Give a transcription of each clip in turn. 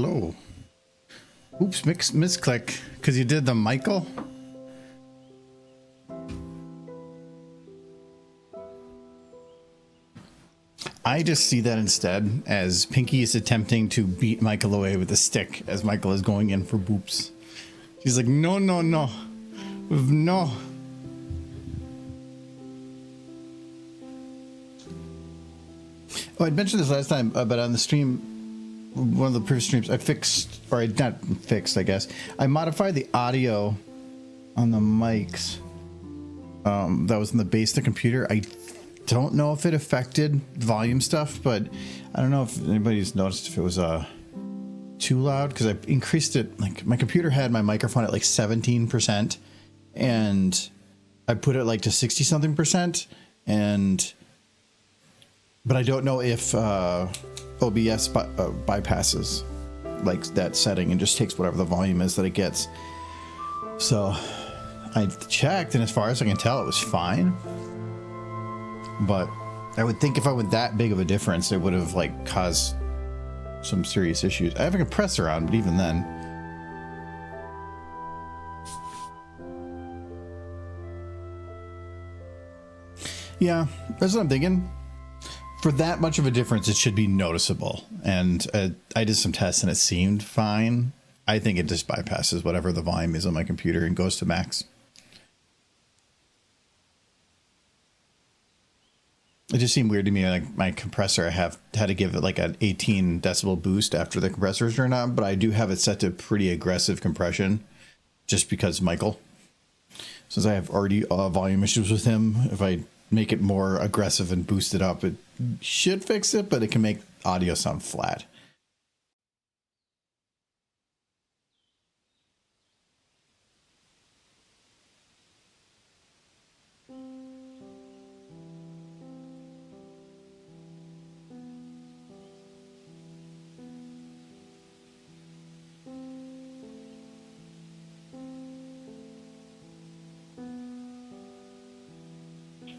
Hello. Oops, misclick, because you did the Michael. I just see that instead as Pinky is attempting to beat Michael away with a stick as Michael is going in for boops. She's like, no, no, no. No. Oh, I mentioned this last time, but on the stream, one of the previous streams, I fixed, or I not fixed, I guess. I modified the audio on the mics that was in the base of the computer. I don't know if it affected volume stuff, but I don't know if anybody's noticed if it was too loud, because I increased it. Like, my computer had my microphone at like 17%, and I put it like to 60 something percent, but I don't know if OBS bypasses like that setting and just takes whatever the volume is that it gets. So I checked, and as far as I can tell, it was fine. But I would think if I went that big of a difference, it would have like caused some serious issues. I have a compressor on, but even then. Yeah, that's what I'm thinking. For that much of a difference, it should be noticeable. And I did some tests and it seemed fine. I think it just bypasses whatever the volume is on my computer and goes to max. It just seemed weird to me. Like, my compressor, I had to give it like an 18 decibel boost after the compressors turned on, but I do have it set to pretty aggressive compression just because Michael. Since I have already volume issues with him, if I make it more aggressive and boost it up, it should fix it, but it can make audio sound flat.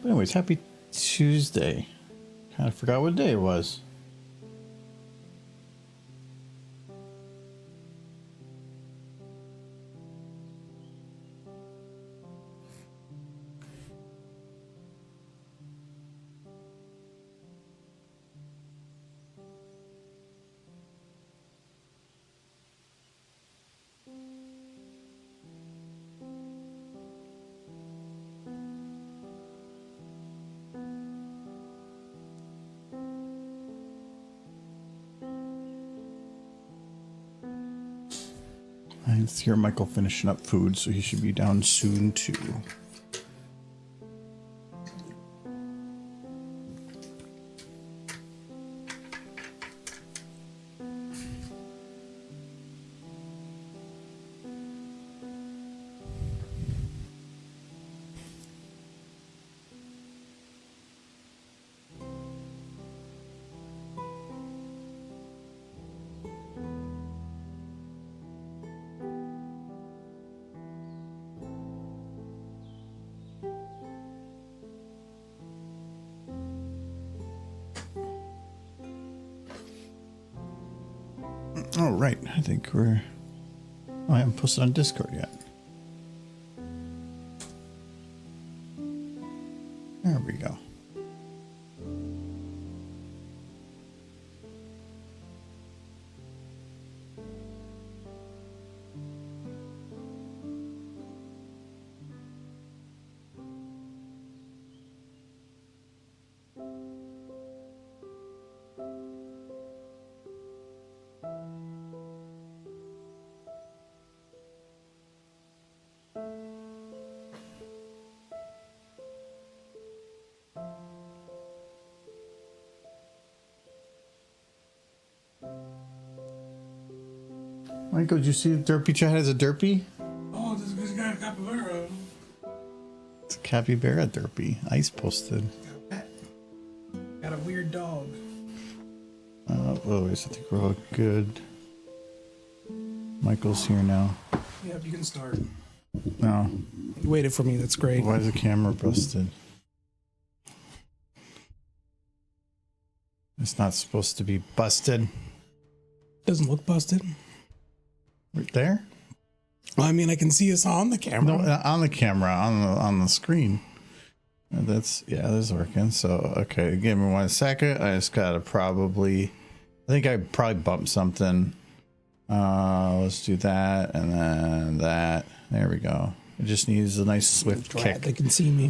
But anyways, happy Tuesday. Kind of forgot what day it was. I hear Michael finishing up food, so he should be down soon too. All right, I think we're... Oh, I haven't posted on Discord yet. There we go. Michael, did you see the Derpy chat has a Derpy? Oh, this guy got a capybara. It's a capybara Derpy. Ice posted. Got a weird dog. Oh, I think we're all good. Michael's here now. Yep, you can start. No. You waited for me, that's great. Why is the camera busted? It's not supposed to be busted. Doesn't look busted. Right there? Well, I mean, I can see us on the camera. No, on the camera, on the screen. That's this is working. So okay, give me 1 second. I just gotta I think I probably bumped something. Let's do that and then that. There we go. It just needs a nice swift kick. They can see me.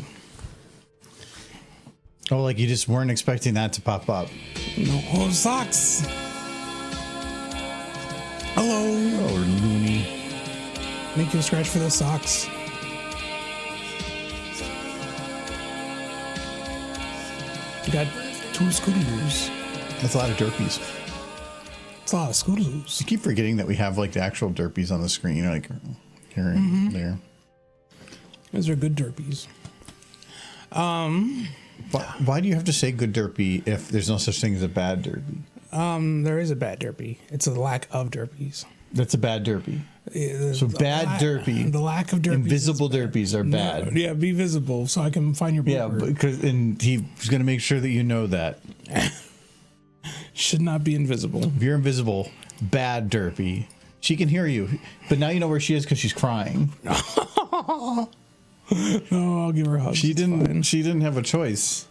Oh, like you just weren't expecting that to pop up. No, oh, socks. Hello. Oh, loony. Make you scratch for the socks. You got 2 Scootaloo's. That's a lot of derpies. It's a lot of Scootaloo's. I keep forgetting that we have like the actual derpies on the screen, like here and there. Those are good derpies. Why do you have to say good derpy if there's no such thing as a bad derpy? There is a bad derpy. It's a lack of derpies. That's a bad derpy. So bad derpy. The lack of derpies. Invisible derpies are bad. No, yeah, be visible so I can find your blooper. Yeah, because and he's going to make sure that you know that. Should not be invisible. If you're invisible, bad derpy. She can hear you, but now you know where she is because she's crying. No, I'll give her a hug. She It's fine. didn't. She didn't have a choice.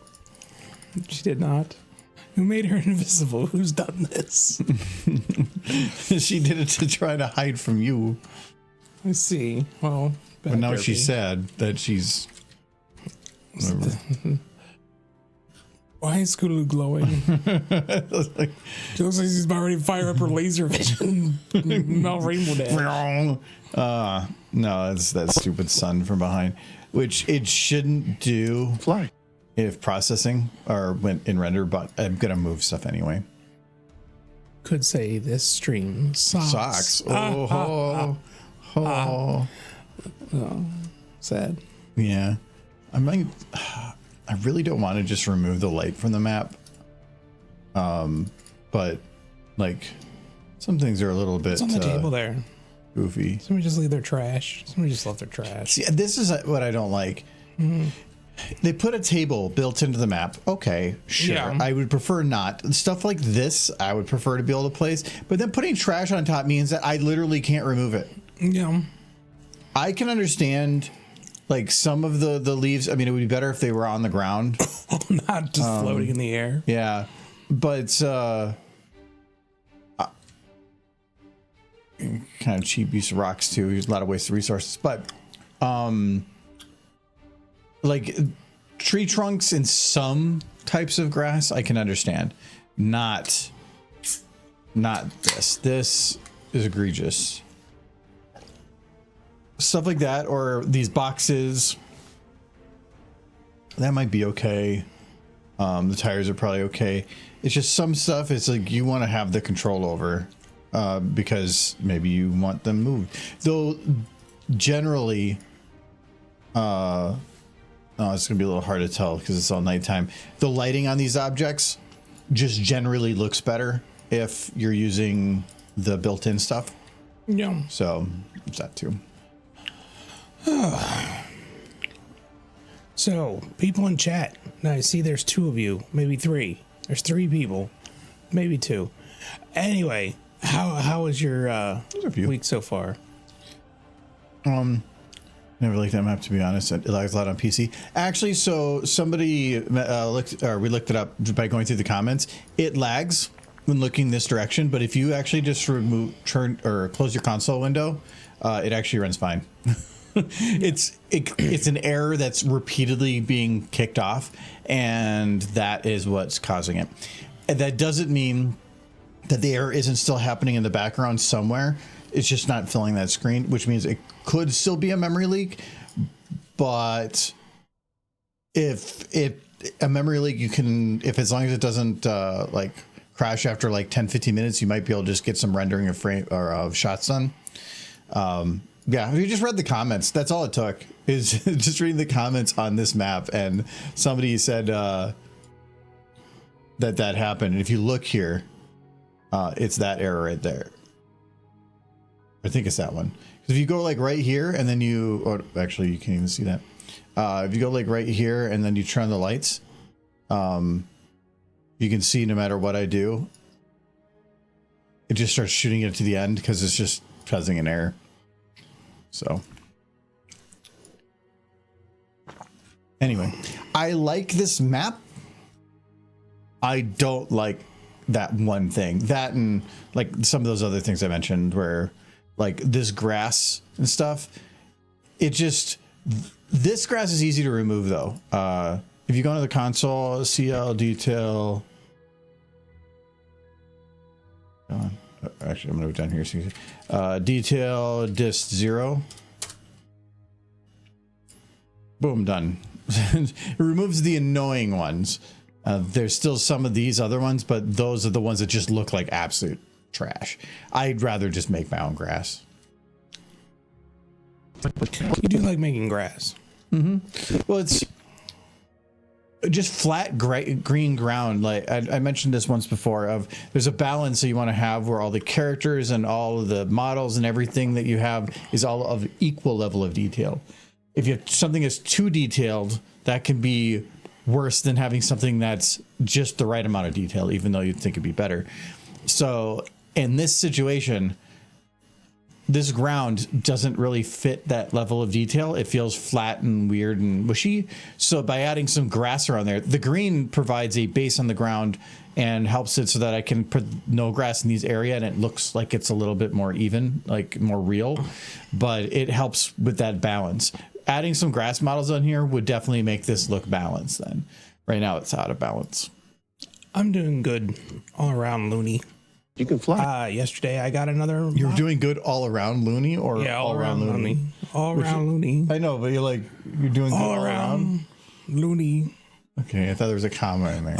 She did not. Who made her invisible? Who's done this? She did it to try to hide from you. I see. Well, But now derpy. she's sad that she's. Why is Scootaloo glowing? Like, She looks like she's about ready to fire up her laser vision. Melt rainbow dash. no, it's that stupid sun from behind, which it shouldn't do. Fly. If processing or went in render, but I'm gonna move stuff anyway. Could say this stream Socks. Oh, sad. yeah. I might. I really don't want to just remove the light from the map. But like some things are a little bit It's on the table there. goofy. Somebody just leave their trash. Somebody just left their trash. See, this is what I don't like. They put a table built into the map. Okay, sure. Yeah. I would prefer not. Stuff like this, I would prefer to be able to place. But then putting trash on top means that I literally can't remove it. Yeah. I can understand, like, some of the leaves. I mean, it would be better if they were on the ground. Not just floating in the air. Yeah. But, kind of cheap use of rocks, too. There's a lot of wasted resources. But, like tree trunks and some types of grass I can understand, not this is egregious. Stuff like that, or these boxes, that might be okay. The tires are probably okay. It's just some stuff it's like you want to have the control over, because maybe you want them moved, though generally oh, it's gonna be a little hard to tell because it's all nighttime. The lighting on these objects just generally looks better if you're using the built-in stuff. Yeah. So it's that too. So, people in chat. Now I see there's 2 of you, maybe 3. There's 3 people, maybe 2. Anyway, how was your week so far? Never liked that map, to be honest. It lags a lot on PC. Actually, so somebody we looked it up by going through the comments. It lags when looking this direction, but if you actually just turn or close your console window, it actually runs fine. It's an error that's repeatedly being kicked off, and that is what's causing it. And that doesn't mean that the error isn't still happening in the background somewhere. It's just not filling that screen, which means it could still be a memory leak. But if a memory leak, you can, if as long as it doesn't like crash after like 10-15 minutes, you might be able to just get some rendering of frame or of shots done. Yeah, you just read the comments. That's all it took, is just reading the comments on this map, and somebody said that happened. And if you look here, it's that error right there. I think it's that one. Because if you go like right here and then you, or actually you can't even see that. If you go like right here and then you turn on the lights, you can see no matter what I do, it just starts shooting it to the end because it's just causing an error. So anyway, I like this map. I don't like that one thing. That and like some of those other things I mentioned where like this grass and stuff. It just, this grass is easy to remove though. If you go into the console, CL detail. Actually, I'm going to go down here. Detail dist 0. Boom, done. It removes the annoying ones. There's still some of these other ones, but those are the ones that just look like absolute trash. I'd rather just make my own grass. You do like making grass. Mm-hmm. Well, it's just flat green ground. Like I mentioned this once before, of there's a balance that you want to have where all the characters and all of the models and everything that you have is all of equal level of detail. If you have something that's too detailed, that can be worse than having something that's just the right amount of detail, even though you'd think it'd be better. So in this situation, this ground doesn't really fit that level of detail. It feels flat and weird and mushy. So by adding some grass around there, the green provides a base on the ground and helps it so that I can put no grass in these area and it looks like it's a little bit more even, like more real, but it helps with that balance. Adding some grass models on here would definitely make this look balanced then. Right now it's out of balance. I'm doing good all around, Looney. You can fly. Yesterday I got another. You're doing good all around Looney, or yeah, all around Looney. All around Looney. I know, but you're doing good all around Looney. Okay, I thought there was a comma in there.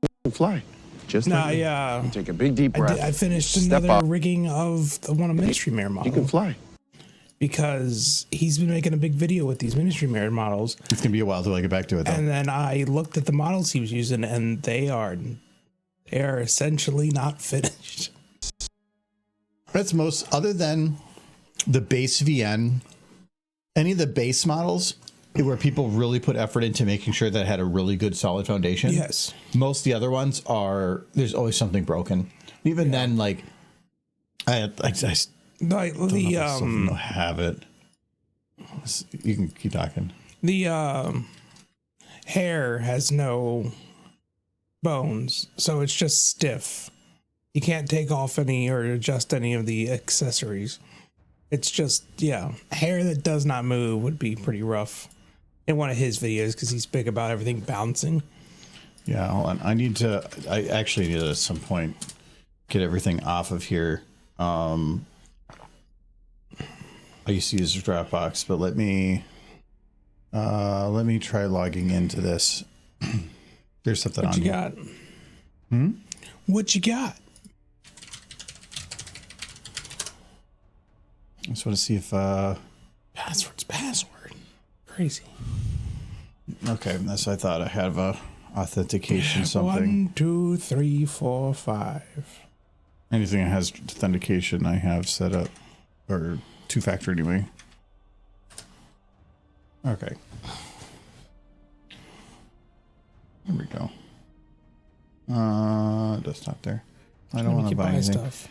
You can fly. Just take a big deep breath. I finished another rigging of one of Ministry Mare model. You can fly. Because he's been making a big video with these Ministry Mare models. It's gonna be a while till I get back to it, though. And then I looked at the models he was using, and they are essentially not finished. That's most, other than the base VN, any of the base models where people really put effort into making sure that it had a really good solid foundation. Yes. Most of the other ones there's always something broken. Even then, like, I Like don't have it. You can keep talking. The hair has no bones, so it's just stiff. You can't take off any or adjust any of the accessories. It's just, hair that does not move would be pretty rough in one of his videos because he's big about everything bouncing. Yeah, hold on. I actually need to at some point get everything off of here. I used to use Dropbox, but let me try logging into this. There's something on here. What you got? What you got? I just want to see if Password's password. Crazy. Okay, that's I thought I have a authentication something. 1, 2, 3, 4, 5. Anything that has authentication I have set up, or two-factor anyway. Okay. There we go. Desktop there. I don't want to buy anything. Stuff.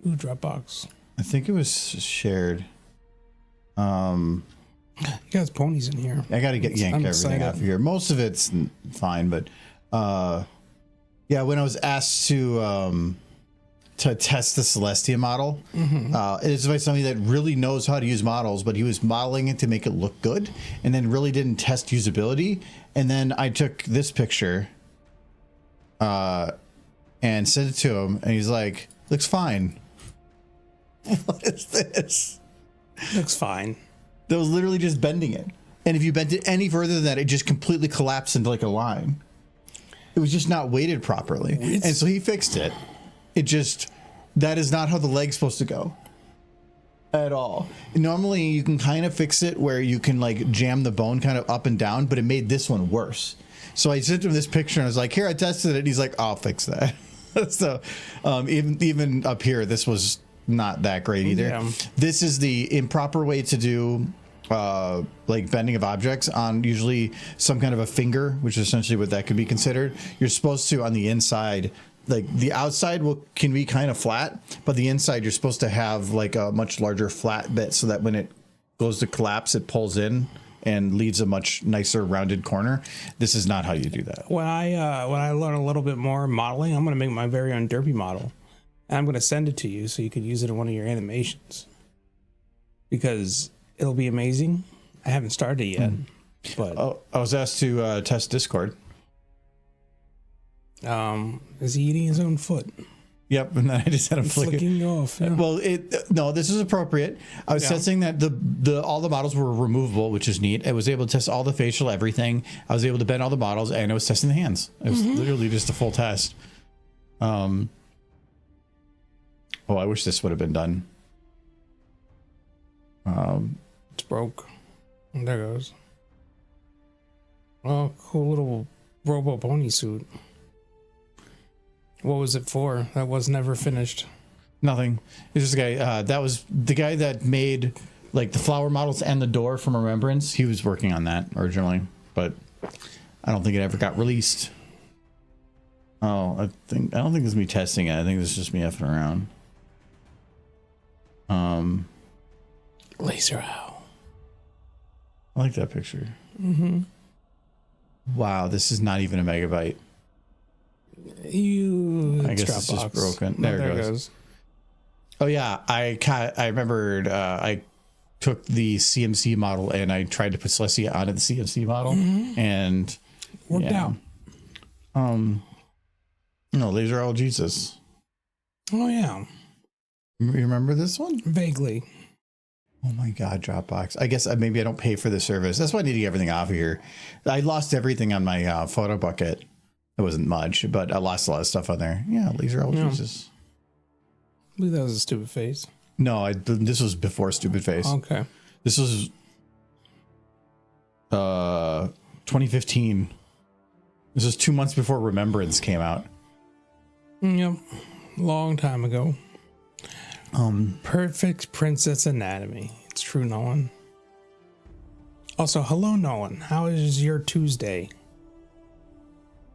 Ooh, Dropbox. I think it was shared. You got ponies in here. I got to yank everything out of here. Most of it's fine, but yeah, when I was asked to test the Celestia model, it is by somebody that really knows how to use models, but he was modeling it to make it look good, and then really didn't test usability. And then I took this picture and sent it to him, and he's like, "Looks fine." What is this? Looks fine. That was literally just bending it. And if you bent it any further than that, it just completely collapsed into like a line. It was just not weighted properly. And so he fixed it. It just, that is not how the leg's supposed to go at all. Normally you can kind of fix it where you can like jam the bone kind of up and down, but it made this one worse. So I sent him this picture and I was like, "Here, I tested it." And he's like, "I'll fix that." So even up here, this was not that great either. Yeah. This is the improper way to do like bending of objects on usually some kind of a finger, which is essentially what that could be considered. You're supposed to, on the inside, like the outside can be kind of flat, but the inside you're supposed to have like a much larger flat bit so that when it goes to collapse, it pulls in and leaves a much nicer rounded corner. This is not how you do that. When I learn a little bit more modeling, I'm going to make my very own derpy model. And I'm going to send it to you so you could use it in one of your animations. Because it'll be amazing. I haven't started yet, but I was asked to test Discord. is he eating his own foot? Yep, and then I just had him flicking off. Yeah. Well, no, this is appropriate. I was testing that all the models were removable, which is neat. I was able to test all the facial, everything. I was able to bend all the models, and I was testing the hands. It was literally just a full test. Oh, I wish this would have been done. It's broke. There goes. Oh, cool little Robo Pony suit. What was it for? That was never finished. Nothing. It's just a guy. That was the guy that made like the flower models and the door from Remembrance. He was working on that originally, but I don't think it ever got released. Oh, I don't think this is me testing it. I think this is just me effing around. Laser owl. I like that picture. Mm-hmm. Wow, this is not even a megabyte. I guess it's just broken. No, there it goes. Oh yeah, I remembered. I took the CMC model and I tried to put Celestia onto the CMC model, and worked out. No, Laser Owl Jesus. Oh yeah. You remember this one? Vaguely. Oh my God, Dropbox. I guess maybe I don't pay for the service. That's why I need to get everything off of here. I lost everything on my photo bucket. It wasn't much, but I lost a lot of stuff on there. Yeah, Laser Owl Jesus. I believe that was a stupid face. No, this was before Stupid Face. Okay. This was 2015. This is 2 months before Remembrance came out. Yep. Long time ago. Perfect Princess Anatomy. It's true, Nolan. Also, hello, Nolan. How is your Tuesday?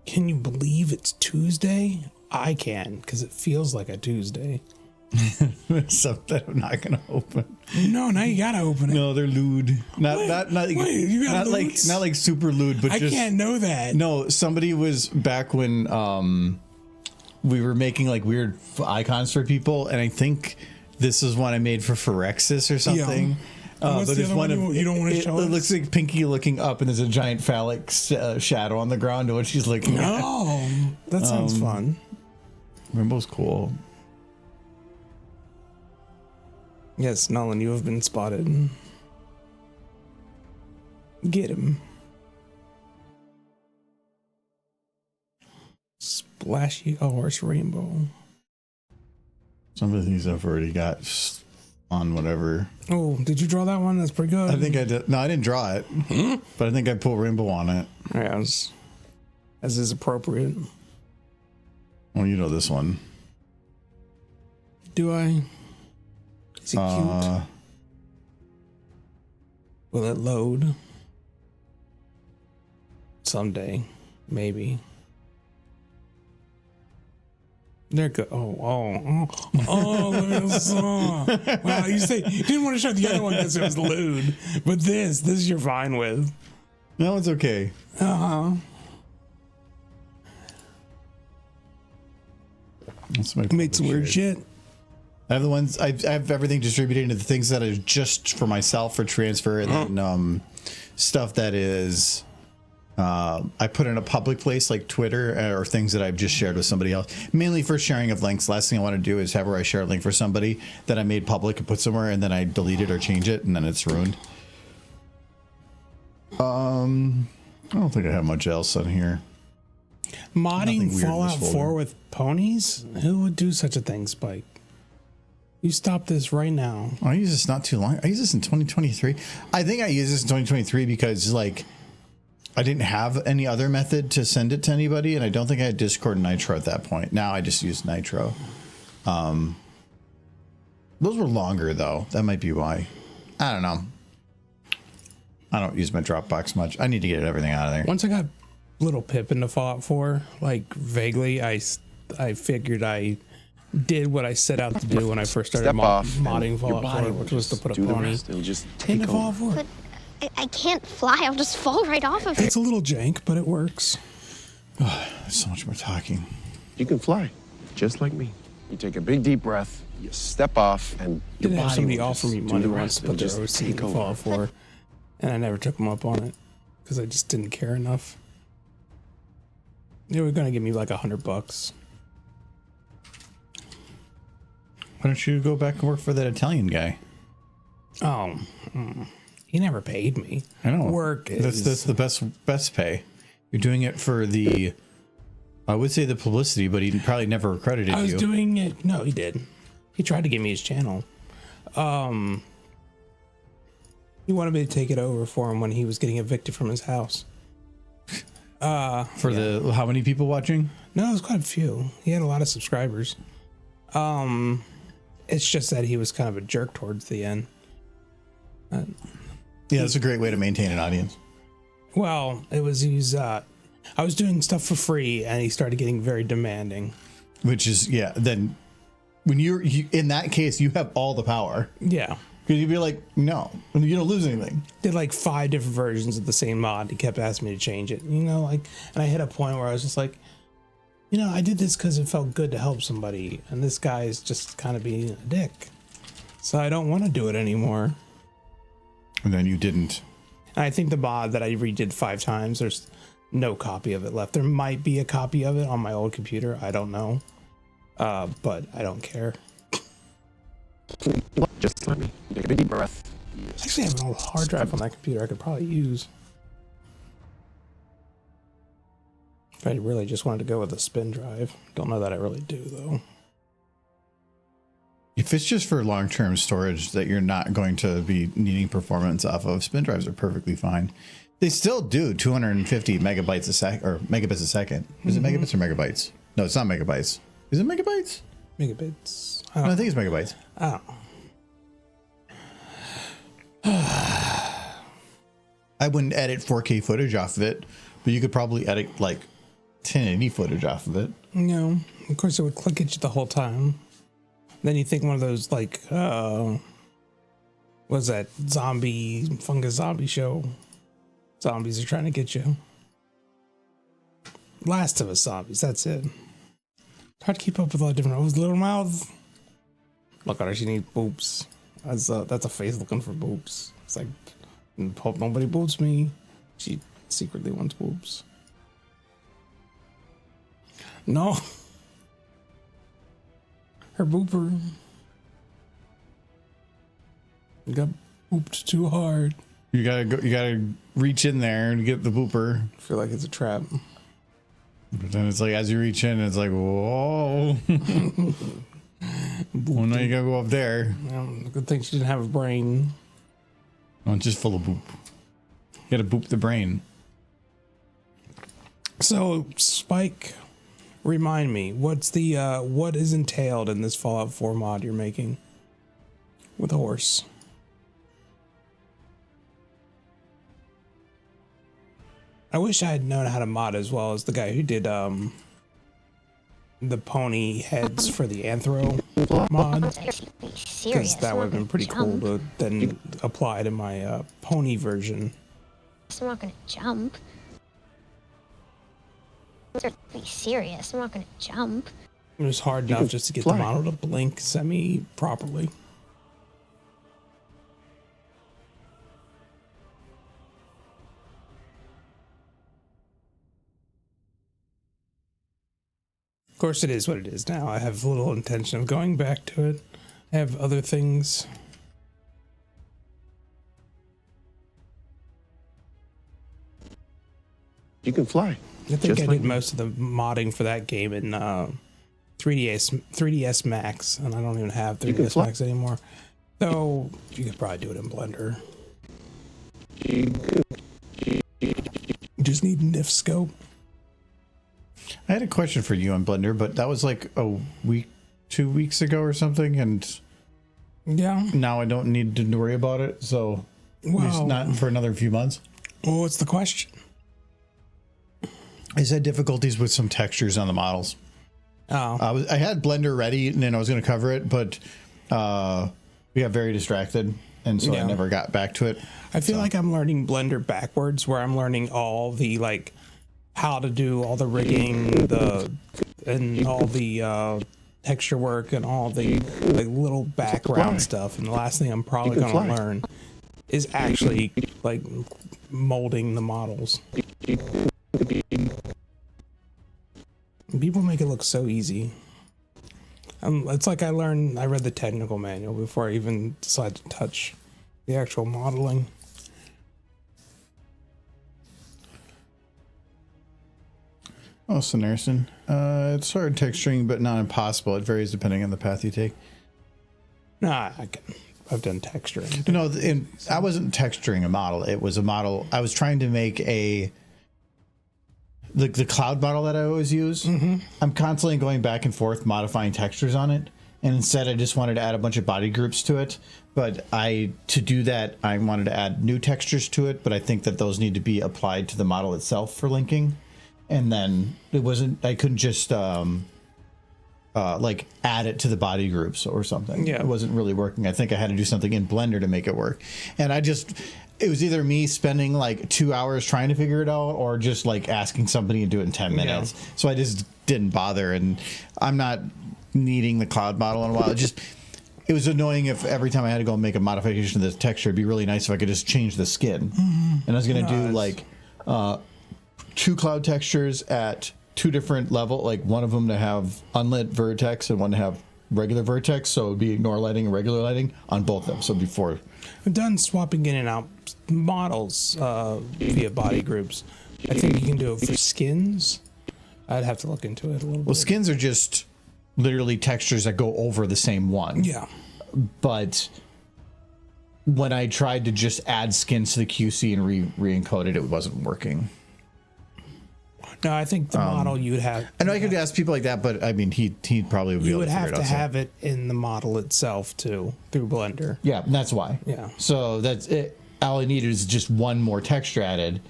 Can you believe it's Tuesday? I can, because it feels like a Tuesday. Something I'm not gonna open. No, now you gotta open it. No, they're lewd. Not like super lewd, but I can't know that. No, somebody was back when we were making like weird icons for people, and I think this is one I made for Phyrexis or something. Yeah. What's the other one you don't want to show? It looks like Pinky looking up, and there's a giant phallic shadow on the ground to what she's looking at. Oh, that sounds fun. Rainbow's cool. Yes, Nolan, you have been spotted. Get him. Splashy horse rainbow. Some of these I've already got on whatever. Oh, did you draw that one? That's pretty good. I think I did. No, I didn't draw it, but I think I put rainbow on it. Yes, as is appropriate. Well, you know this one. Do I? Is it cute? Will it load? Someday, maybe. They're good. Oh, look at this song. Wow, you didn't want to show the other one because it was lewd, but this you're fine with. No, it's okay. Made some weird shit. I have the ones I have everything distributed into the things that are just for myself for transfer, and then stuff that is I put in a public place like Twitter or things that I've just shared with somebody else, mainly for sharing of links. Last thing I want to do is have where I share a link for somebody that I made public and put somewhere, and then I delete it or change it, and then it's ruined. I don't think I have much else on here. Modding Fallout 4 with ponies? Who would do such a thing, Spike? You stop this right now. I use this not too long. I use this in 2023. I think I use this in 2023 because like I didn't have any other method to send it to anybody, and I don't think I had Discord and Nitro at that point. Now I just use Nitro. Those were longer though. That might be why. I don't know. I don't use my Dropbox much. I need to get everything out of there. Once I got Little Pip into Fallout 4, like vaguely, I figured I did what I set out to do when I first started modding Fallout 4, which was to put a pony It'll just into Fallout 4. But I can't fly. I'll just fall right off of it. It's a little jank, but it works. Oh, there's so much more talking. You can fly, just like me. You take a big deep breath, you step off, and your Did have body somebody will offer me just money do the once rest. to put It'll their just OC in take over. Fallout 4, and I never took them up on it because I just didn't care enough. They were gonna give me like $100. Why don't you go back and work for that Italian guy? Oh, he never paid me. I know. Work is That's the best pay. You're doing it for the, I would say the publicity, but he probably never accredited you. I was doing it. No, he did. He tried to give me his channel. He wanted me to take it over for him when he was getting evicted from his house. For the how many people watching? No, it was quite a few. He had a lot of subscribers. It's just that he was kind of a jerk towards the end. Yeah, that's a great way to maintain an audience. Well, I was doing stuff for free, and he started getting very demanding. Which is, yeah, then when you in that case, you have all the power. Yeah. Because you'd be like, no, you don't lose anything. Did like 5 different versions of the same mod. He kept asking me to change it, and I hit a point where I was just like, I did this because it felt good to help somebody, and this guy is just kind of being a dick. So I don't want to do it anymore. And then you didn't. And I think the mod that I redid 5 times, there's no copy of it left. There might be a copy of it on my old computer. I don't know. But I don't care. Just let me take a big deep breath. I actually have an old hard drive on that computer I could probably use. If I really just wanted to go with a spin drive. Don't know that I really do, though. If it's just for long-term storage that you're not going to be needing performance off of, spin drives are perfectly fine. They still do 250 megabytes a sec or megabits a second. Is it megabits or megabytes? No, it's not megabytes. Is it megabytes? Megabits. No, I think it's megabytes. Oh. I wouldn't edit 4K footage off of it, but you could probably edit like 1080 footage off of it. No. Of course, it would click at you the whole time. Then you think one of those, like, what's that fungus zombie show? Zombies are trying to get you. Last of Us zombies, that's it. Hard to keep up with all the different little mouths. Look at her, she needs boobs. That's a face looking for boobs. It's like, hope nobody boobs me. She secretly wants boobs. No. Her booper got booped too hard. You gotta reach in there and get the booper. I feel like it's a trap. But then it's like, as you reach in, it's like, whoa. Well, now you gotta go up there. Good thing she didn't have a brain. Oh, it's just full of boop. You gotta boop the brain. So, Spike, remind me, what is entailed in this Fallout 4 mod you're making with a horse? I wish I had known how to mod as well as the guy who did the pony heads for the Anthro mod, because that would have been pretty cool to then apply to my pony version. I'm not gonna jump. Be serious. I'm not gonna jump. It was hard enough just to get the model to blink semi-properly. Of course, it is what it is now. I have little intention of going back to it. I have other things. You can fly. I think I did most of the modding for that game in 3DS Max, and I don't even have 3DS Max anymore. So you could probably do it in Blender. You just need NIF scope. I had a question for you on Blender, but that was like a week, 2 weeks ago or something, and yeah, now I don't need to worry about it. So At least Well, not for another few months. well, what's the question? I said difficulties with some textures on the models. Oh, I had Blender ready and then I was going to cover it, but we got very distracted, and so I Yeah. never got back to it. I feel like I'm learning Blender backwards, where I'm learning all the like how to do all the rigging, and all the texture work and all the like little background stuff. And the last thing I'm probably going to learn is actually like molding the models. People make it look so easy. It's like I read the technical manual before I even decided to touch the actual modeling. Oh, Sanderson. It's hard texturing, but not impossible. It varies depending on the path you take. Nah, I've done texturing. No, and I wasn't texturing a model. It was a model. I was trying to make the cloud model that I always use. Mm-hmm. I'm constantly going back and forth modifying textures on it, and instead I just wanted to add a bunch of body groups to it. But to do that, I wanted to add new textures to it, but I think that those need to be applied to the model itself for linking. And then I couldn't just like add it to the body groups or something. Yeah. It wasn't really working. I think I had to do something in Blender to make it work. And it was either me spending like 2 hours trying to figure it out, or just like asking somebody to do it in 10 minutes. Yeah. So I just didn't bother, and I'm not needing the cloud model in a while. It was annoying if every time I had to go make a modification to the texture. It'd be really nice if I could just change the skin. Mm-hmm. And I was going to do like 2 cloud textures at 2 different levels, like one of them to have unlit vertex and one to have regular vertex. So it would be ignore lighting and regular lighting on both of them. So before I've done swapping in and out models via body groups. I think you can do it for skins. I'd have to look into it a little bit. Well, skins are just literally textures that go over the same one. Yeah. But when I tried to just add skins to the QC and re-encode it wasn't working. No, I think the model you would have. I know I could ask people like that, but I mean, he probably would be able to figure it out. You would have to have it in the model itself too, through Blender. Yeah, that's why. Yeah. So that's it. All I needed is just one more texture added,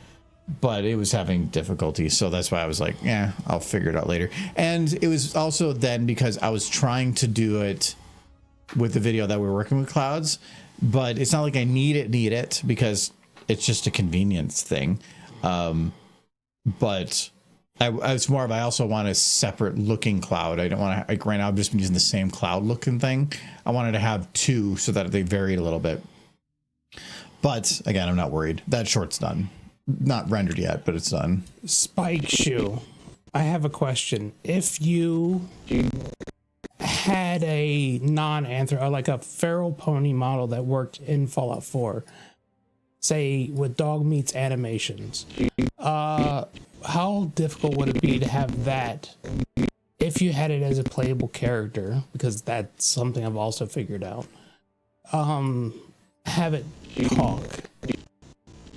but it was having difficulty. So that's why I was like, yeah, I'll figure it out later. And it was also then because I was trying to do it with the video that we're working with clouds, but it's not like I need it because it's just a convenience thing. But it's more of, I also want a separate looking cloud. I don't want to, like right now I've just been using the same cloud looking thing. I wanted to have 2 so that they varied a little bit. But again, I'm not worried. That short's done. Not rendered yet, but it's done. Spike Shoe, I have a question. If you had a non-anthro, like a feral pony model that worked in Fallout 4, say with dog meets animations, how difficult would it be to have that if you had it as a playable character? Because that's something I've also figured out. Have it talk.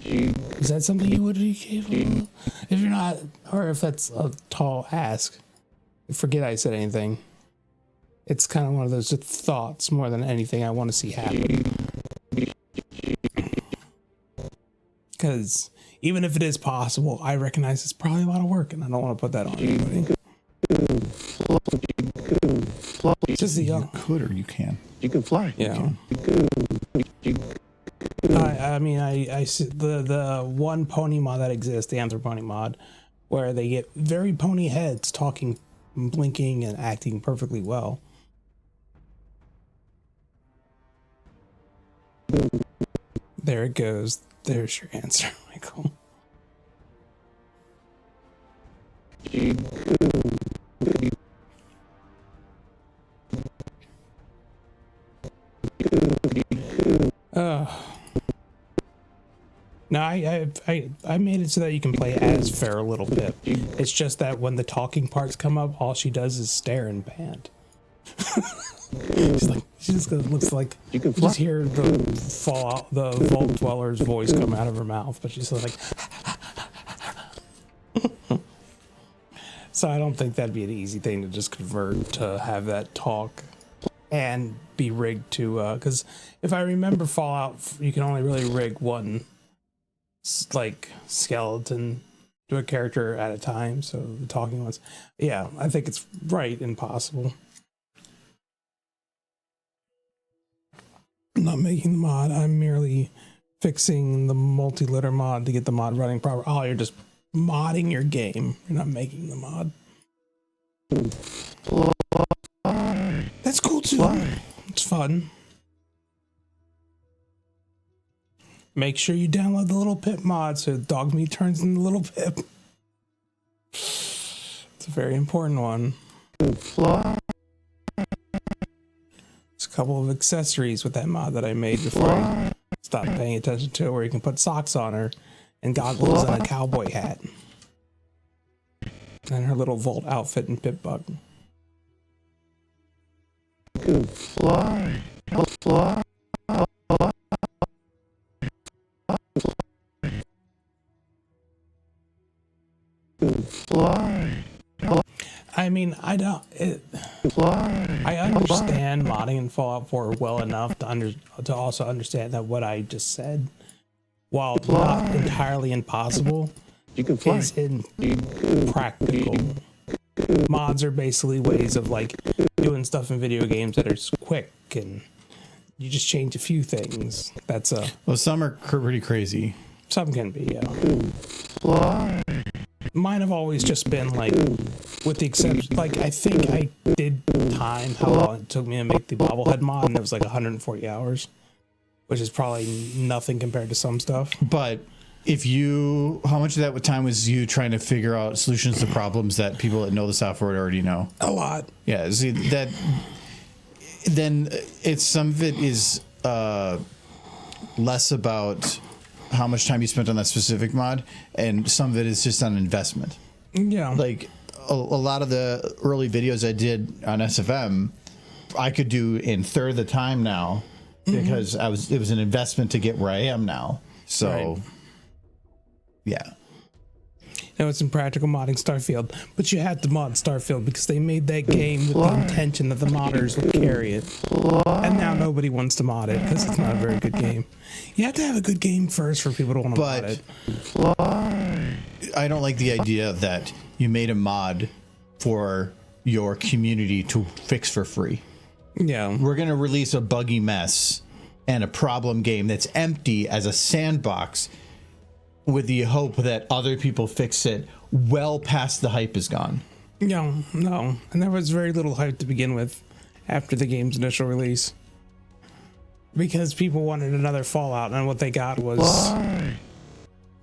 Is that something you would be capable of? If you're not, or if that's a tall ask, forget I said anything. It's kind of one of those thoughts more than anything I want to see happen. Because even if it is possible, I recognize it's probably a lot of work, and I don't want to put that on anybody. Just You could or you can. You can fly. Yeah. I see the one pony mod that exists, the Anthropony mod, where they get very pony heads talking, blinking, and acting perfectly well. There it goes. There's your answer, Michael. No, I made it so that you can play as Fair Little Pip. It's just that when the talking parts come up, all she does is stare and pant. She just looks like you can just hear the Vault Dweller's voice come out of her mouth, but she's like. So I don't think that'd be an easy thing to just convert to have that talk. and be rigged to, because if I remember Fallout, you can only really rig one like skeleton to a character at a time, so the talking ones. Yeah, I think it's right impossible. I'm not making the mod, I'm merely fixing the multi-litter mod to get the mod running proper. Oh, you're just modding your game. You're not making the mod. That's cool too. It's fun. Make sure you download the little pip mod so dog meat turns into little pip. It's a very important one. There's a couple of accessories with that mod that I made before I stopped paying attention to it, where you can put socks on her and goggles and a cowboy hat. And her little Volt outfit and pip bug. You can fly. Fly. Fly. I mean, I don't. I understand modding in Fallout 4 well enough to also understand that what I just said, while not entirely impossible, You can fly. is impractical. Mods are basically ways of like doing stuff in video games that are quick and you just change a few things. That's Well, some are pretty crazy. some can be. Mine have always just been like, with the exception, like I think I did time how long it took me to make the bobblehead mod, and it was like 140 hours, which is probably nothing compared to some stuff. But how much of that time was you trying to figure out solutions to problems that people that know the software already know? A lot. Yeah, see that. Then some of it is less about how much time you spent on that specific mod, and some of it is just on investment. Yeah. Like a lot of the early videos I did on SFM, I could do in third of the time now because it was an investment to get where I am now. So, Right. Yeah. No, it's impractical modding Starfield, but you had to mod Starfield because they made that game with the intention that the modders would carry it. And now nobody wants to mod it because it's not a very good game. You have to have a good game first for people to want to mod it. I don't like the idea that you made a mod for your community to fix for free. Yeah. We're going to release a buggy mess and a problem game that's empty as a sandbox with the hope that other people fix it well past the hype is gone. No. And there was very little hype to begin with after the game's initial release. Because people wanted another Fallout, and what they got was, I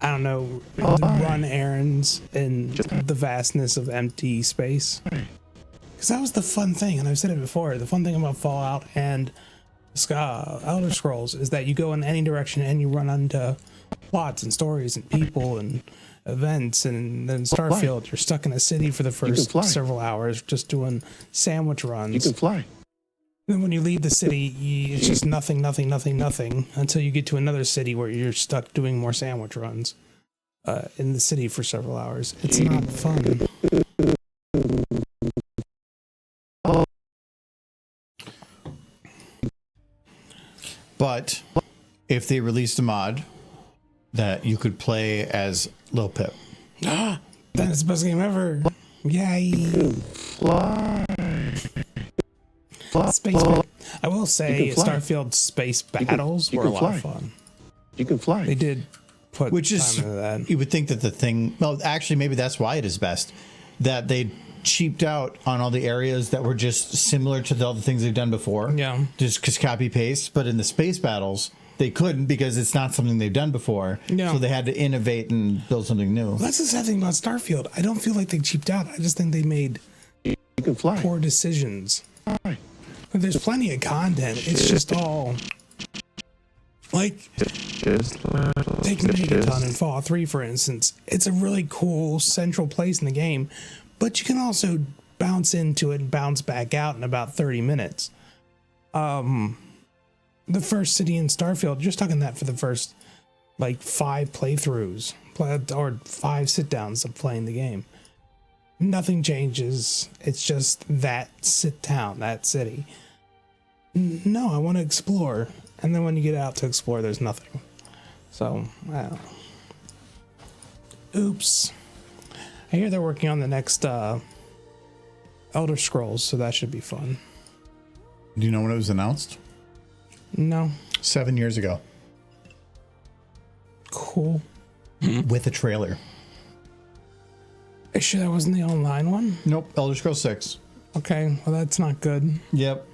don't know, run errands in the vastness of empty space. Because that was the fun thing, and I've said it before, the fun thing about Fallout and Elder Scrolls is that you go in any direction and you run into plots and stories and people and events, and then Starfield, you're stuck in a city for the first several hours just doing sandwich runs. You can fly. Then when you leave the city, it's just nothing until you get to another city where you're stuck doing more sandwich runs in the city for several hours. It's not fun. But if they released a mod that you could play as Lil Pip, Then it's the best game ever. Yay. Space I will say Starfield space battles were a lot of fun. You can fly. They did put which time is, into that. you would think that the thing, well, actually, maybe that's why it is best, that they cheaped out on all the areas that were just similar to all the things they've done before. Yeah. Just because copy paste. But in the space battles, they couldn't because it's not something they've done before. Yeah. So they had to innovate and build something new. That's the sad thing about Starfield. I don't feel like they cheaped out. I just think they made You can fly. poor decisions. There's plenty of content. It's just all like take Megaton in Fallout 3, for instance. It's a really cool central place in the game, but you can also bounce into it and bounce back out in about 30 minutes. The first city in Starfield, you're stuck in that for the first like 5 playthroughs or 5 sit downs of playing the game. Nothing changes. It's just that sit down, that city. No, I want to explore. And then when you get out to explore, there's nothing. So, I don't know. Oops. I hear they're working on the next Elder Scrolls, so that should be fun. Do you know when it was announced? No. 7 years ago. Cool. With a trailer. Are you sure that wasn't the online one? Nope. Elder Scrolls 6. Okay, well that's not good. Yep.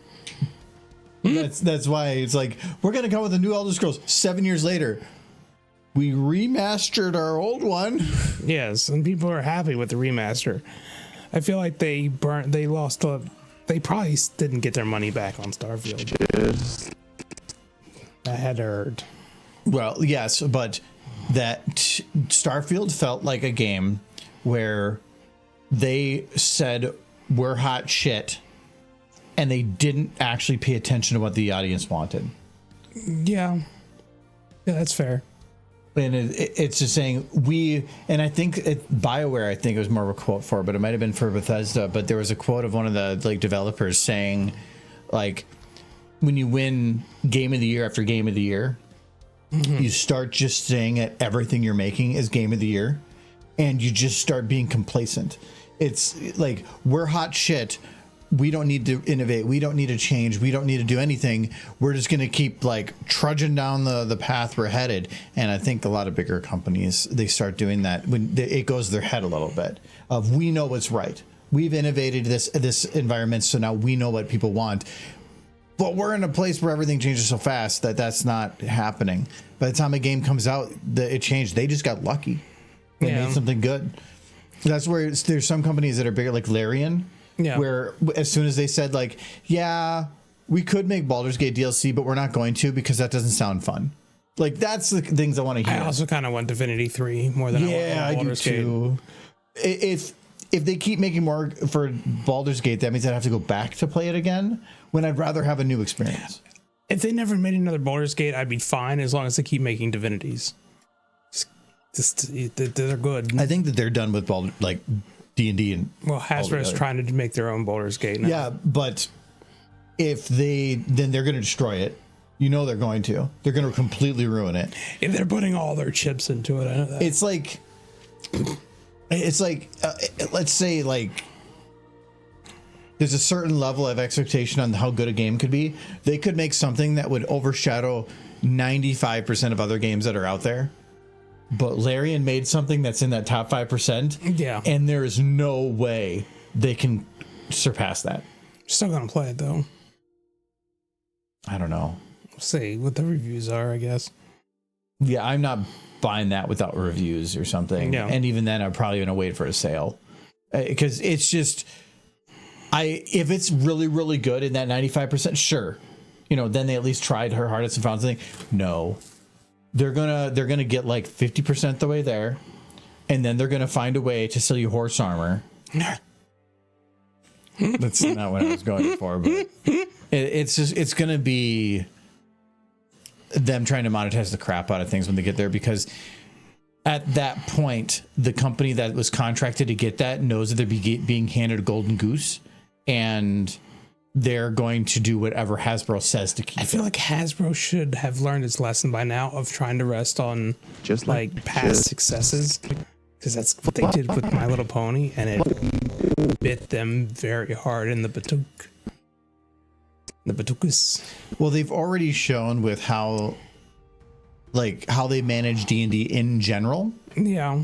That's why it's like, we're going to come with a new Elder Scrolls 7 years later. We remastered our old one. Yes, and people are happy with the remaster. I feel like they lost they probably didn't get their money back on Starfield. I had heard. Well, yes, but that Starfield felt like a game where they said, we're hot shit, and they didn't actually pay attention to what the audience wanted. Yeah, that's fair. And it's just saying and I think BioWare, I think it was more of a quote for, but it might have been for Bethesda, but there was a quote of one of the like developers saying, like, when you win Game of the Year after Game of the Year, you start just saying that everything you're making is Game of the Year, and you just start being complacent. It's like, we're hot shit. We don't need to innovate. We don't need to change. We don't need to do anything. We're just going to keep like trudging down the path we're headed. And I think a lot of bigger companies, they start doing that when it goes to their head a little bit of, we know what's right. We've innovated this environment, so now we know what people want. But we're in a place where everything changes so fast that that's not happening. By the time a game comes out, it changed. They just got lucky. They made something good. That's where there's some companies that are bigger, like Larian. Yeah. Where as soon as they said, like, yeah, we could make Baldur's Gate DLC, but we're not going to because that doesn't sound fun. Like, that's the things I want to hear. I also kind of want Divinity 3 more than I want Baldur's Gate. Too. If they keep making more for Baldur's Gate, that means I'd have to go back to play it again, when I'd rather have a new experience. If they never made another Baldur's Gate, I'd be fine as long as they keep making Divinities. They're good. I think that they're done with D&D and Hasbro's trying to make their own Baldur's Gate now. Yeah, but if then they're going to destroy it. You know they're going to. They're going to completely ruin it. If they're putting all their chips into it, I know that. It's like let's say like there's a certain level of expectation on how good a game could be. They could make something that would overshadow 95% of other games that are out there. But Larian made something that's in that top 5%. Yeah. And there is no way they can surpass that. Still gonna play it though. I don't know. We'll see what the reviews are, I guess. Yeah, I'm not buying that without reviews or something. Yeah. And even then, I'm probably gonna wait for a sale. Because it's just, if it's really, really good in that 95%, sure. Then they at least tried her hardest and found something. No. They're gonna get like 50% the way there, and then they're gonna find a way to sell you horse armor. That's not what I was going for, but it's gonna be them trying to monetize the crap out of things when they get there, because at that point, the company that was contracted to get that knows that they're being handed a golden goose, and they're going to do whatever Hasbro says to keep it. I feel like Hasbro should have learned its lesson by now of trying to rest on just like past successes, because that's what they did with My Little Pony, and it bit them very hard in the batukus. Well, they've already shown with how they manage D&D in general. Yeah.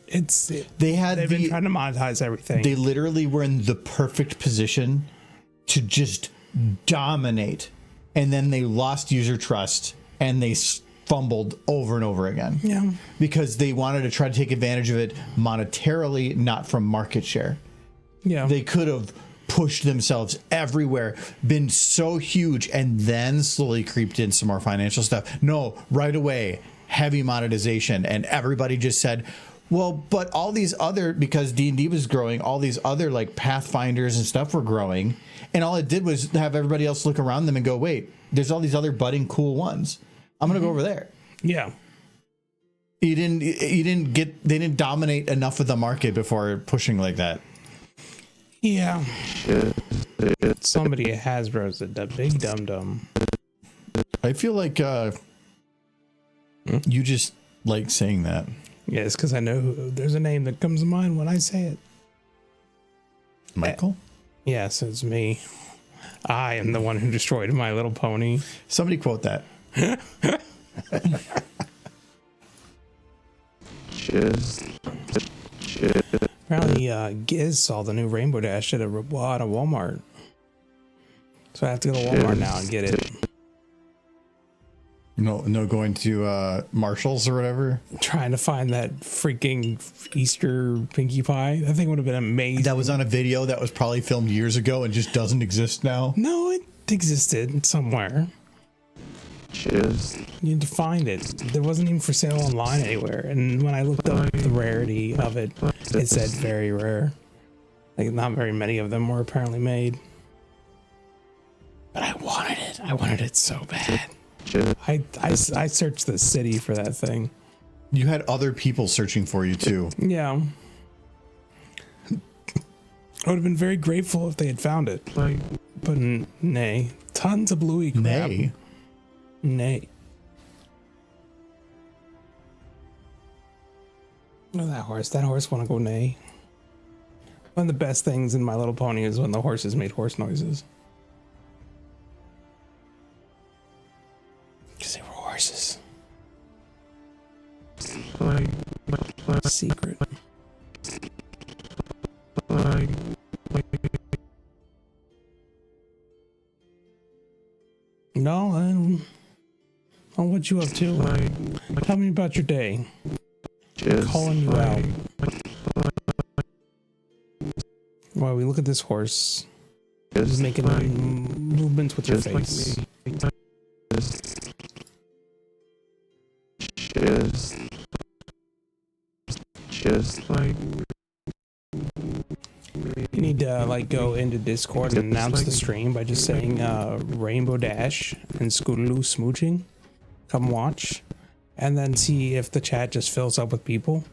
They've been trying to monetize everything. They literally were in the perfect position to just dominate, and then they lost user trust and they fumbled over and over again. Yeah, because they wanted to try to take advantage of it monetarily, not from market share. Yeah, they could have pushed themselves everywhere, been so huge, and then slowly creeped in some more financial stuff. No, right away, heavy monetization, and everybody just said, well, but all these other, because D&D was growing, all these other like Pathfinders and stuff were growing, and all it did was have everybody else look around them and go, wait, there's all these other budding cool ones. I'm gonna go over there. Yeah. They didn't dominate enough of the market before pushing like that. Yeah. Somebody has roasted that big dum dum. I feel like you just like saying that. Yes, because I know there's a name that comes to mind when I say it. Michael? Yes, it's me. I am the one who destroyed My Little Pony. Somebody quote that. Apparently, Giz saw the new Rainbow Dash at a Walmart. So I have to go to Walmart now and get it. No going to Marshall's or whatever. Trying to find that freaking Easter Pinkie Pie. That thing would have been amazing. That was on a video that was probably filmed years ago and just doesn't exist now. No, it existed somewhere. Cheers. You need to find it. There wasn't even for sale online anywhere. And when I looked up the rarity of it, it said very rare. Like, not very many of them were apparently made. But I wanted it. I wanted it so bad. I searched the city for that thing. You had other people searching for you too. Yeah. I would have been very grateful if they had found it. But nay. Tons of bluey crap. Nay. Oh, that horse. That horse want to go neigh. One of the best things in My Little Pony is when the horses made horse noises. Because they were horses. Secret. No, oh, what you up to? Tell me about your day. Calling you out. While we look at this horse, just making movements with your face. Just like You need to like go into Discord and announce the stream by just saying Rainbow Dash and Scootaloo Smooching. Come watch, and then see if the chat just fills up with people,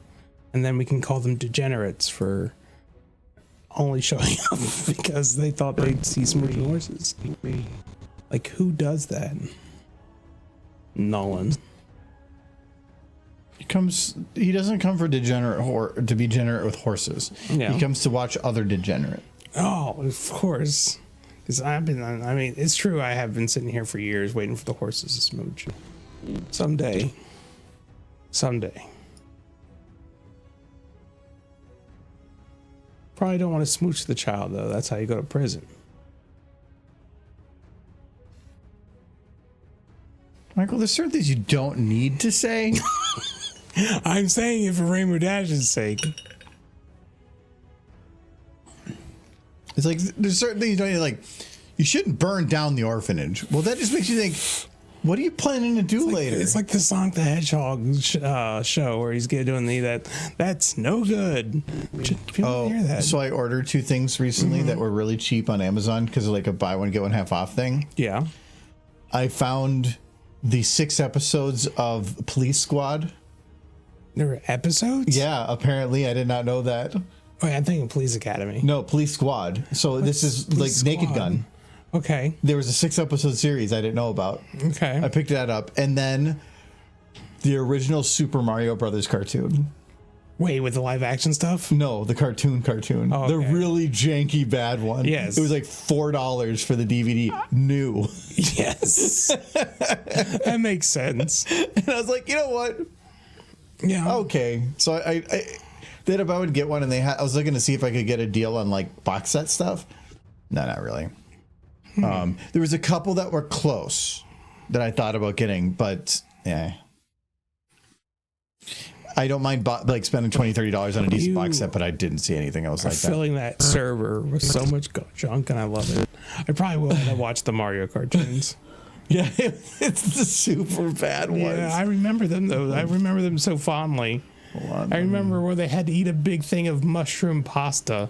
and then we can call them degenerates for only showing up because they thought they'd see smooching horses. Like, who does that? Nolan. He doesn't come for degenerate to be degenerate with horses. Yeah. He comes to watch other degenerate. Oh, of course. Because I mean, it's true. I have been sitting here for years waiting for the horses to smooch. Someday. Probably don't want to smooch the child, though. That's how you go to prison. Michael, there's certain things you don't need to say. I'm saying it for Rainbow Dash's sake. It's like there's certain things you don't need, like you shouldn't burn down the orphanage. Well, that just makes you think, what are you planning to do later? It's like the Sonic the Hedgehog show where he's doing that's no good. People hear that. So I ordered 2 things recently that were really cheap on Amazon because of like a buy one get one half off thing. Yeah. I found the 6 episodes of Police Squad. There were episodes? Yeah, apparently I did not know that. Wait, I'm thinking Police Academy. No, Police Squad. So this is Police like Naked Squad? Gun. Okay. There was a 6-episode series I didn't know about. Okay. I picked that up, and then the original Super Mario Brothers cartoon. Wait, with the live action stuff? No, the cartoon. Oh, The okay. really janky bad one. Yes. It was like $4 for the DVD. New. Yes. That makes sense. And I was like, you know what? Yeah. Okay. So I then if I would get one, and I was looking to see if I could get a deal on like box set stuff. No, not really. There was a couple that were close that I thought about getting, but yeah. I don't mind like spending $20-$30 on a decent box set, but I didn't see anything else like that. Filling that server with so much junk, and I love it. I probably will when I watch the Mario cartoons. Yeah, it's the super bad ones. Yeah, I remember them though. I remember them so fondly. I remember where they had to eat a big thing of mushroom pasta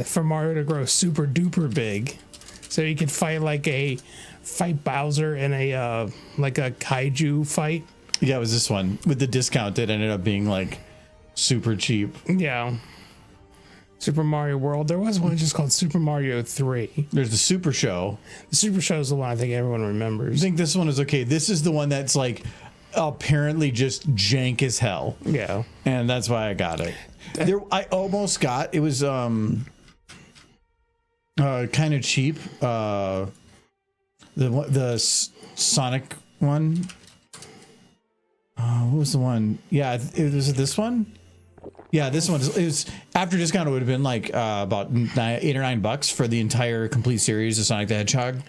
for Mario to grow super duper big, so he could fight Bowser in a like a kaiju fight. Yeah, it was this one with the discount. It ended up being like super cheap. Yeah. Super Mario World. There was one just called Super Mario 3. There's the Super Show. The Super Show is the one I think everyone remembers. I think this one is okay. This is the one that's like apparently just jank as hell. Yeah. And that's why I got it. I almost got it was kind of cheap. The Sonic one. What was the one? Yeah, it was this one. Yeah, this one is after discount. It would have been like about $8 or $9 for the entire complete series of Sonic the Hedgehog.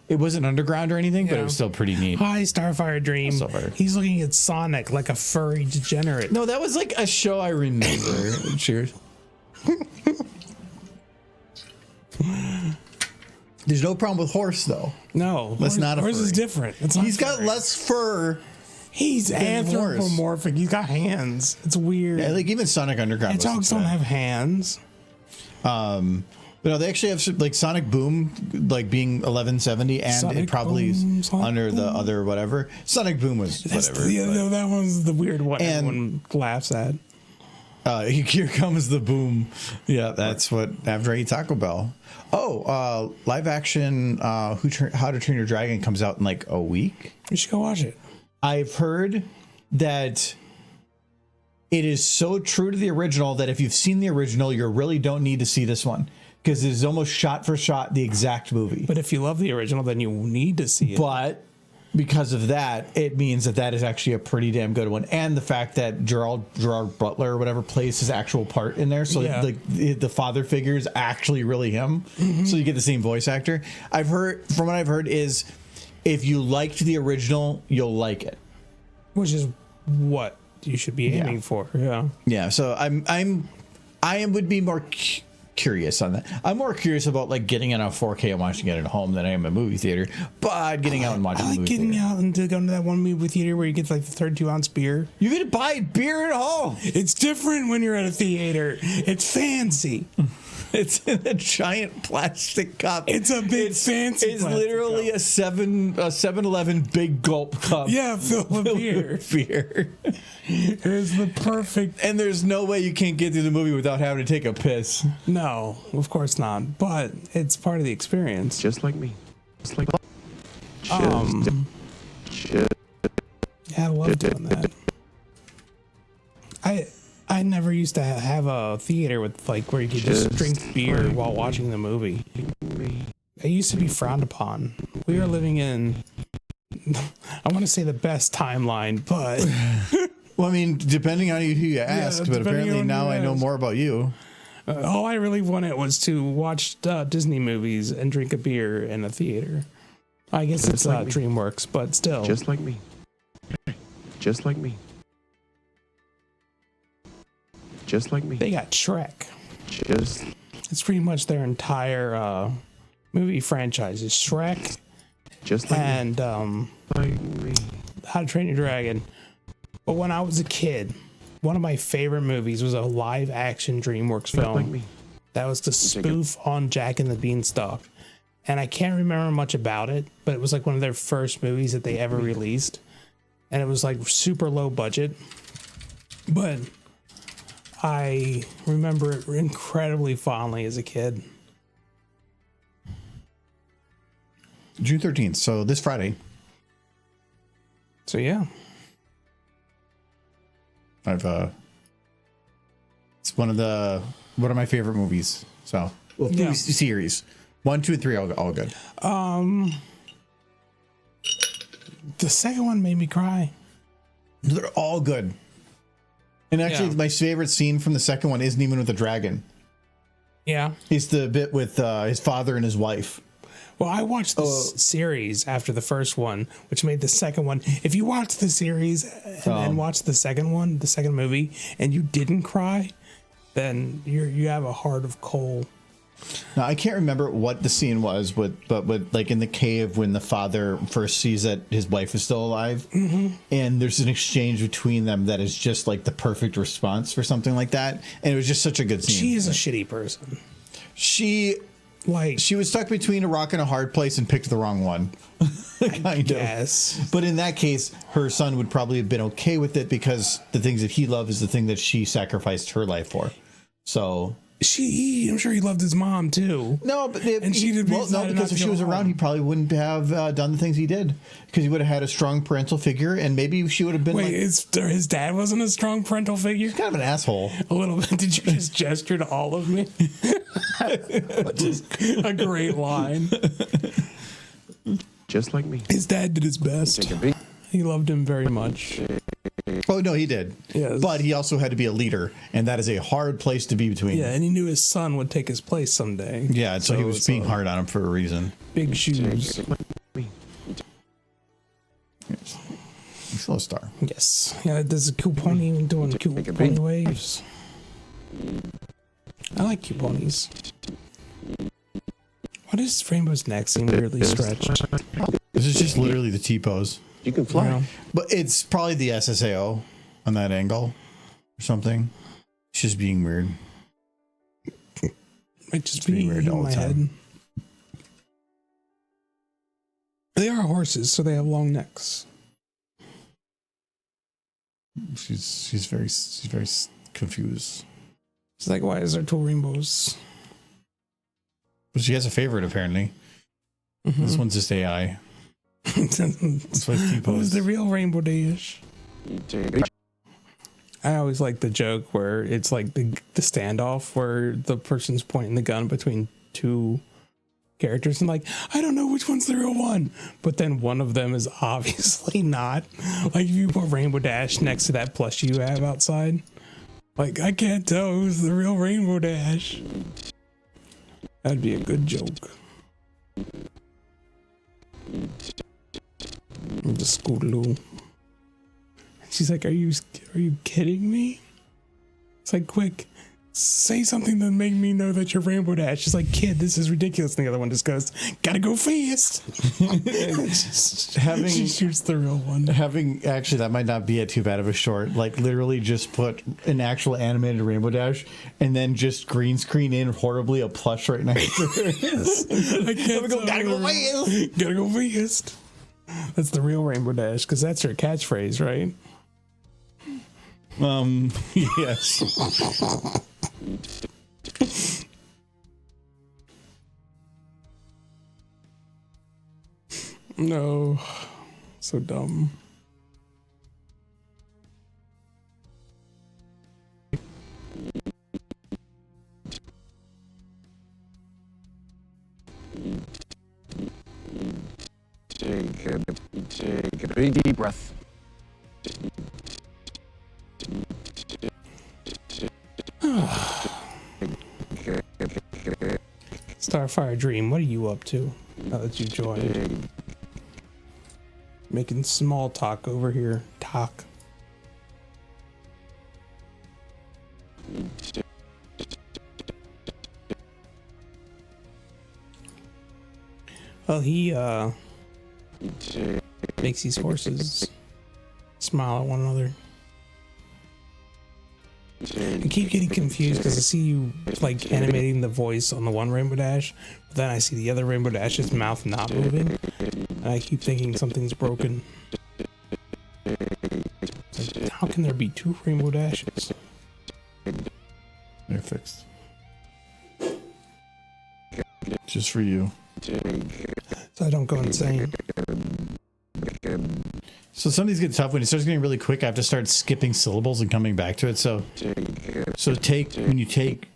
It wasn't underground or anything, but it was still pretty neat. Hi, Starfire Dream. Starfire. He's looking at Sonic like a furry degenerate. No, that was like a show I remember. Cheers. There's no problem with horse though. No, That's not a horse is furry. different. It's not He's got furry. less fur. He's than horse. anthropomorphic. He's got hands. It's weird. Yeah, like even Sonic Underground. Hedgehogs don't have hands. But no, they actually have like Sonic Boom, like being 1170, and Sonic it probably Boom, is Sonic under the Boom. other whatever. Sonic Boom was whatever. No, that one's the weird one And- everyone laughs at. Here comes the boom. Yeah, that's what after I eat Taco Bell. Oh, live action. How to Train Your Dragon comes out in like a week. You should go watch it. I've heard that it is so true to the original that if you've seen the original, you really don't need to see this one because it is almost shot for shot the exact movie. But if you love the original, then you need to see it. But because of that, it means that is actually a pretty damn good one. And the fact that Gerard Butler or whatever plays his actual part in there. So Yeah. the father figure is actually really him. So you get the same voice actor. From what I've heard is if you liked the original, you'll like it. Which is what you should be aiming for. Yeah. Yeah. So I would be more curious on that. I'm more curious about like getting it on 4K and watching it at home than I am a movie theater. But getting out and watching I like the movie getting theater. out and to go to that one movie theater where you get like the 32-ounce beer. You can buy beer at home. It's different when you're at a theater. It's fancy. It's in a giant plastic cup. It's a big fancy. It's plastic literally cup. a 7-Eleven big gulp cup. Yeah, filled with beer. Beer. It's the perfect. And there's no way you can't get through the movie without having to take a piss. No, of course not. But it's part of the experience. Just like me. Just like Yeah, I love doing that. I never used to have a theater with like where you could just drink beer while watching the movie. It used to be frowned upon. We are living in, I want to say the best timeline, but Well, I mean, depending on who you ask, but depending apparently on now who you I know ask. more about you. all I really wanted was to watch Disney movies and drink a beer in a theater. I guess it's like me. DreamWorks, but still. Just like me. Just like me. Just like me. They got Shrek. Just It's pretty much their entire movie franchise is Shrek just like and like me. How to Train Your Dragon. But when I was a kid, one of my favorite movies was a live action DreamWorks Just like film me. that was the take it. spoof on Jack and the Beanstalk. And I can't remember much about it, but it was like one of their first movies that they ever released. And it was like super low budget. But I remember it incredibly fondly as a kid. June 13th, so this Friday. So yeah. It's one of my favorite movies. So movie series. 1, 2, and 3 all good. The second one made me cry. They're all good. And actually, Yeah. my favorite scene from the second one isn't even with the dragon. Yeah. It's the bit with his father and his wife. Well, I watched this series after the first one, which made the second one. If you watch the series and then watch the second one, the second movie, and you didn't cry, then you have a heart of coal. Now, I can't remember what the scene was, but like in the cave when the father first sees that his wife is still alive, and there's an exchange between them that is just like the perfect response for something like that, and it was just such a good scene. She is a shitty person. She was stuck between a rock and a hard place and picked the wrong one. Kind of. Yes. But in that case, her son would probably have been okay with it because the things that he loved is the thing that she sacrificed her life for. So I'm sure he loved his mom too. No, but And she did well, no, because if she was around, he probably wouldn't have done the things he did. Because he would have had a strong parental figure, and maybe she would have been. Wait, his dad wasn't a strong parental figure? He's kind of an asshole. A little bit. Did you just gesture to all of me? Which is a great line. Just like me. His dad did his best. Take a big He loved him very much. Oh no, he did. Yes. But he also had to be a leader, and that is a hard place to be between. Yeah, and he knew his son would take his place someday. Yeah, so he was it's being a hard on him for a reason. Big shoes. Slow star. Yes. Yeah, there's a cute pony doing cute pony waves. I like cute ponies. Why does Rainbow's neck seem weirdly stretched? This is just literally the T-pose. You can fly. Yeah. But it's probably the SSAO on that angle or something. It's just being weird. Might just being be weird in all my the time. head. They are horses, so they have long necks. She's very confused. It's like, why is there two rainbows? But she has a favorite apparently. This one's just AI. That's why Who's T-pose. the real Rainbow Dash? I always like the joke where it's like the standoff where the person's pointing the gun between two characters and like, I don't know which one's the real one. But then one of them is obviously not. Like if you put Rainbow Dash next to that plushie you have outside, like I can't tell who's the real Rainbow Dash. That'd be a good joke. The Scootaloo. She's like, are you kidding me? It's like, quick, say something that make me know that you're Rainbow Dash. She's like, kid, this is ridiculous. And the other one just goes, gotta go fast. She shoots the real one. Actually, that might not be too bad of a short. Like literally just put an actual animated Rainbow Dash and then just green screen in horribly a plush right next to her. I can't Gotta go fast. Gotta go fast. That's the real Rainbow Dash, because that's her catchphrase, right? Yes. No. So dumb. Take a big deep breath. Starfire Dream, what are you up to now that you joined? Making small talk over here. Talk. Well, he makes these horses smile at one another. I keep getting confused because I see you like animating the voice on the one Rainbow Dash, but then I see the other Rainbow Dash's mouth not moving, and I keep thinking something's broken. It's like, how can there be two Rainbow Dashes? They're fixed. Just for you. So I don't go insane. So some of these get tough when it starts getting really quick. I have to start skipping syllables and coming back to it. So take when you take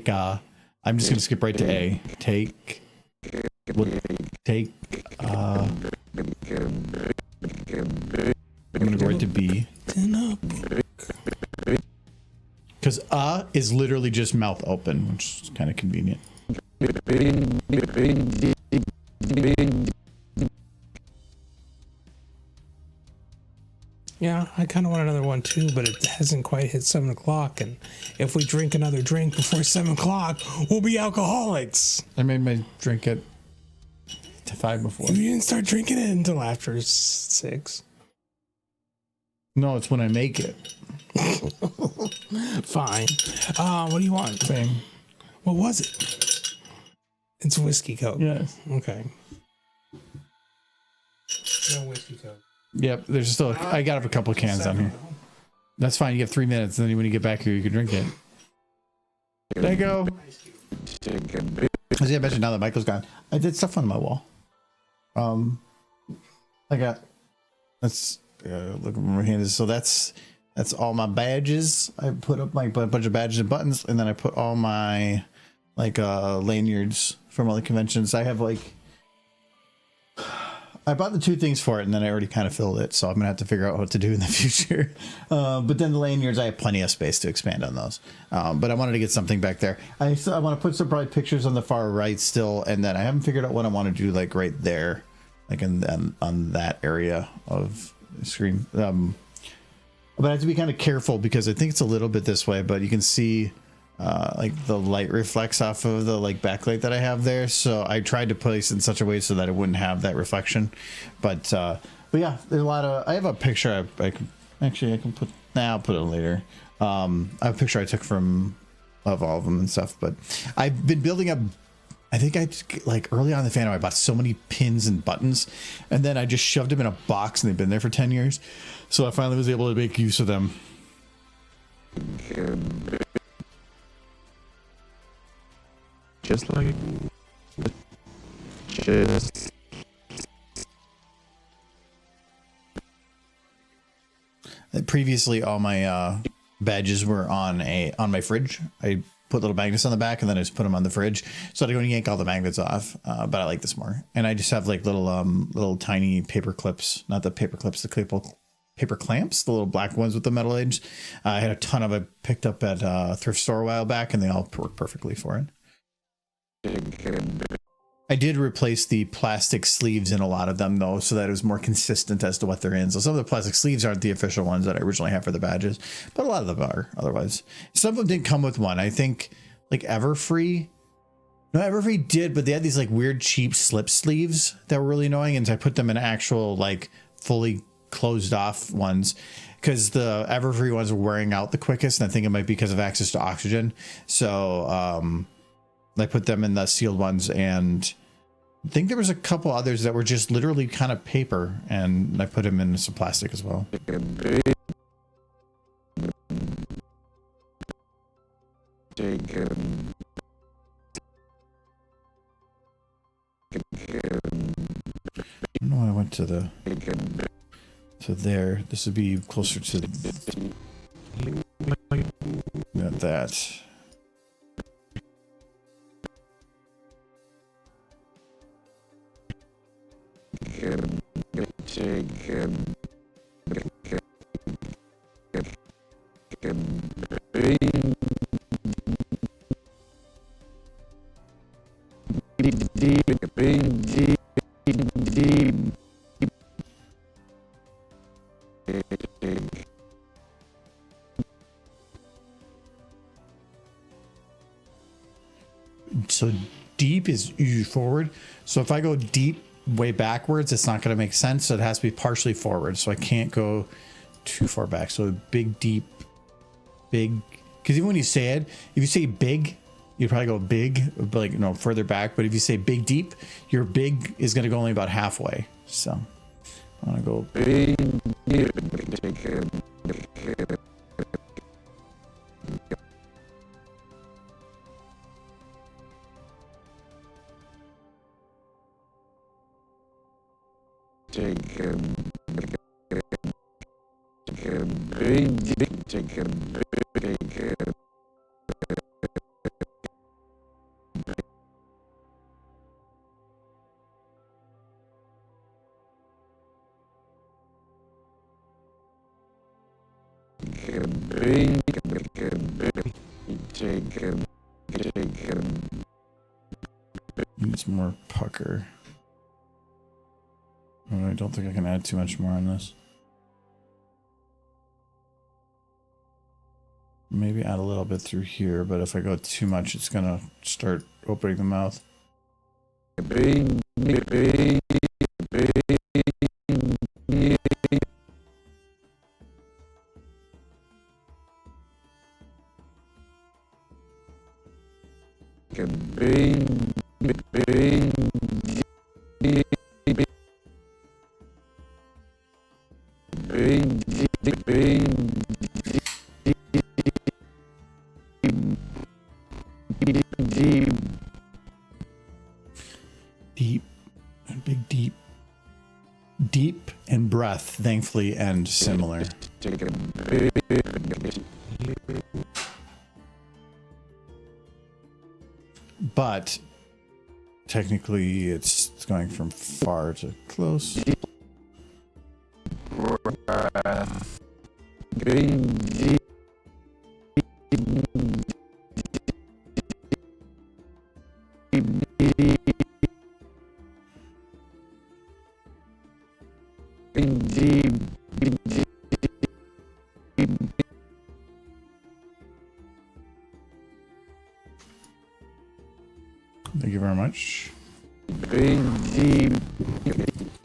I'm just gonna skip right to A. Take I'm gonna go right to B. Because is literally just mouth open, which is kind of convenient. Yeah, I kind of want another one too, but it hasn't quite hit 7 o'clock. And if we drink another drink before 7 o'clock, we'll be alcoholics. I made my drink at 5 before. You didn't start drinking it until after 6. No, it's when I make it. Fine. What do you want? Bang. What was it? It's whiskey Coke. Yes. Okay. No whiskey Coke. Yep. There's still. I got a couple of cans on here. That's fine. You have 3 minutes. And then when you get back here, you can drink it. There you go. Take a big As I mentioned, now that Michael's gone, I did stuff on my wall. I got look at my hand. So that's all my badges. I put up like a bunch of badges and buttons, and then I put all my like lanyards from all the conventions. I have like I bought the 2 things for it, and then I already kind of filled it, so I'm gonna have to figure out what to do in the future. But then the lanyards, I have plenty of space to expand on those. But I wanted to get something back there. I want to put some probably pictures on the far right still, and then I haven't figured out what I want to do like right there, like on that area of the screen. But I have to be kind of careful because I think it's a little bit this way, but you can see like the light reflects off of the like backlight that I have there. So I tried to place it in such a way so that it wouldn't have that reflection. But yeah, there's a lot of, I have a picture I can put, I'll put it later. I have a picture I took of all of them and stuff, but I've been building up, I think like early on in the fandom, I bought so many pins and buttons, and then I just shoved them in a box and they've been there for 10 years. So I finally was able to make use of them. just like just Previously, all my badges were on my fridge. I put little magnets on the back, and then I just put them on the fridge. So I had to go and yank all the magnets off. But I like this more. And I just have like little tiny paper clips, not the paper clips, the paper clamps, the little black ones with the metal edge. I had a ton of it picked up at a thrift store a while back, and they all work perfectly for it. I did replace the plastic sleeves in a lot of them, though, so that it was more consistent as to what they're in. So some of the plastic sleeves aren't the official ones that I originally have for the badges, but a lot of them are otherwise. Some of them didn't come with one. I think like Everfree. No, Everfree did, but they had these like weird cheap slip sleeves that were really annoying. And so I put them in actual like fully closed off ones because the Everfree ones were wearing out the quickest. And I think it might be because of access to oxygen. So, I put them in the sealed ones, and I think there was a couple others that were just literally kind of paper, and I put them in some plastic as well. I don't know why I went to there. This would be closer to that. So deep is usually forward. So if I go deep way backwards, it's not going to make sense. So it has to be partially forward. So I can't go too far back. So big, deep, big. Because even when you say it, if you say big, you probably go big, but like, you know, further back. But if you say big, deep, your big is going to go only about halfway. So I want to go big. Needs more pucker. I don't think I can add too much more on this. Maybe add a little bit through here, but if I go too much, it's gonna start opening the mouth. and similar. Take a big But technically, it's going from far to close. breath. Big deep. Big deep. Thank you very much. Big deep.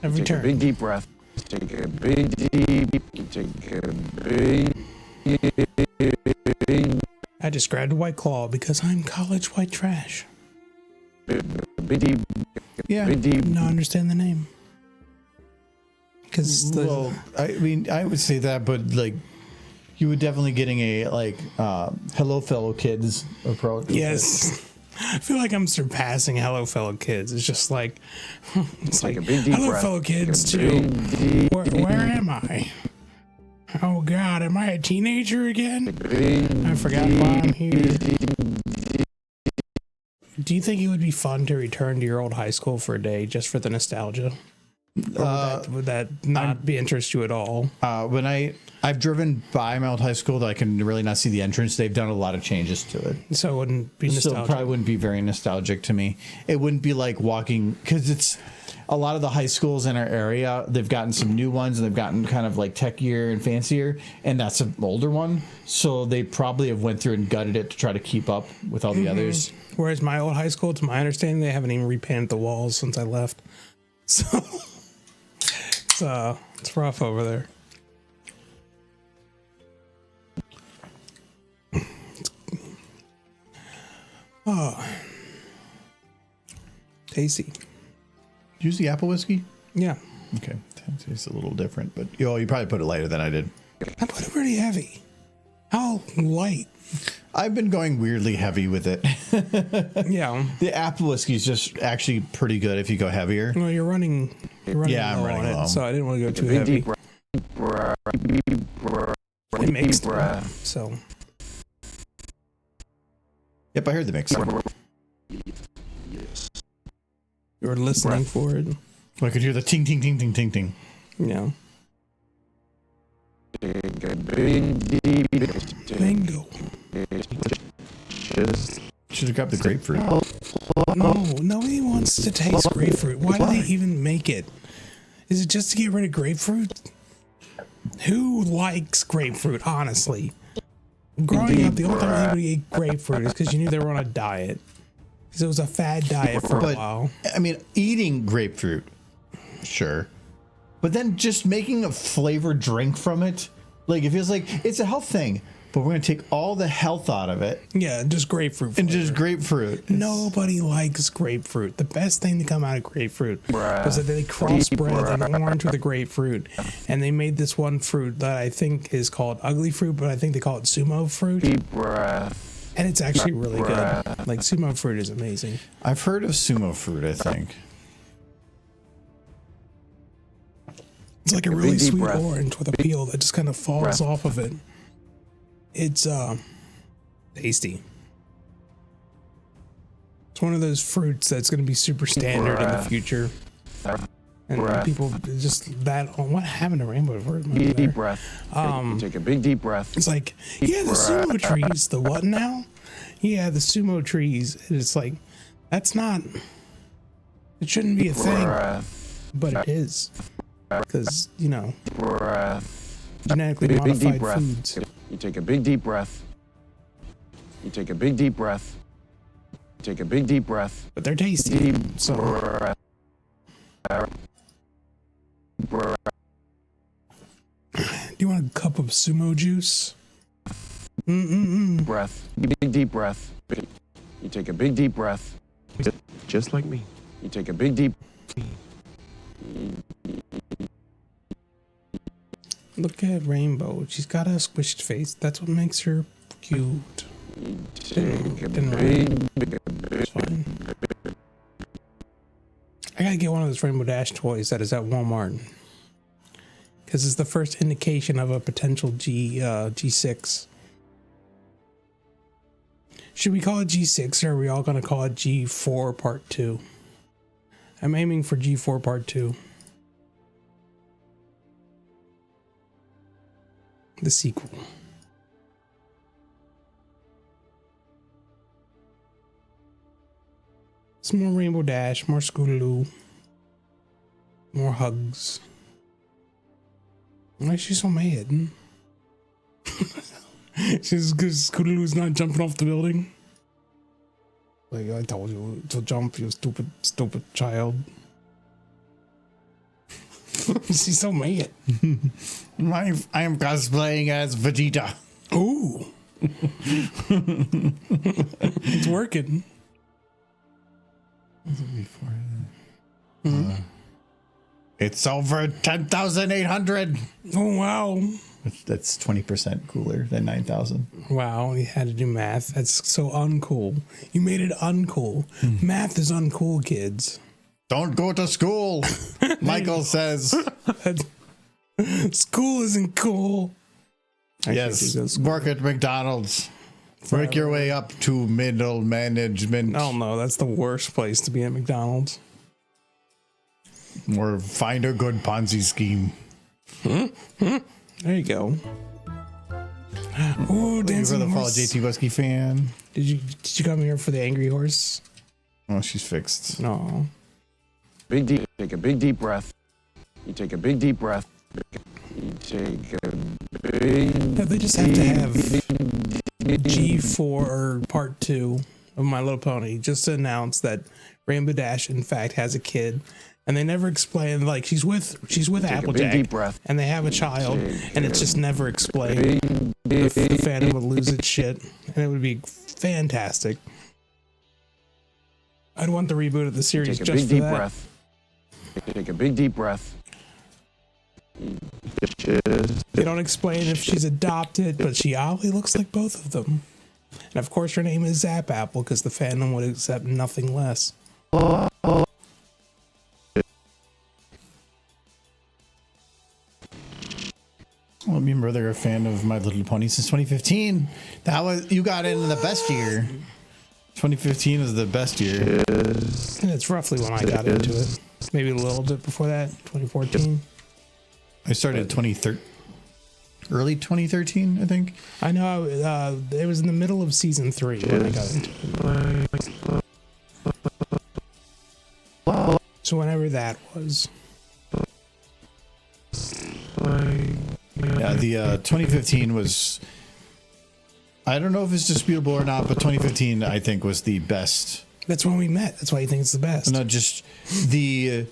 Every Take turn. a big deep breath. Take a big deep. Take a big. I just grabbed a White Claw because I'm college white trash. Big deep. Yeah. Big deep. No, I understand the name. Because Well, I mean, I would say that, but like, you were definitely getting a like, hello, fellow kids approach. with yes, I feel like I'm surpassing Hello Fellow Kids. It's just like, it's Take like, a big deep Hello breath. Fellow Kids Take a too. big deep. Where am I? Oh God, am I a teenager again? Big I forgot why I'm here. Do you think it would be fun to return to your old high school for a day just for the nostalgia? Or would that not be interest you at all? When I've driven by my old high school, that I can really not see the entrance. They've done a lot of changes to it. So it wouldn't be So it nostalgic. probably wouldn't be very nostalgic to me. It wouldn't be like walking, because it's a lot of the high schools in our area. They've gotten some new ones, and they've gotten kind of like techier and fancier, and that's an older one. So they probably have went through and gutted it to try to keep up with all the others. Whereas my old high school, to my understanding, they haven't even repainted the walls since I left. So it's rough over there. Oh, tasty. Use the apple whiskey. Yeah, Okay, it's a little different, but you probably put it lighter than I did. I put it pretty heavy. How light? I've been going weirdly heavy with it. Yeah. The apple whiskey is just actually pretty good if you go heavier. Well, you're running Yeah, I'm low running on low. it, so I didn't want to go too Big heavy. deep breath. Deep breath. It makes Deep breath. so Yep, I heard the mix. you were listening for it. I could hear the ting, ting, ting, ting, ting, ting. Yeah. Take a big deep. Bingo. Just Should have grabbed the grapefruit. No, nobody wants to taste grapefruit. Why do they even make it? Is it just to get rid of grapefruit? Who likes grapefruit, honestly? Growing up, the only time anybody ate grapefruit is because you knew they were on a diet. Because it was a fad diet for a But while. I mean, eating grapefruit, sure, but then just making a flavored drink from it, like it feels like it's a health thing. But we're gonna take all the health out of it Yeah, just grapefruit and flavor. just grapefruit. Nobody likes grapefruit. The best thing to come out of grapefruit was that they crossbred an orange with a grapefruit, and they made this one fruit that I think is called ugly fruit, but I think they call it sumo fruit, deep breath. and it's actually really good. Like sumo fruit is amazing. I've heard of sumo fruit. I think It's like a really deep sweet breath. orange with a peel that just kind of falls off of it. It's tasty. It's one of those fruits that's going to be super standard in the future. And people just that. Oh, what happened to rainbow fruit? Deep breath. Take a big deep breath. It's like, yeah, the sumo trees. The what now? Yeah, the sumo trees. It's like, that's not. It shouldn't be a thing, Breath. but it is. Because, you know, Breath. genetically Big deep modified breath. foods. You take a big deep breath. You take a big deep breath. Take a big deep breath. But they're tasty. Deep So, breath. Breath. do you want a cup of sumo juice? Breath. Big deep breath. You take a big deep breath. Just like me. You take a big deep. Look at Rainbow. She's got a squished face. That's what makes her cute. Take a Didn't It's fine. I gotta get one of those Rainbow Dash toys that is at Walmart. because it's the first indication of a potential G6. Should we call it G6 or are we all going to call it G4 Part 2? I'm aiming for G4 Part 2. The sequel. Some more Rainbow Dash, more Scootaloo, more hugs. Why is she so mad? She's because Scootaloo's not jumping off the building. Like, I told you to jump, you stupid child. She's so mad. I am cosplaying as Vegeta. Ooh. It's working. It's over 10,800. Oh, wow. That's 20% cooler than 9,000. Wow, you had to do math. That's so uncool. You made it uncool. Math is uncool, kids. Don't go to school, Michael says. School isn't cool. Yes, work at McDonald's. Work your way up to middle management. Oh no, that's the worst place to be at McDonald's. Or find a good Ponzi scheme. There you go. Oh, dancing You're the horse. JT Whiskey fan. Did you come here for the angry horse? Oh, she's fixed. No. Big deep. Take a big deep breath. You take a big deep breath. You take a big. Yeah, they just have to have G4 Part 2 of My Little Pony just to announce that Rainbow Dash in fact has a kid, and they never explain, like, she's with Applejack, deep breath. and they have a child, and it's just never explained. The fandom would lose its shit, and it would be fantastic. I'd want the reboot of the series Take a just big for deep that. breath. Take a big deep breath. They don't explain if she's adopted, but she oddly looks like both of them. And of course, her name is Zap Apple because the fandom would accept nothing less. Well, me and brother are a fan of My Little Pony since 2015. You got in the best year. 2015 is the best year. And it's roughly when I got into it. Maybe a little bit before that, 2014. I started early 2013, I think. I know it was in the middle of season 3 when I got into it. So whenever that was. Yeah, the 2015 was. I don't know if it's disputable or not, but 2015 I think was the best. That's when we met. That's why you think it's the best. Not just the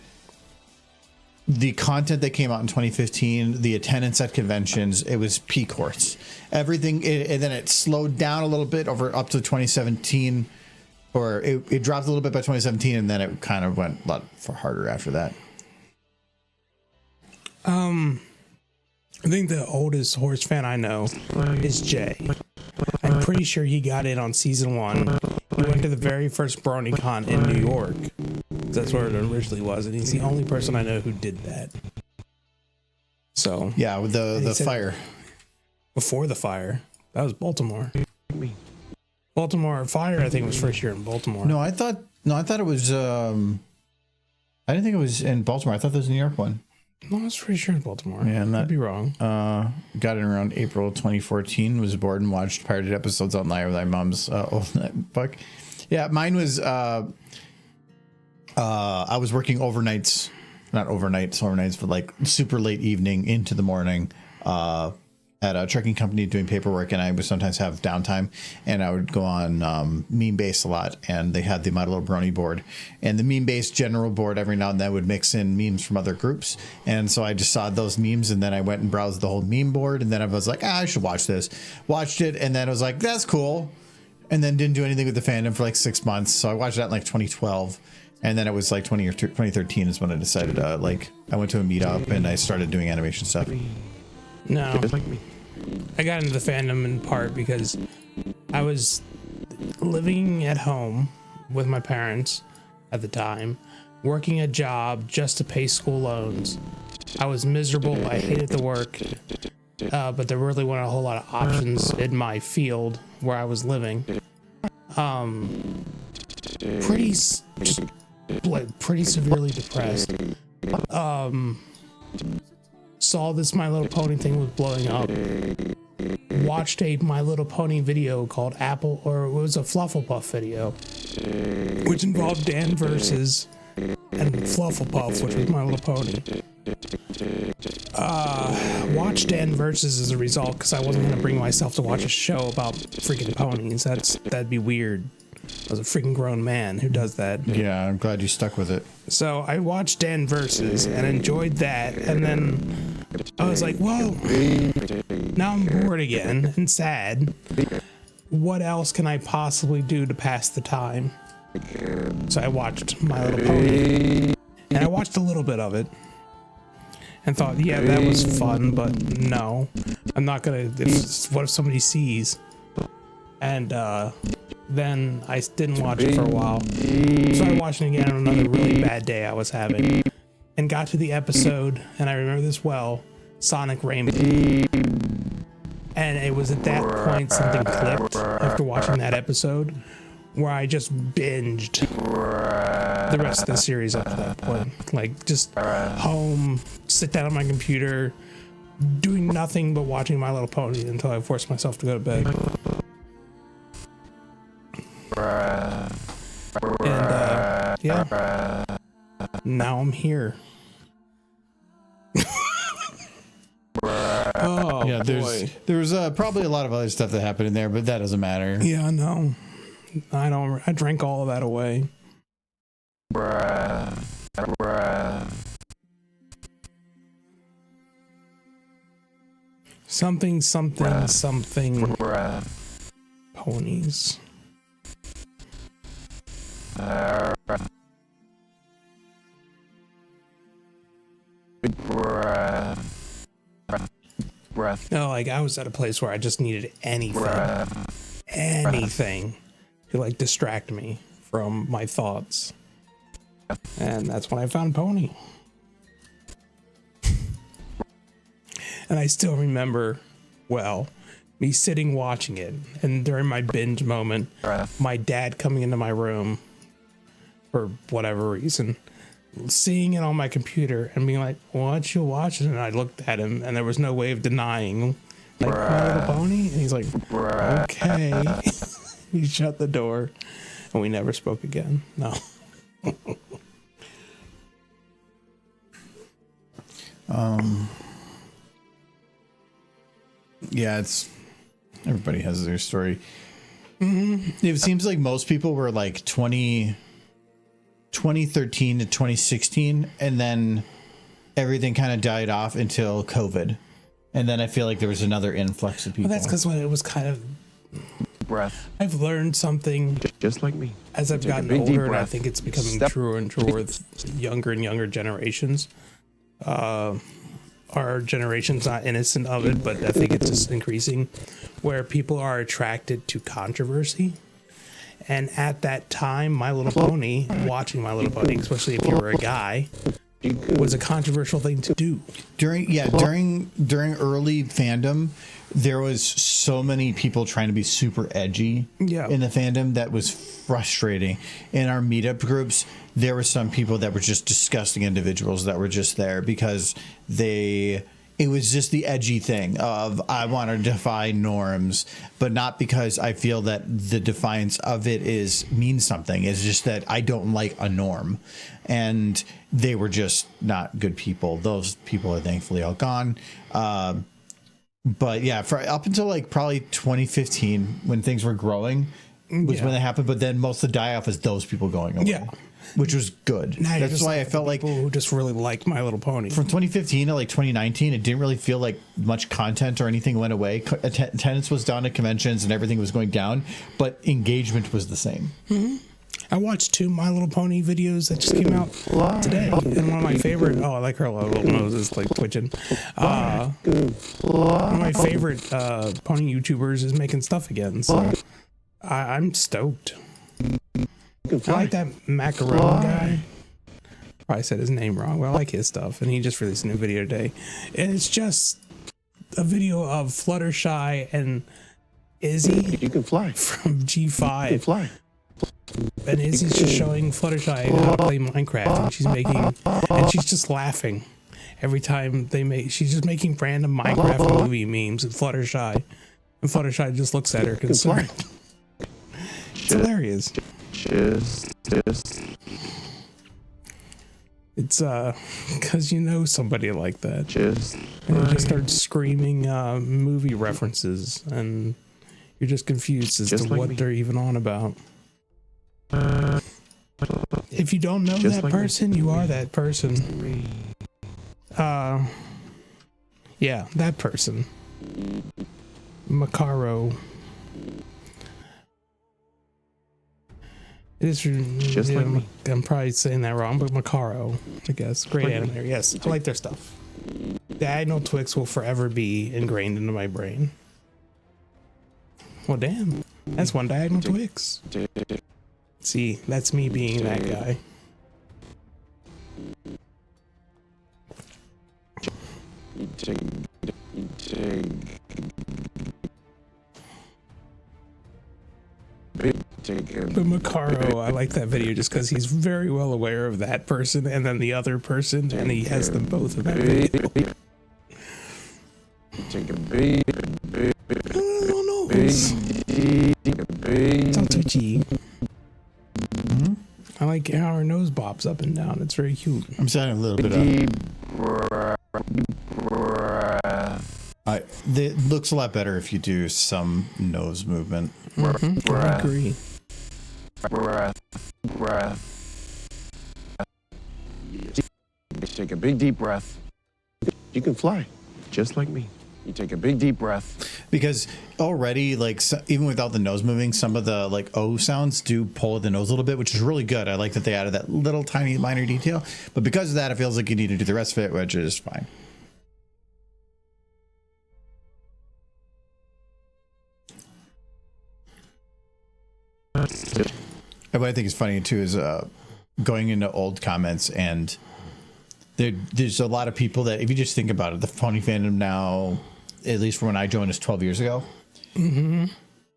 content that came out in 2015, the attendance at conventions, it was peak horse. Everything, and then it slowed down a little bit up to 2017, or it dropped a little bit by 2017, and then it kind of went a lot harder after that. I think the oldest horse fan I know is Jay. I'm pretty sure he got in on season 1. He went to the very first BronyCon in New York. That's where it originally was, and he's the only person I know who did that. So yeah, with the fire. Before the fire, that was Baltimore. Baltimore fire, I think, was first year in Baltimore. No, I thought it was. I didn't think it was in Baltimore. I thought that was a New York one. No, I was pretty sure in Baltimore. Yeah, and I'd be wrong. Got in around April 2014. Was bored and watched pirated episodes online with my mom's old book. Yeah, mine was. I was working overnights, not overnights, but like super late evening into the morning. At a trucking company doing paperwork, and I would sometimes have downtime, and I would go on meme base a lot, and they had the My Little Brony board, and the meme base general board every now and then would mix in memes from other groups, and so I just saw those memes, and then I went and browsed the whole meme board, and then I was like, I should watch this. Watched it, and then I was like, that's cool, and then didn't do anything with the fandom for like 6 months, so I watched that in like 2012, and then it was like 2013 is when I decided, I went to a meetup, and I started doing animation stuff. No. I got into the fandom in part because I was living at home with my parents at the time, working a job just to pay school loans. I was miserable. I hated the work. But there really weren't a whole lot of options in my field where I was living. Pretty severely depressed. Saw this My Little Pony thing was blowing up. Watched a My Little Pony video called Apple, or it was a Flufflepuff video, which involved Dan Versus and Flufflepuff, which was My Little Pony. Watched Dan Versus as a result because I wasn't gonna bring myself to watch a show about freaking ponies. That'd be weird. I was a freaking grown man who does that. Yeah, I'm glad you stuck with it. So I watched Dan Versus and enjoyed that, and then I was like, well, now I'm bored again and sad. What else can I possibly do to pass the time? So I watched My Little Pony, and I watched a little bit of it and thought, yeah, that was fun, but no, I'm not gonna. What if somebody sees? And then I didn't watch it for a while. Started watching it again on another really bad day I was having, and got to the episode, and I remember this well, Sonic Rainbow. And it was at that point something clicked after watching that episode, where I just binged the rest of the series up to that point. Like, just home, sit down on my computer, doing nothing but watching My Little Pony until I forced myself to go to bed. And yeah, now I'm here. Oh Yeah, there's probably a lot of other stuff that happened in there, but that doesn't matter. Yeah, no, I drank all of that away. Something ponies. Breath. No, like I was at a place where I just needed anything to like distract me from my thoughts. And that's when I found Pony. And I still remember, well, me sitting watching it, and during my binge moment, my dad coming into my room for whatever reason, seeing it on my computer and being like, "What you watching?" And I looked at him, and there was no way of denying, like, My Little Pony. And he's like, "Okay." He shut the door, and we never spoke again. No. Yeah, everybody has their story. It seems like most people were like 2013 to 2016, and then everything kind of died off until COVID. And then I feel like there was another influx of people. Well, that's because when it was kind of Breath. I've learned something Just like me. as I've Take a gotten big, deep older, and I breath. think it's becoming Step- truer and truer with younger and younger generations. Our generation's not innocent of it, but I think it's just increasing, where people are attracted to controversy. And at that time, My Little Pony, watching My Little Pony, especially if you were a guy, was a controversial thing to do. During early fandom, there was so many people trying to be super edgy in the fandom that was frustrating. In our meetup groups, there were some people that were just disgusting individuals that were just there because it was just the edgy thing of, I want to defy norms, but not because I feel that the defiance of it means something. It's just that I don't like a norm. And they were just not good people. Those people are thankfully all gone. But yeah, for up until like probably 2015, when things were growing, was when it happened. But then most of the die off is those people going away. Yeah. Which was good. Now That's why I felt like people who just really liked My Little Pony. From 2015 to like 2019, it didn't really feel like much content or anything went away. Attendance was down at conventions and everything was going down, but engagement was the same. Mm-hmm. I watched 2 My Little Pony videos that just came out today, and one of my favorite. Oh, I like her little nose is like twitching. One of my favorite pony YouTubers is making stuff again, so I'm stoked. I like that macaron guy. Probably said his name wrong, but I like his stuff. And he just released a new video today. And it's just a video of Fluttershy and Izzy You can fly. from You can G5. fly. And Izzy's just showing Fluttershy how to play Minecraft. And she's just laughing every time she's just making random Minecraft movie memes with Fluttershy. And Fluttershy just looks at her concerned. It's hilarious. Just. It's because you know somebody like that. Just. And they just start screaming movie references, and you're just confused as Just to like what me. they're even on about. If you don't know Just that like me. person, you are that person. Yeah, that person. Macaro. It is Just like me. I'm probably saying that wrong, but Macaro, I guess. Great Like animator. Yes, I like their stuff. Diagonal Twix will forever be ingrained into my brain. Well, damn. That's one Diagonal Twix. See, that's me being that guy. But Macaro, I like that video just because he's very well aware of that person and then the other person, and he has them both in that video. Take a big, Oh, no. It's all twitchy. I like how her nose bobs up and down. It's very cute. I'm sounding a little bit it looks a lot better if you do some nose movement. I agree. breath. Take a big deep breath. You can fly. Just like me. You take a big deep breath. Because already, like, even without the nose moving, some of the like O sounds do pull the nose a little bit, which is really good. I like that they added that little tiny minor detail. But because of that, it feels like you need to do the rest of it, which is fine. And what I think is funny too is going into old comments, and there's a lot of people that, if you just think about it, the pony fandom now, at least from when I joined, is 12 years ago. Mm-hmm.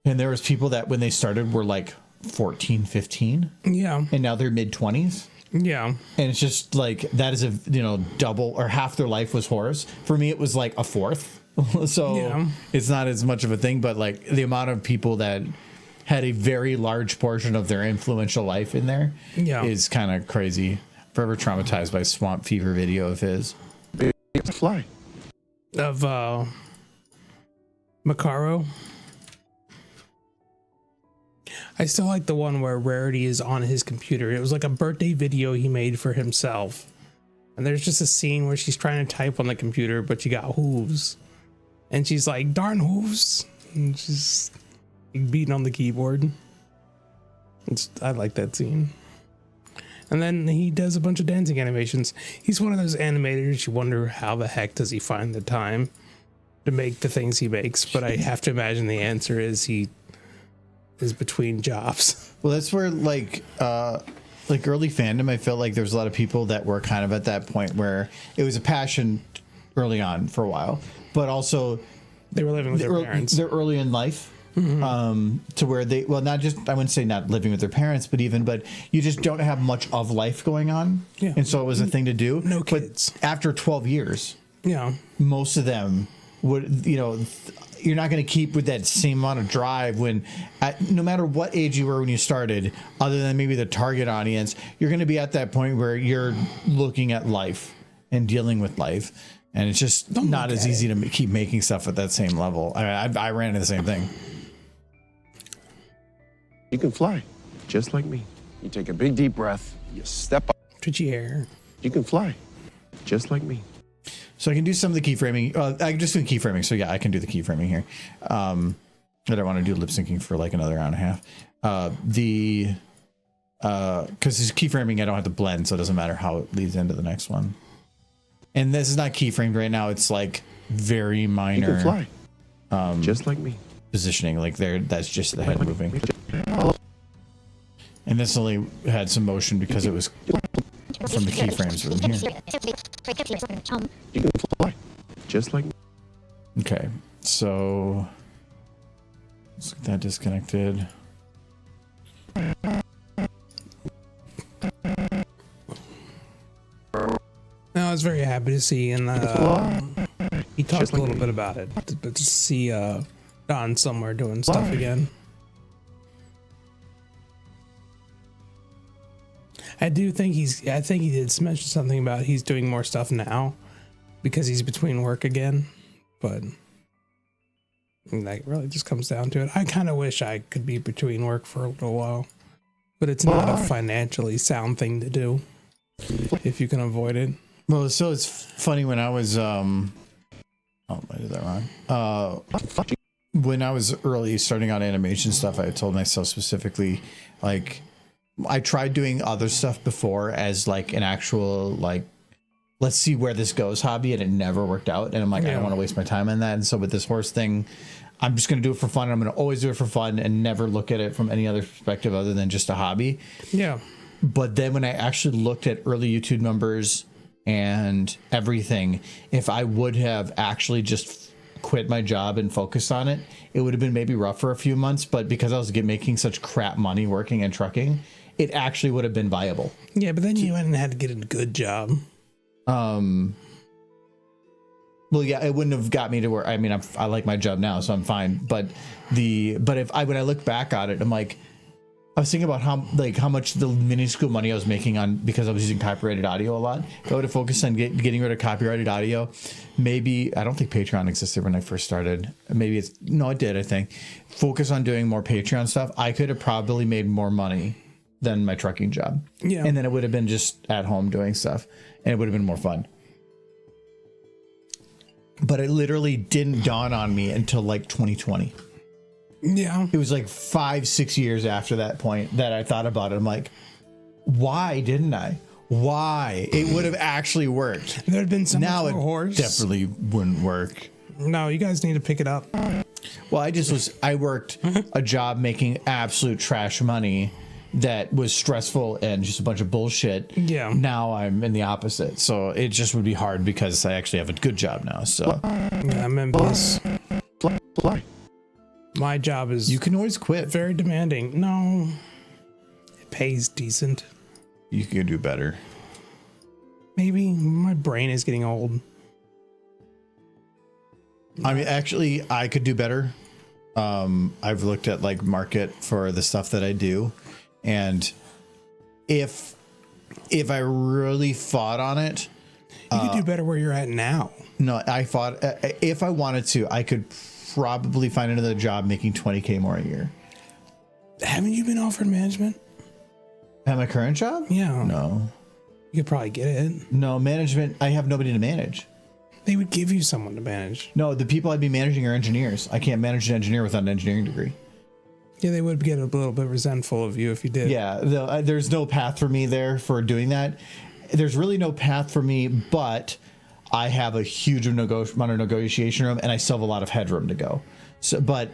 And there was people that when they started were like 14, 15. Yeah. And now they're mid 20s. Yeah. And it's just like, that is double or half their life was horse. For me, it was like a fourth. So Yeah. it's not as much of a thing, but like the amount of people that had a very large portion of their influential life in there is kind of crazy. Forever traumatized by Swamp Fever video of his. Fly. Of Macaro. I still like the one where Rarity is on his computer. It was like a birthday video he made for himself. And there's just a scene where she's trying to type on the computer, but she got hooves. And she's like, darn hooves. And she's beating on the keyboard. I like that scene. And then he does a bunch of dancing animations. He's one of those animators you wonder how the heck does he find the time to make the things he makes. But I have to imagine the answer is he is between jobs. Well, that's where like early fandom, I felt like there was a lot of people that were kind of at that point where it was a passion early on for a while, but also They were living with their parents. They're early in life. To where they, well, not just, I wouldn't say not living with their parents, but you just don't have much of life going on. Yeah. And so it was a thing to do. No kids. But after 12 years, Yeah. most of them would, you're not going to keep with that same amount of drive when, no matter what age you were when you started, other than maybe the target audience, you're going to be at that point where you're looking at life and dealing with life. And it's just not as easy to keep making stuff at that same level. I ran into the same thing. You can fly. Just like me. You take a big deep breath. You step up. Twitchy hair. You can fly. Just like me. So I can do some of the keyframing. I can just do keyframing. So yeah, I can do the keyframing here. I don't want to do lip syncing for like another hour and a half. Because this keyframing, I don't have to blend, so it doesn't matter how it leads into the next one. And this is not keyframed right now. It's like very minor. You can fly. Just like me. Positioning, like that's just the head moving. And this only had some motion because it was from the keyframes from here. You can fly. Just like me. Okay, so let's get that disconnected. No, I was very happy to see, and he talked a little bit about it, but to see Don somewhere doing stuff again. I do think I think he did mention something about he's doing more stuff now because he's between work again, but that really just comes down to it. I kind of wish I could be between work for a little while, but it's not a financially sound thing to do if you can avoid it. Well, so it's funny when I was oh, I did that wrong. When I was early starting on animation stuff, I told myself specifically, like, I tried doing other stuff before as like an actual, like, let's see where this goes hobby, and it never worked out. And I'm like, I don't want to waste my time on that. And so with this horse thing, I'm just going to do it for fun. I'm going to always do it for fun and never look at it from any other perspective other than just a hobby. Yeah. But then when I actually looked at early YouTube numbers and everything, if I would have actually just quit my job and focused on it, it would have been maybe rough for a few months. But because I was making such crap money working and trucking, it actually would have been viable. Yeah, but then you went and had to get a good job. Well, yeah, it wouldn't have got me to where, I mean, I like my job now, so I'm fine. But when I look back at it, I'm like, I was thinking about how much the minuscule money I was making on, because I was using copyrighted audio a lot. If I would have focused on getting rid of copyrighted audio, maybe, I don't think Patreon existed when I first started. Maybe it did, I think. Focus on doing more Patreon stuff. I could have probably made more money than my trucking job. Yeah. And then it would have been just at home doing stuff, and it would have been more fun. But it literally didn't dawn on me until like 2020. Yeah. It was like 5-6 years after that point that I thought about it. I'm like, why didn't I? Why? It would have actually worked. There'd been some now it horse. definitely wouldn't work. No, you guys need to pick it up. Well, I worked a job making absolute trash money that was stressful and just a bunch of bullshit. Yeah. Now I'm in the opposite. So it just would be hard because I actually have a good job now. So Yeah, I'm envious. Fly. My job is you can always quit. very demanding. No, it pays decent. You can do better. Maybe my brain is getting old. I mean, actually, I could do better. I've looked at like market for the stuff that I do, and if I really fought on it, You could do better where you're at now. no, I fought. If I wanted to, I could probably find another job making 20K more a year. Haven't you been offered management? At my current job? Yeah. No. You could probably get it. No, management. I have nobody to manage. They would give you someone to manage. No, the people I'd be managing are engineers. I can't manage an engineer without an engineering degree. Yeah, they would get a little bit resentful of you if you did. Yeah, there's no path for me there for doing that. There's really no path for me, but I have a huge amount of negotiation room, and I still have a lot of headroom to go. So, but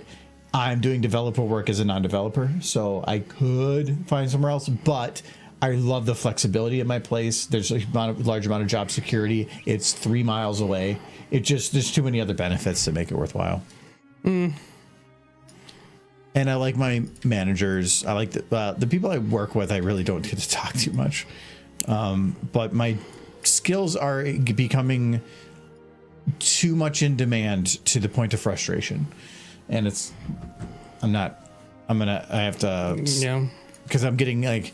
I'm doing developer work as a non-developer, so I could find somewhere else. But I love the flexibility at my place. There's a large amount of job security. It's 3 miles away. There's too many other benefits to make it worthwhile. And I like my managers. I like the people I work with. I really don't get to talk too much. But my skills are becoming too much in demand to the point of frustration. And I have to, Yeah. because I'm getting like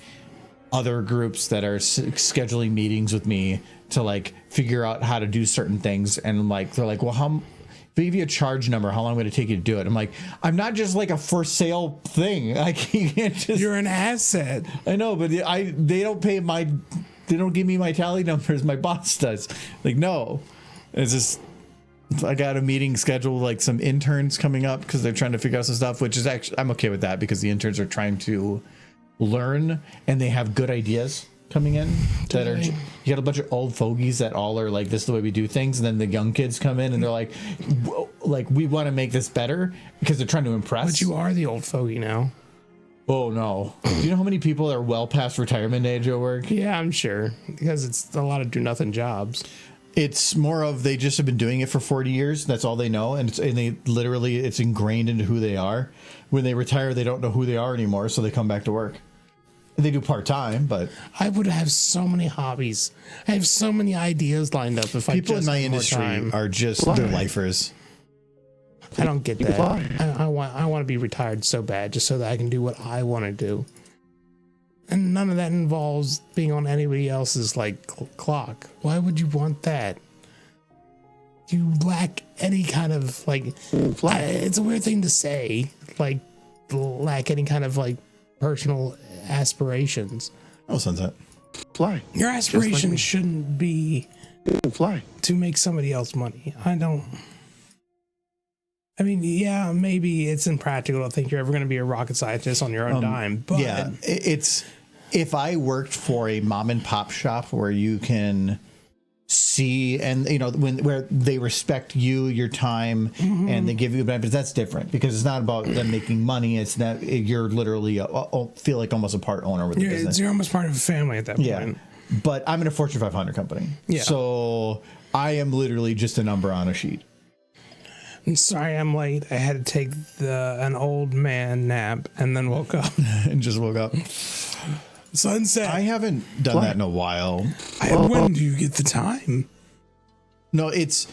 other groups that are scheduling meetings with me to like figure out how to do certain things. And like, they're like, well, if we give you a charge number, how long would it take you to do it? I'm like, I'm not just like a for sale thing. Like, you can't just. You're an asset. I know, but they don't give me my tally numbers. My boss does. Like, no, it's just, I got a meeting scheduled, like some interns coming up because they're trying to figure out some stuff, which is actually, I'm okay with that because the interns are trying to learn and they have good ideas coming in that are, you got a bunch of old fogies that all are like, this is the way we do things. And then the young kids come in and they're like, we want to make this better because they're trying to impress. But you are the old fogey now. Oh no! Do you know how many people are well past retirement age at work? Yeah, I'm sure, because it's a lot of do nothing jobs. It's more of they just have been doing it for 40 years. That's all they know, and they literally it's ingrained into who they are. When they retire, they don't know who they are anymore, so they come back to work. They do part time, but I would have so many hobbies. I have so many ideas lined up. If people I in just my had more industry time. are just they're lifers. I don't get that. fly. I want to be retired so bad, just so that I can do what I want to do. And none of that involves being on anybody else's like clock. Why would you want that? You lack any kind of like. Fly. It's a weird thing to say, like lack any kind of like personal aspirations. Oh, sunset. Fly. Your aspirations me. shouldn't be Fly. to make somebody else money. I mean, yeah, maybe it's impractical to think you're ever going to be a rocket scientist on your own dime, but Yeah, it's if I worked for a mom and pop shop where you can see and where they respect you, your time, and they give you benefits, that's different because it's not about them making money. It's that you're literally feel like almost a part owner with the business. you're almost part of a family at that point. But I'm in a Fortune 500 company, Yeah. so I am literally just a number on a sheet. I'm sorry I'm late. I had to take an old man nap and then woke up. And just woke up. Sunset. I haven't done that in a while. When do you get the time? No, it's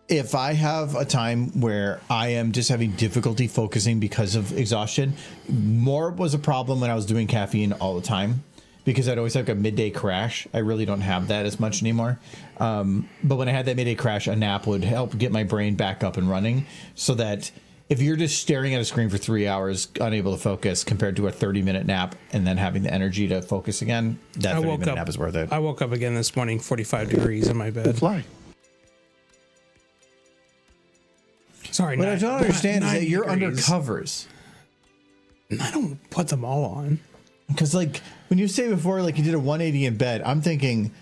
if I have a time where I am just having difficulty focusing because of exhaustion. More was a problem when I was doing caffeine all the time because I'd always have a midday crash. I really don't have that as much anymore. But when I had that midday crash, a nap would help get my brain back up and running so that if you're just staring at a screen for 3 hours, unable to focus compared to a 30-minute nap and then having the energy to focus again, that 30-minute nap is worth it. I woke up again this morning, 45 degrees in my bed. Fly. Sorry, What I don't understand is that 90 you're under degrees. covers. I don't put them all on. Because, like, when you say before, like, you did a 180 in bed, I'm thinking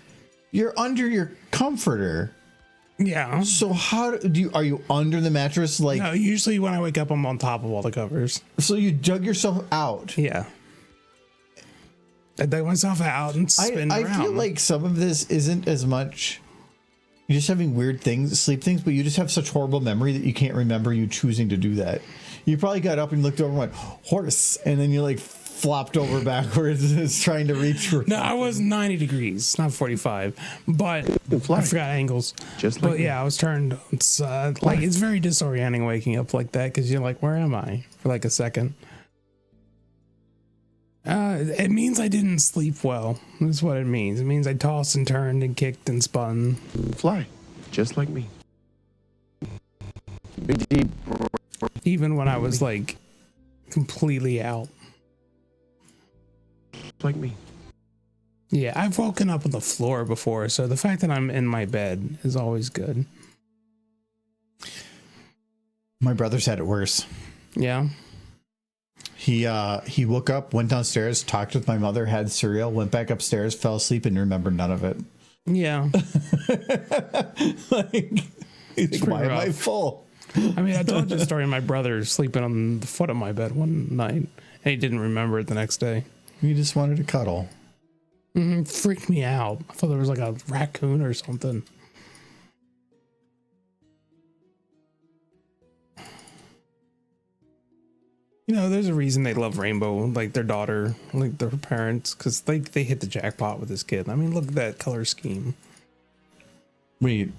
you're under your comforter. Yeah. So how are you under the mattress? Like, No, usually when I wake up, I'm on top of all the covers. so you dug yourself out. Yeah. I dug myself out and spin I around. feel like some of this isn't as much. You're just having weird things, sleep things, but you just have such horrible memory that you can't remember you choosing to do that. You probably got up and looked over and went, horse, and then you like flopped over backwards and is trying to reach for. No, I was 90 degrees, not 45, but I forgot angles. Just like But yeah, I was turned. It's like it's very disorienting waking up like that because you're like, where am I for like a second? It means I didn't sleep well. That's what it means. It means I tossed and turned and kicked and spun. Fly. Just like me. Big deep. Even when I was like completely out. Like me. Yeah, I've woken up on the floor before, so the fact that I'm in my bed is always good. My brother's had it worse. Yeah. He woke up, went downstairs, talked with my mother, had cereal, went back upstairs, fell asleep, and remembered none of it. Yeah. Like, It's why am I rough. full? I mean, I told you the story of my brother sleeping on the foot of my bed one night, and he didn't remember it the next day. You just wanted to cuddle. Freaked me out. I thought there was like a raccoon or something. You know, there's a reason they love Rainbow, like their daughter, like their parents, because they hit the jackpot with this kid. I mean, look at that color scheme. Wait,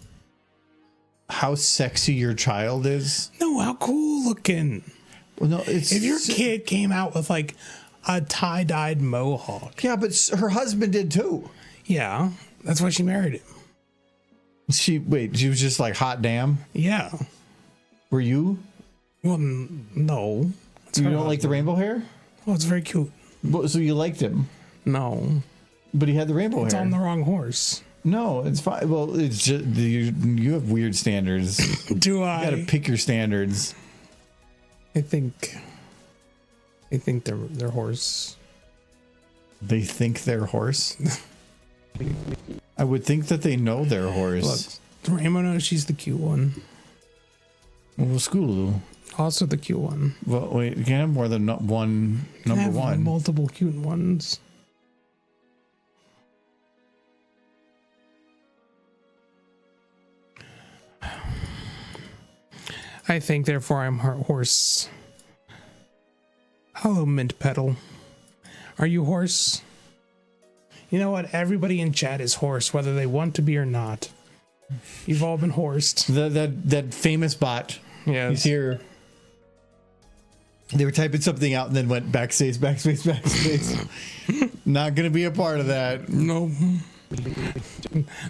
how sexy your child is? No, how cool looking. Well, no, it's If your kid came out with like a tie-dyed mohawk. Yeah, but her husband did too. Yeah, that's why she married him. She was just like hot damn. Yeah. Were you? Well, no. It's You her don't like the husband. rainbow hair? Oh, it's very cute. So you liked him, No, but he had the rainbow it's hair. on the wrong horse. No, it's fine. Well, it's just you have weird standards. You Do gotta I? pick your standards. I think their horse. They think they're horse. I would think that they know their horse. Look, Rainbow knows she's the cute one. Well, school. Also the cute one. Well, wait, you can't have more than one Can number have one. multiple cute ones. I think, therefore, I'm horse. Hello, Mint Petal. Are you horse? You know what? Everybody in chat is horse, whether they want to be or not. You've all been horsed. That famous bot. Yeah, He's here. They were typing something out and then went backspace, backspace, backspace. Not gonna be a part of that. No.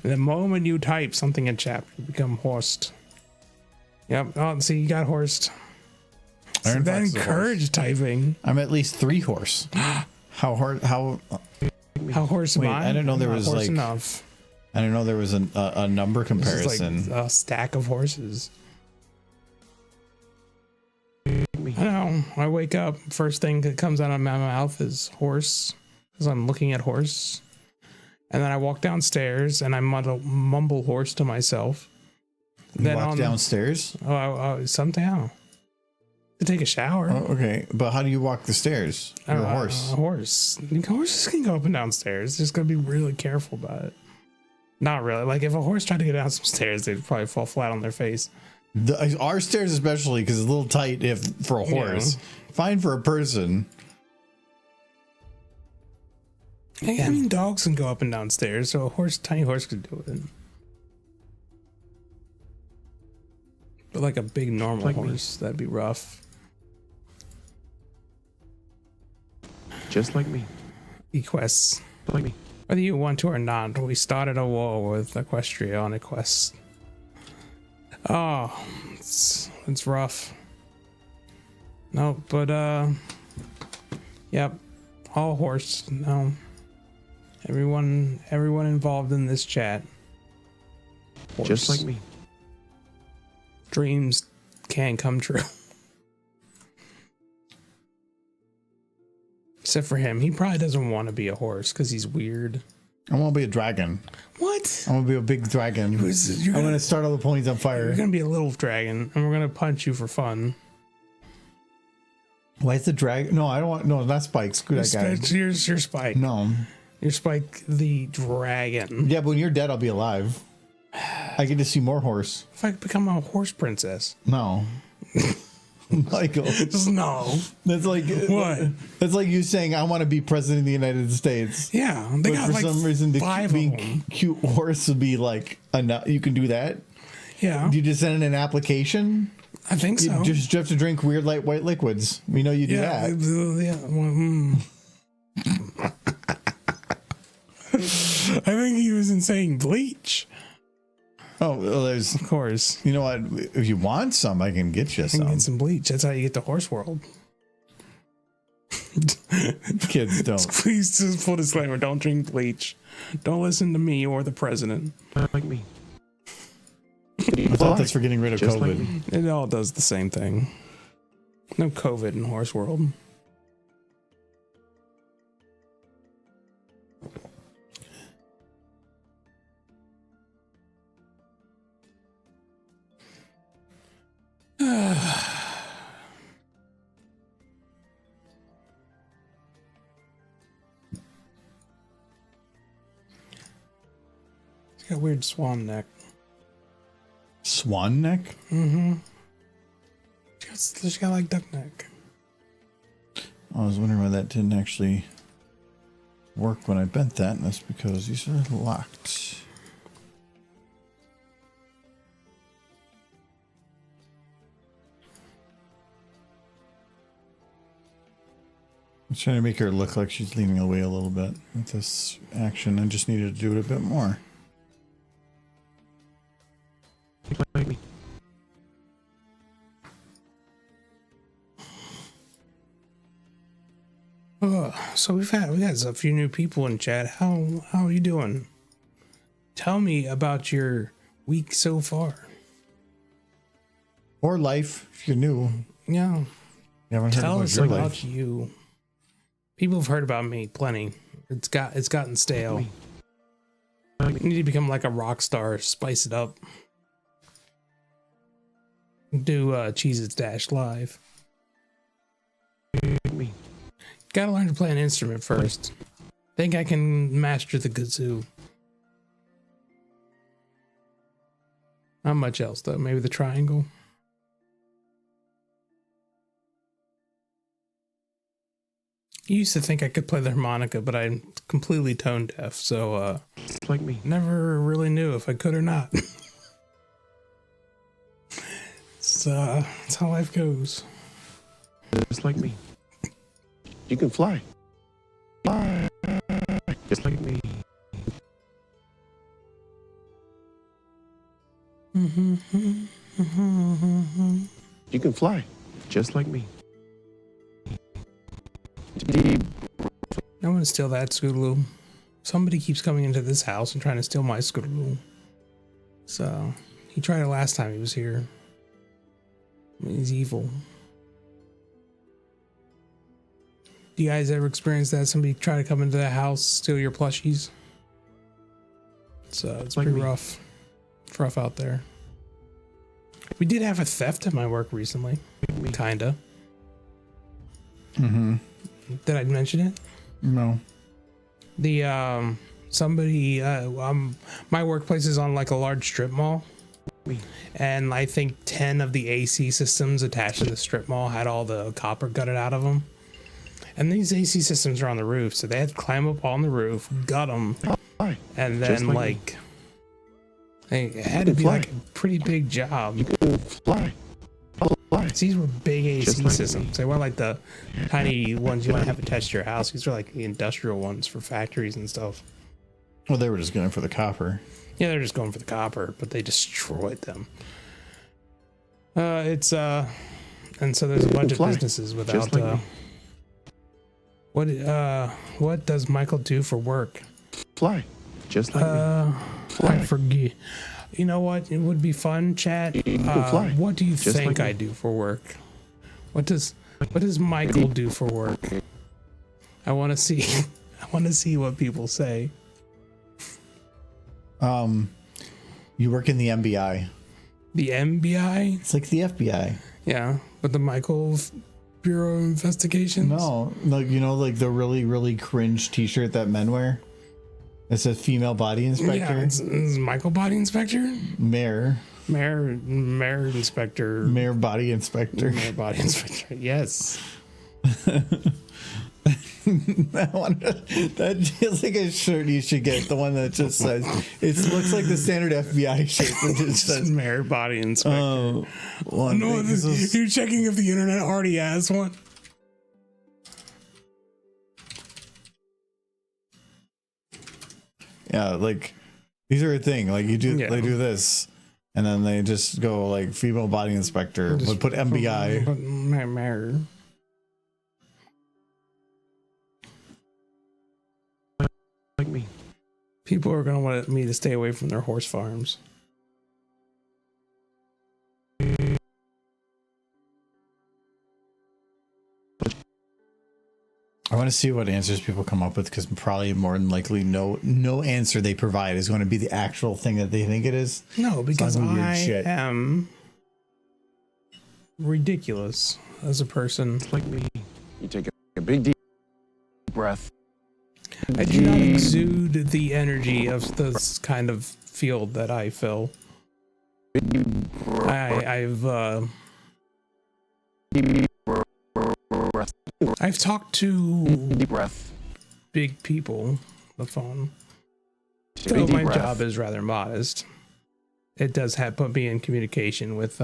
The moment you type something in chat, you become horsed. Yep. Oh, see, you got horsed. So Iron that Fox is a encouraged typing. I'm at least 3 horse. How hard? How horse Wait, am I? I didn't know there Not was, horse like, enough. I didn't know there was a number This is comparison. like a stack of horses. I know. I wake up, first thing that comes out of my mouth is horse, because I'm looking at horse. And then I walk downstairs and I mumble horse to myself. You Then walk downstairs? Somehow. To take a shower. Oh, okay, but how do you walk the stairs? You're a horse. A horse. Horses can go up and down stairs. Just gotta be really careful about it. Not really. Like if a horse tried to get down some stairs, they'd probably fall flat on their face. Our stairs especially, because it's a little tight for a horse. Yeah. Fine for a person. I mean, dogs can go up and down stairs, so a tiny horse could do it. But like a big normal horse, that'd be rough. Just like me. Equests. Like me. Whether you want to or not, we started a war with Equestria on Equest. Oh, it's rough. No, but yep, all horse. No, everyone involved in this chat. Horse. Just like me. Dreams can come true. Except for him, he probably doesn't want to be a horse because he's weird. I want to be a dragon. What? I want to be a big dragon. I'm going to start all the ponies on fire. You're gonna be a little dragon, and we're gonna punch you for fun. Why is the dragon? No, I don't want. No, not Spike. Screw that guy. Here's your Spike. No. You're Spike the dragon. Yeah, but when you're dead, I'll be alive. I get to see more horse. If I become a horse princess. No. Michael. Just no. That's like What? That's like you saying I want to be president of the United States. Yeah, they But got for like some reason, five of being them. cute horse would be like enough. You can do that. Yeah, Do you just send in an application? I think so. You just have to drink weird light white liquids. We know you do yeah, that. yeah. Well, I think he was saying bleach. Oh, well, there's. Of course, You know what? If you want some, I can get you you can some. get some bleach. That's how you get the horse world. Kids don't. Please just full disclaimer: don't drink bleach. Don't listen to me or the president. Like me. I thought that's for getting rid of Just like COVID. me. It all does the same thing. No COVID in horse world. He's got a weird swan neck. Swan neck? Mm-hmm. She's got like duck neck. I was wondering why that didn't actually work when I bent that, and that's because these are locked. I'm trying to make her look like she's leaning away a little bit with this action. I just needed to do it a bit more. Like me. So we got a few new people in chat. How are you doing? Tell me about your week so far. Or life, if you're new. Yeah. You haven't heard Tell about us your about life. you. People have heard about me plenty. It's gotten stale. You need to become like a rock star, spice it up. Do Cheez-Its Dash live. Me. Gotta learn to play an instrument first. Think I can master the kazoo. Not much else though. Maybe the triangle. I used to think I could play the harmonica, but I'm completely tone deaf, so Just like me. never really knew if I could or not. It's how life goes. Just like me. You can fly. Fly. Just like me. You can fly. Just like me. Deep. I want to steal that Scootaloo. Somebody keeps coming into this house and trying to steal my Scootaloo. So, he tried it last time he was here. He's evil. Do you guys ever experience that? Somebody try to come into the house, steal your plushies? It's Like pretty me. rough. It's rough out there. We did have a theft at my work recently. Kinda. Mm-hmm. Did I mention it? No. The somebody my workplace is on like a large strip mall, and I think 10 of the AC systems attached to the strip mall had all the copper gutted out of them. And these AC systems are on the roof, so they had to climb up on the roof, gut them, Fly. and Just then like me. it had to be fly. like a pretty big job. You can fly. Fly. These were big AC Just like systems. They weren't like the tiny ones you might have attached to your house. These were like the industrial ones for factories and stuff. Well, they were just going for the copper. Yeah, they're just going for the copper, but they destroyed them. And so there's a bunch of Fly. businesses without. Just like me. What does Michael do for work? Fly. Just like me. I forget. You know what? It would be fun, chat. fly. What do you Just think like me. I do for work? What does Michael do for work? I want to see. I want to see what people say. You work in the MBI. The MBI? It's like the FBI. Yeah, but the Michael Bureau of Investigations. No, like like the really, really cringe T-shirt that men wear. It says female body Yeah, inspector, it's Michael Body Inspector, mayor Inspector, body inspector. Mayor Body Inspector. Yes. That feels like a shirt you should get. The one that just says it looks like the standard FBI shirt that just says Mayor Body Inspector. one No, thing. This is- you're checking if the internet already has one. yeah, like these are a thing. Like you do, Yeah. they do this, and then they just go like female body inspector, but put MBI. Mayor. Like me. People are gonna want me to stay away from their horse farms. I want to see what answers people come up with, because probably more than likely no answer they provide is going to be the actual thing that they think it is. No, because Some weird I shit. am ridiculous as a person. Like me. You take a big deep breath. I do not exude the energy of this kind of field that I fill. I've talked to Deep breath. big people on the phone. So Big deep my breath. job is rather modest. It does put me in communication with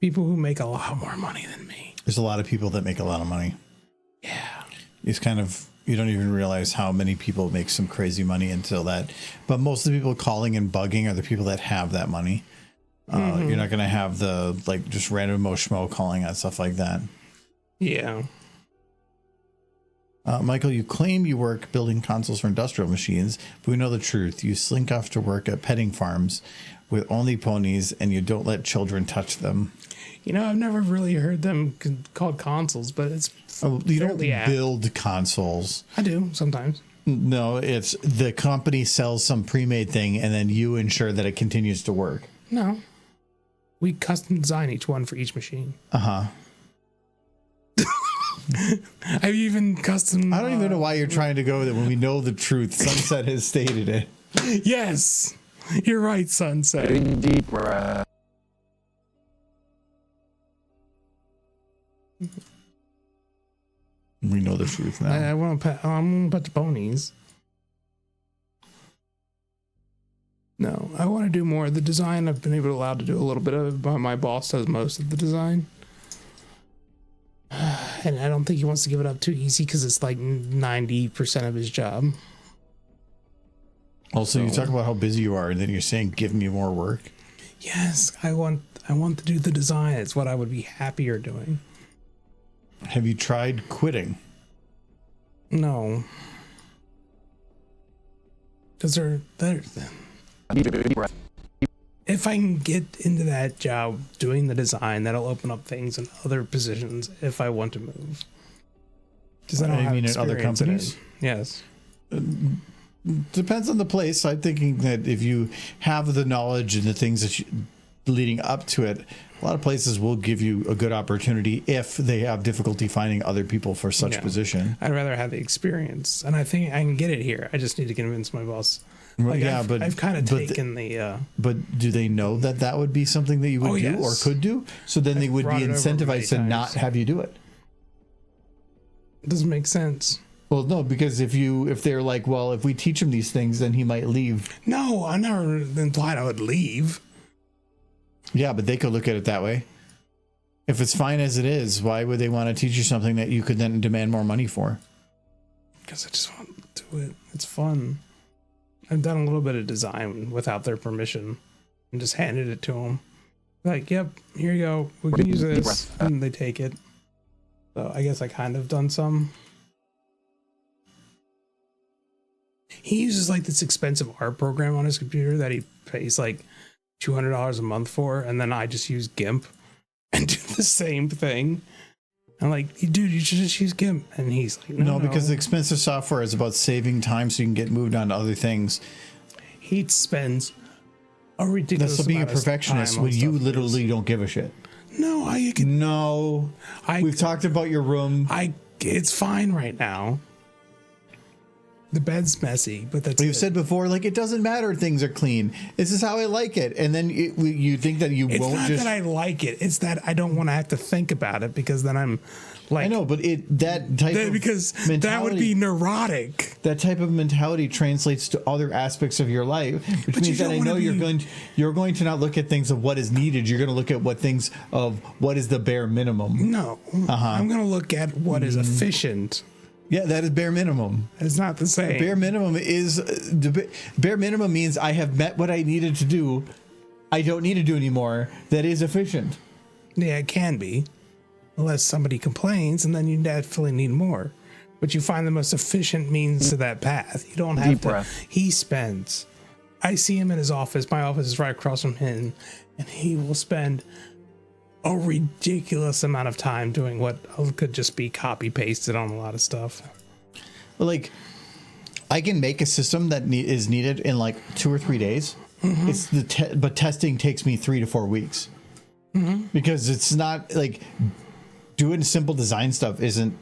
people who make a lot more money than me. There's a lot of people that make a lot of money. Yeah. It's kind of, you don't even realize how many people make some crazy money until that. But most of the people calling and bugging are the people that have that money. You're not going to have the like just random Mo Schmo calling out stuff like that. Yeah. Michael, you claim you work building consoles for industrial machines, but we know the truth. You slink off to work at petting farms with only ponies, and you don't let children touch them. You know, I've never really heard them called consoles, but it's You don't fairly apt. build consoles. I do sometimes. No, it's the company sells some pre-made thing, and then you ensure that it continues to work. No. We custom design each one for each machine. Uh-huh. I've even custom. I don't even know why you're trying to go with it when we know the truth. Sunset has stated it. Yes, you're right, Sunset. Big deep breath. We know the truth now. I want to pet. I'm gonna pet the ponies. No, I want to do more of the design. I've been allowed to do a little bit of it, but my boss does most of the design. And I don't think he wants to give it up too easy because it's like 90% of his job. Also, you talk about how busy you are, and then you're saying, give me more work. Yes, I want to do the design. It's what I would be happier doing. Have you tried quitting? No. Because they're Big breath. if I can get into that job doing the design, that'll open up things in other positions if I want to move. Because I don't have mean in other experience in companies? it. Yes. Depends on the place. I'm thinking that if you have the knowledge and the things that leading up to it, a lot of places will give you a good opportunity if they have difficulty finding other people for such Yeah. position. I'd rather have the experience, and I think I can get it here. I just need to convince my boss. Like yeah, I've kind of taken the. But do they know that that would be something that you would do or yes. could do? So then they would be brought it over incentivized many to not times. have you do it. It doesn't make sense. Well, no, because if they're like, well, if we teach him these things, then he might leave. No, I never implied I would leave. Yeah, but they could look at it that way. If it's fine as it is, why would they want to teach you something that you could then demand more money for? Because I just want to do it. It's fun. I've done a little bit of design without their permission and just handed it to them. Like, yep, here you go. We can use this. And they take it. So I guess I kind of done some. He uses like this expensive art program on his computer that he pays like $200 a month for. And then I just use GIMP and do the same thing. I'm like, dude, you should just use GIMP. And he's like, no, because the expensive software is about saving time so you can get moved on to other things. He spends a ridiculous That's being a amount of perfectionist time on when you stuff. literally don't give a shit. No, I can. No. We've talked about your room. It's fine right now. The bed's messy, but that's. You've said before, like, it doesn't matter. Things are clean. This is how I like it. And then you think that you It's won't not just. that I like it. It's that I don't want to have to think about it because then I'm like. I know, but that type of because mentality, that would be neurotic. that type of mentality translates to other aspects of your life, which But means you that I don't know wanna you're going to not look at things of what is needed. You're going to look at what is the bare minimum. No, I'm going to look at what is efficient. Yeah, that is bare minimum. It's not the same. Bare minimum is bare minimum means I have met what I needed to do. I don't need to do anymore. That is efficient. Yeah, it can be, unless somebody complains, and then you definitely need more. But you find the most efficient means to that path. You don't have Deep to. breath. He spends. I see him in his office. My office is right across from him, and he will spend a ridiculous amount of time doing what could just be copy pasted on a lot of stuff. But like, I can make a system that is needed in like 2 or 3 days. It's but testing takes me 3 to 4 weeks because it's not like doing simple design stuff isn't.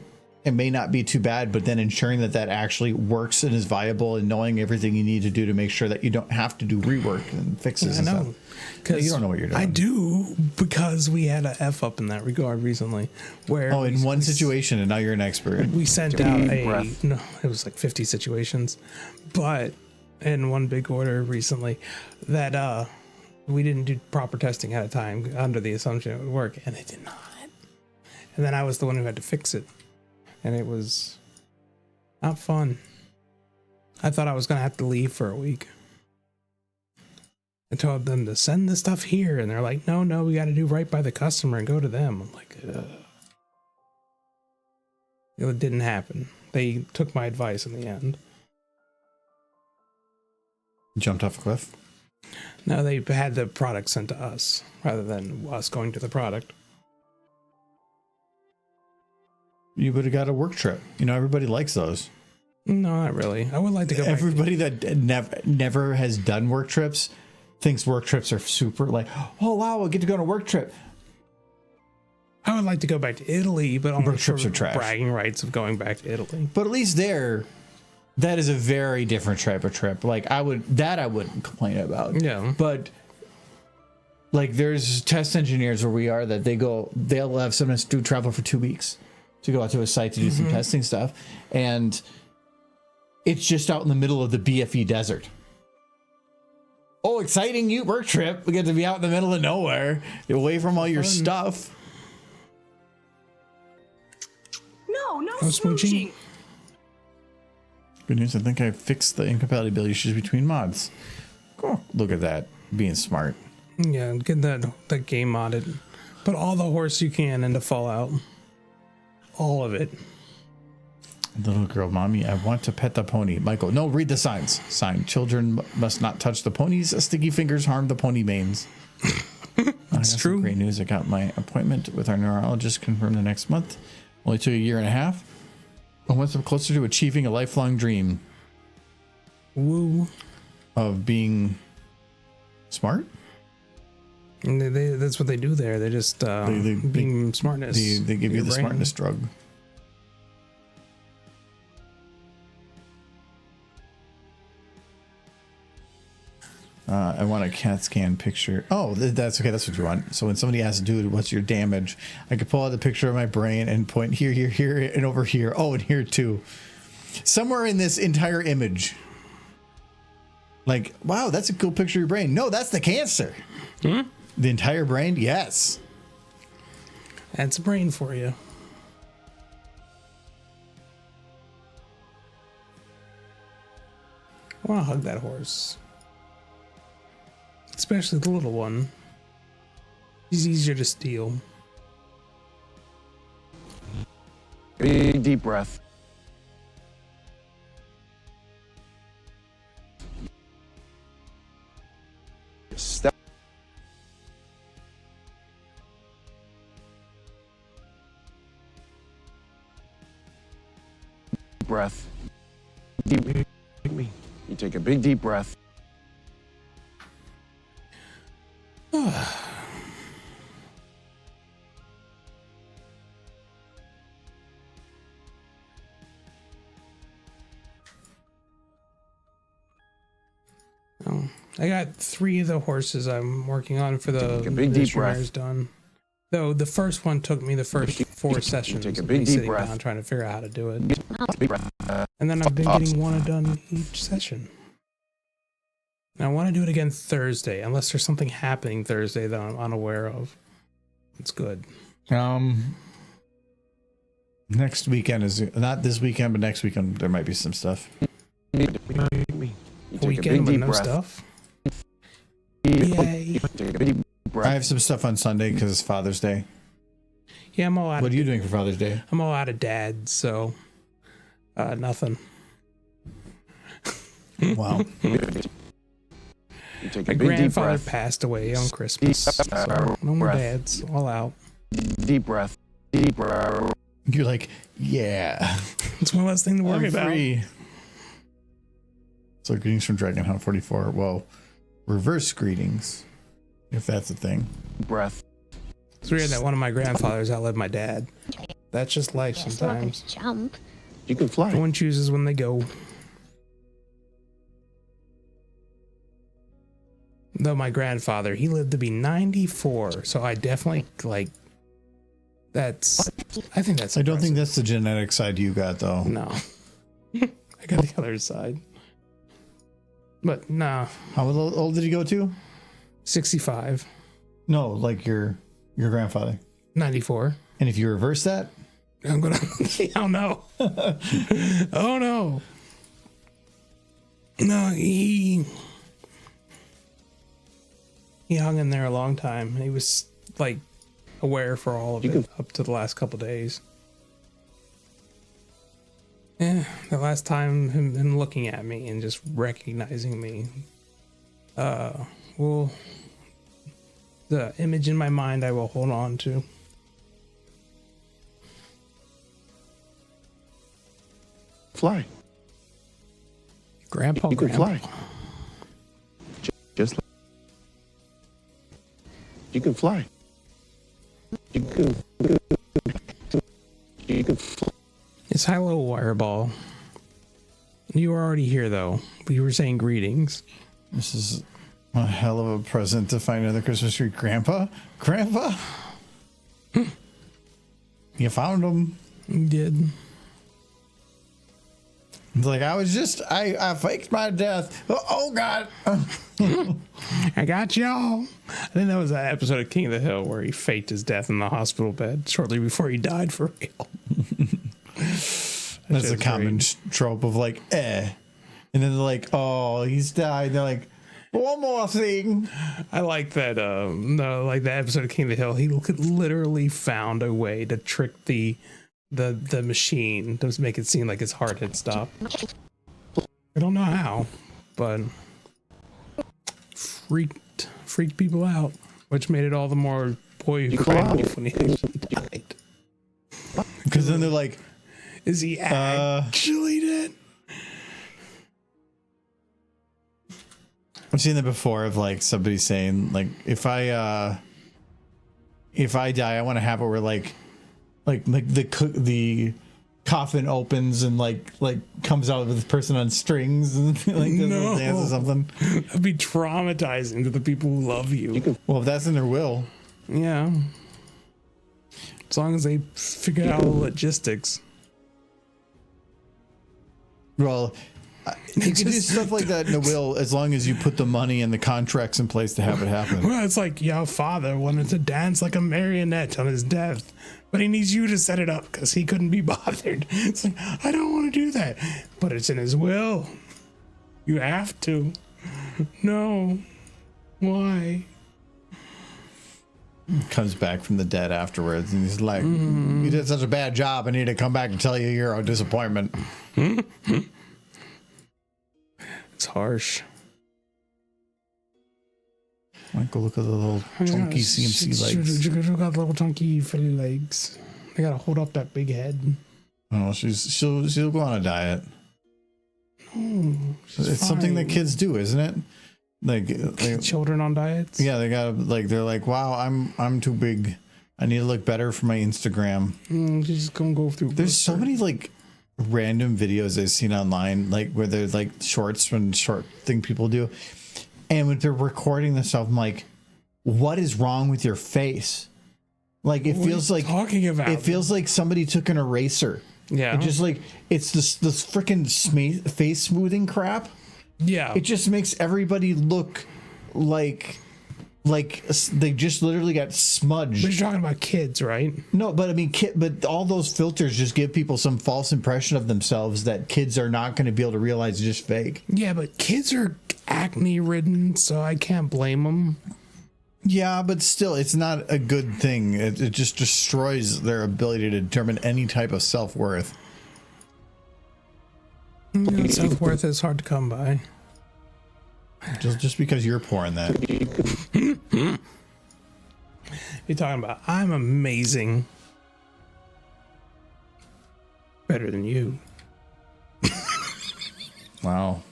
It may not be too bad, but then ensuring that actually works and is viable and knowing everything you need to do to make sure that you don't have to do rework and fixes. I and know. stuff. Because You don't know what you're doing. I do, because we had a F up in that regard recently. Where In one situation, and now you're an expert. we sent out breath. no, it was like 50 situations, but in one big order recently that we didn't do proper testing at a time under the assumption it would work, and it did not. And then I was the one who had to fix it, and it was not fun. I thought I was going to have to leave for a week. I told them to send the stuff here, and they're like, no, we got to do right by the customer and go to them. I'm like, ugh. It didn't happen. They took my advice in the end. Jumped off a cliff. No, they had the product sent to us rather than us going to the product. You would have got a work trip. You know, everybody likes those. No, not really. I would like to go back. Everybody that never has done work trips thinks work trips are super like, oh wow, we'll get to go on a work trip. I would like to go back to Italy, but only Work trips for are trash. bragging rights of going back to Italy. But at least there, that is a very different type of trip. Like I wouldn't complain about. Yeah. But like there's test engineers where we are that they'll have sometimes do travel for 2 weeks to go out to a site to do some testing stuff. And it's just out in the middle of the BFE desert. Oh, exciting work trip. We get to be out in the middle of nowhere, away from all your stuff. No smooching. Good news, I think I fixed the incompatibility issues between mods. Oh, look at that, being smart. Yeah, get that game modded. Put all the horse you can into Fallout. All of it. Little girl, mommy, I want to pet the pony. Michael, no, read the signs. Sign, children must not touch the ponies. Sticky fingers harm the pony manes. That's true. Great news. I got my appointment with our neurologist confirmed the next month. Only took a year and a half. I'm one step closer to achieving a lifelong dream. Woo. Of being smart? And that's what they do there. They just beam smartness. They give you the brain. smartness drug. I want a CAT scan picture. Oh, that's okay. That's what you want. So when somebody asks, dude, what's your damage? I could pull out the picture of my brain and point here, here, here, and over here. Oh, and here too. Somewhere in this entire image. Like, wow, that's a cool picture of your brain. No, that's the cancer. The entire brain? Yes. That's a brain for you. I want to hug that horse. Especially the little one. He's easier to steal. Big deep breath. Step. Breath. Deep. You take a big deep breath. I got 3 of the horses I'm working on for the Take a big deep missionaries breath. done. Though the first one took me the first 4 sessions. Take a of big me deep sitting breath. down trying to figure out how to do it. Big breath. And then I've been getting one done each session. And I want to do it again Thursday, unless there's something happening Thursday that I'm unaware of. It's good. Next weekend is not this weekend, but next weekend there might be some stuff. You take a Weekend big with deep no breath. stuff. Yay. Take a big deep breath. I have some stuff on Sunday because it's Father's Day. Yeah, I'm all out. What are you doing for Father's Day? I'm all out of dad, so nothing. Wow. You take My a big deep grandfather breath. passed away on Christmas, so no more dads. All out. Deep breath. Deep breath. You're like, yeah. It's one less thing to worry I'm about. free. So greetings from Dragon Hunt 44. Well, reverse greetings, if that's a thing. Breath. It's weird that one of my grandfathers outlived my dad. That's just life Yeah, so I can sometimes. jump. You can fly. No one chooses when they go. Though my grandfather, he lived to be 94, so I definitely like. I think that's. I don't think impressive. that's the genetic side you got, though. No. I got the other side. But nah, How old did he go to? 65, No, like your grandfather. 94. And if you reverse that, I'm gonna. Oh no. Oh no. No, he hung in there a long time. He was like aware for all of it up to the last couple days. Yeah, the last time him looking at me and just recognizing me. Well, the image in my mind I will hold on to. Fly. Grandpa, You can Grandpa. fly. Just You can fly. You can fly. It's Hello Wireball. You were already here though. We were saying greetings. This is a hell of a present to find another Christmas tree. Grandpa? Grandpa? You found him. You did. It's like, I faked my death. Oh God. I got y'all. I think that was that episode of King of the Hill where he faked his death in the hospital bed shortly before he died for real. That's a common trope of like, And then they're like, oh, he's died. They're like, one more thing. I like that, no, like that episode of King of the Hill. He literally found a way to trick the machine to make it seem like his heart had stopped. I don't know how, but freaked people out, which made it all the more boy-friendly when he actually died. Because then they're like, is he actually dead? I've seen that before of like somebody saying like, if I die, I want to have it where like the coffin opens and like comes out with the person on strings and like does a dance or something. That'd be traumatizing to the people who love you. Well, if that's in their will. Yeah. As long as they figure out the logistics. Well, you can do stuff like that in the will as long as you put the money and the contracts in place to have it happen. Well, it's like your father wanted to dance like a marionette on his death, but he needs you to set it up because he couldn't be bothered. It's like, I don't want to do that, but it's in his will. You have to. No. Why? Comes back from the dead afterwards and he's like, you did such a bad job. I need to come back and tell you you're a disappointment. It's harsh. Like, go look at the little chunky CMC legs. She got little chunky Philly legs. They gotta hold up that big head. Oh, she'll go on a diet. It's something that kids do, isn't it? Like Children on diets. Yeah, they gotta like they're like, wow, I'm too big. I need to look better for my Instagram. She's just gonna go through. There's so many like random videos I've seen online, like where they're like shorts from short thing people do, and when they're recording themselves, I'm like, what is wrong with your face? Like it feels like talking about. It feels like somebody took an eraser. Yeah, and just like it's this freaking face smoothing crap. Yeah, it just makes everybody look like they just literally got smudged. But you're talking about kids, right? No, but I mean, but all those filters just give people some false impression of themselves that kids are not going to be able to realize is just fake. Yeah, but kids are acne ridden, so I can't blame them. Yeah, but still, it's not a good thing. It just destroys their ability to determine any type of self-worth. Self-worth is hard to come by. Just because you're pouring that. You're talking about, I'm amazing. Better than you. Wow.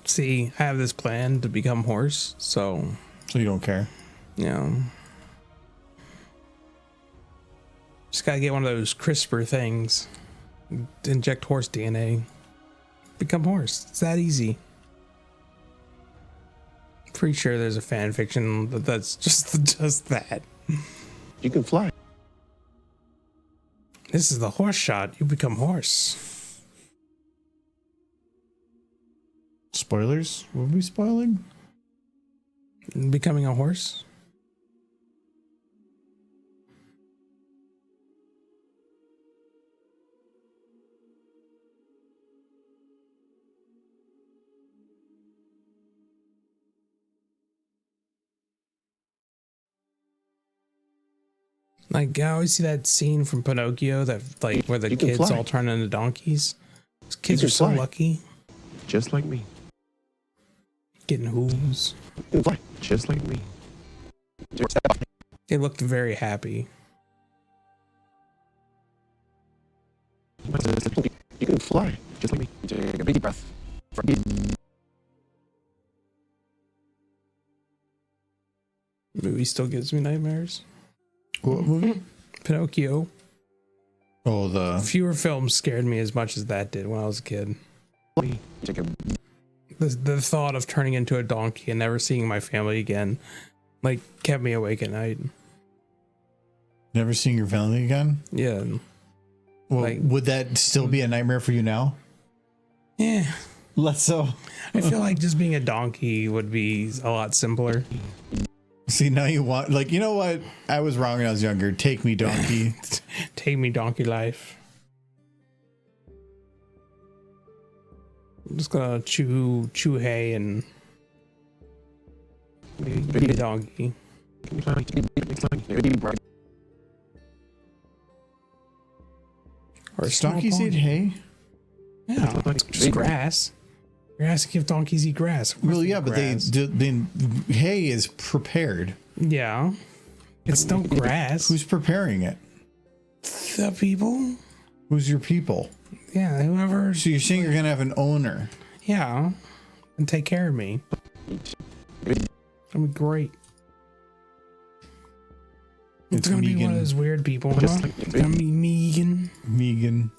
See, I have this plan to become horse, so you don't care? Yeah. Just gotta get one of those CRISPR things. Inject horse DNA. Become horse. It's that easy. Pretty sure there's a fan fiction that's just that. You can fly. This is the horse shot. You become horse. Spoilers? Were we spoiling? Becoming a horse? Like, I always see that scene from Pinocchio that, like, where the kids all turn into donkeys. Those kids are so lucky. Just like me. Getting hooves. You can fly. Just like me. They looked very happy. You can fly. Just like me. Take a big deep breath. Movie still gives me nightmares. What movie? Pinocchio. Oh, the Fewer films scared me as much as that did when I was a kid. You take a The thought of turning into a donkey and never seeing my family again, like, kept me awake at night. never seeing your family again. Yeah. Well, Like- would that still be a nightmare for you now? Yeah. Less so. I feel like just being a donkey would be a lot simpler. See, now you want, like, you know what? I was wrong when I was younger. Take me, donkey. Take me, donkey life. I'm just gonna chew hay and be a donkey. take a deep breath. Or a Does small donkeys eat pony. hay? Yeah, it's just grass. You're asking if donkeys eat grass. Of course Well, they yeah, eat but grass. then hay is prepared. Yeah. It's no grass. Who's preparing it? The people? Who's your people? Yeah, whoever. So you're saying you're gonna have an owner? Yeah. And take care of me. That'd be great. It's gonna be one of those weird people, huh? It's gonna be Megan. Megan.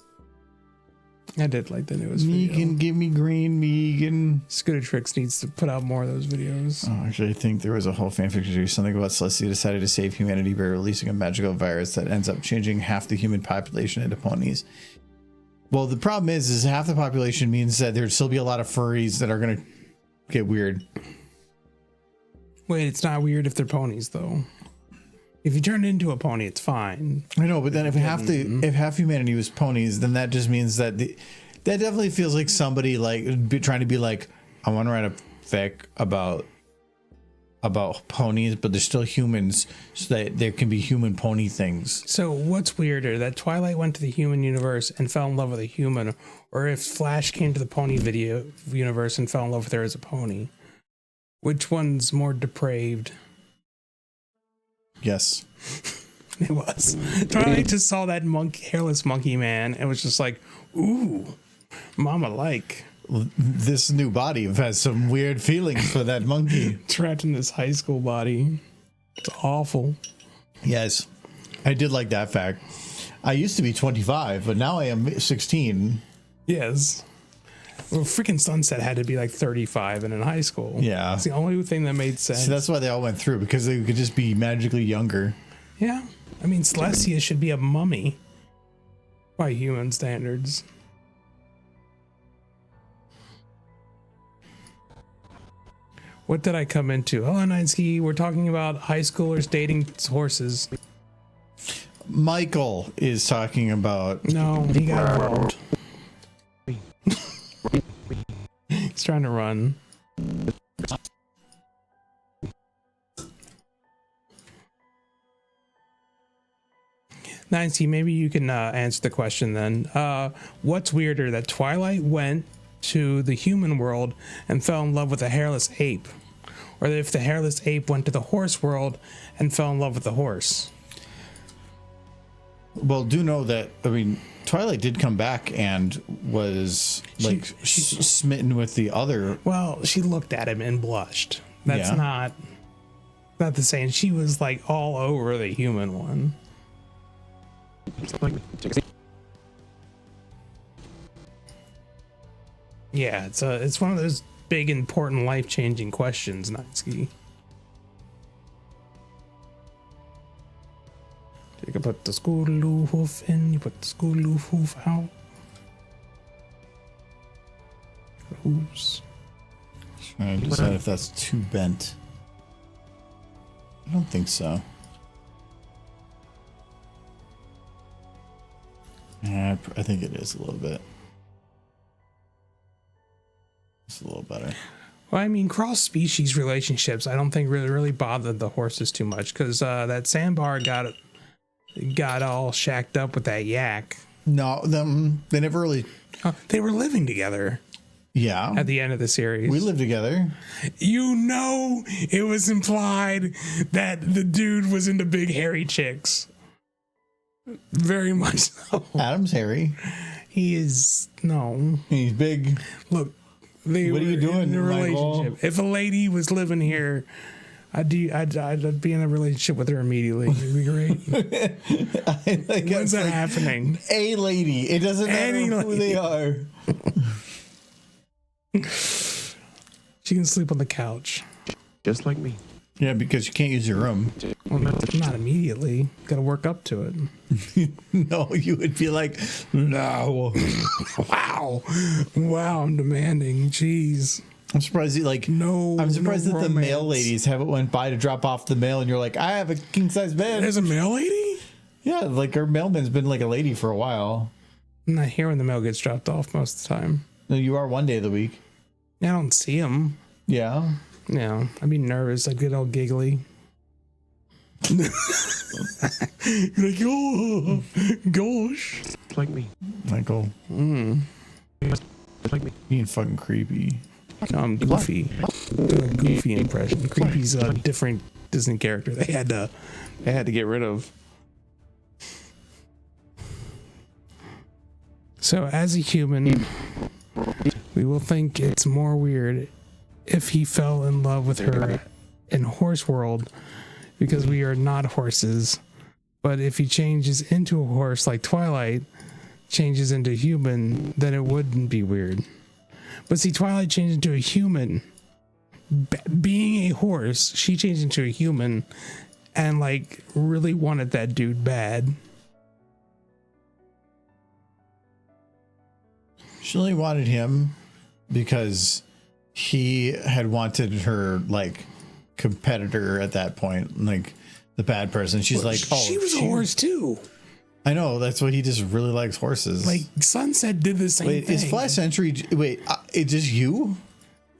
I did like the newest Megan, video. give me green, Megan. Scooter Tricks needs to put out more of those videos. Oh, actually, I think there was a whole fanfiction series, something about Celestia decided to save humanity by releasing a magical virus that ends up changing half the human population into ponies. Well, the problem is half the population means that there'd still be a lot of furries that are going to get weird. Wait, it's not weird if they're ponies, though. If you turn it into a pony, it's fine. I know, but then if half humanity was ponies, then that just means that that definitely feels like somebody trying to be like, I want to write a fic about ponies, but they're still humans, so that there can be human pony things. So what's weirder, that Twilight went to the human universe and fell in love with a human, or if Flash came to the pony video universe and fell in love with her as a pony? Which one's more depraved? Yes. It was. Twilight just saw that hairless monkey man and was just like, ooh, mama like. This new body has some weird feelings for that monkey. Trapped in this high school body. It's awful. Yes, I did like that fact. I used to be 25, but now I am 16. Yes. Well, freaking Sunset had to be like 35 and in high school. Yeah. It's the only thing that made sense. So that's why they all went through, because they could just be magically younger. Yeah. I mean, Celestia should be a mummy by human standards. What did I come into? Hello, Nineski. We're talking about high schoolers dating horses. Michael is talking about. No, he got involved. He's trying to run. Nineski, maybe you can answer the question then. What's weirder, that Twilight went to the human world and fell in love with a hairless ape, or if the hairless ape went to the horse world and fell in love with the horse? Well, do know that, I mean, Twilight did come back and was smitten with the other. Well, she looked at him and blushed. That's Yeah. not the same. She was like all over the human one. Yeah, it's one of those big, important, life-changing questions, Nineski. You can put the scootaloo hoof in, you put the scootaloo hoof out. Hooves. Trying to decide if that's too bent. I don't think so. Yeah, I think it is a little bit. It's a little better. Well, I mean, cross-species relationships, I don't think really bothered the horses too much, because that sandbar got all shacked up with that yak. No, they never really. They were living together Yeah. at the end of the series. We lived together. You know, it was implied that the dude was into big hairy chicks. Very much so. Adam's hairy. He is no. He's big. Look, they What are were you doing, in a Michael? relationship. If a lady was living here I'd be in a relationship with her immediately. It'd be great. When's that happening? A lady. It doesn't matter who they are. She can sleep on the couch. Just like me. Yeah, because you can't use your room. Well, not immediately. Got to work up to it. No, you would be like, no. Wow, I'm demanding. Jeez. I'm surprised I'm surprised that the mail ladies haven't went by to drop off the mail, and you're like, I have a king size bed. There's a mail lady? Yeah, like our mailman's been like a lady for a while. I'm not here when the mail gets dropped off most of the time. No, you are one day of the week. I don't see him. Yeah. Yeah, I'd be nervous. I'd get all giggly. You're like, oh, gosh. Just like me. Michael, Just like me. being fucking creepy. No, I'm Goofy. Doing a Goofy impression. Creepy's a different Disney character. They had to get rid of. So as a human, we will think it's more weird if he fell in love with her in horse world because we are not horses. But if he changes into a horse like Twilight changes into human, then it wouldn't be weird. But see, Twilight changed into a human. Being a horse, she changed into a human and like really wanted that dude bad. She only wanted him because he had wanted her like competitor at that point, like the bad person. She's like, oh, she was a horse too. I know, that's why he just really likes horses. Like Sunset did the same thing. Wait, is Flash Sentry? Wait, it's just you?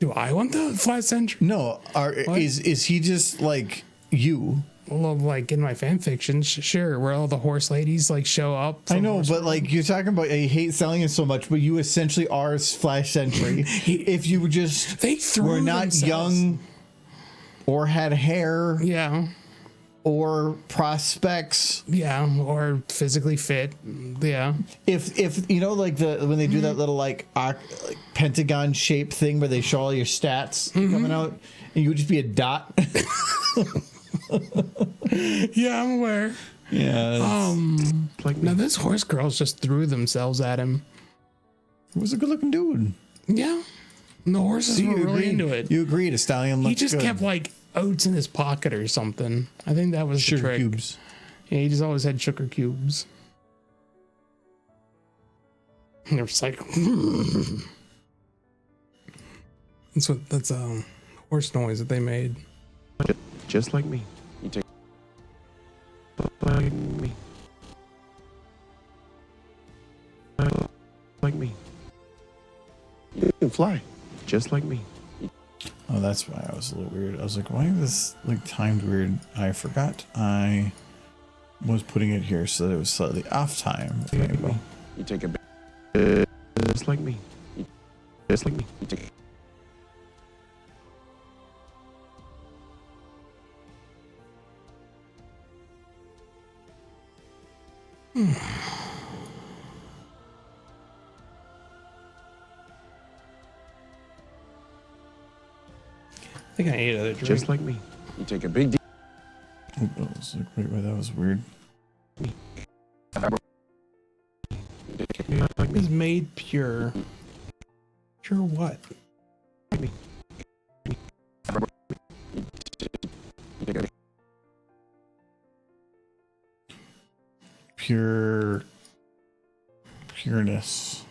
Do I want the Flash Sentry? No, is he just like you? Well, like in my fan fiction, sure, where all the horse ladies like show up. I know, but like you're talking about, I hate selling it so much, but you essentially are Flash Sentry. If you just were not young or had hair, yeah, or prospects, yeah, or physically fit, yeah. If you know, like when they do that little like pentagon shaped thing where they show all your stats coming out, and you would just be a dot. Yeah, I'm aware. Yeah. Now this horse girls just threw themselves at him. He was a good looking dude. Yeah. And the horses were really into it. You agreed, a stallion. He just kept like oats in his pocket or something. I think that was sugar the trick. cubes. Yeah, he just always had sugar cubes. And they're just like, that's horse noise that they made. Just like me. You take like me. Like me. You can fly. Just like me. Oh, that's why I was a little weird. I was like, why is this like timed weird? I forgot I was putting it here so that it was slightly off time. Okay, well. You take a big just like me. Just like me. You take I think I ate another drink. just like me. You take a big deep. I was like, wait, that was weird. It's made pure. Pure what? Pureness.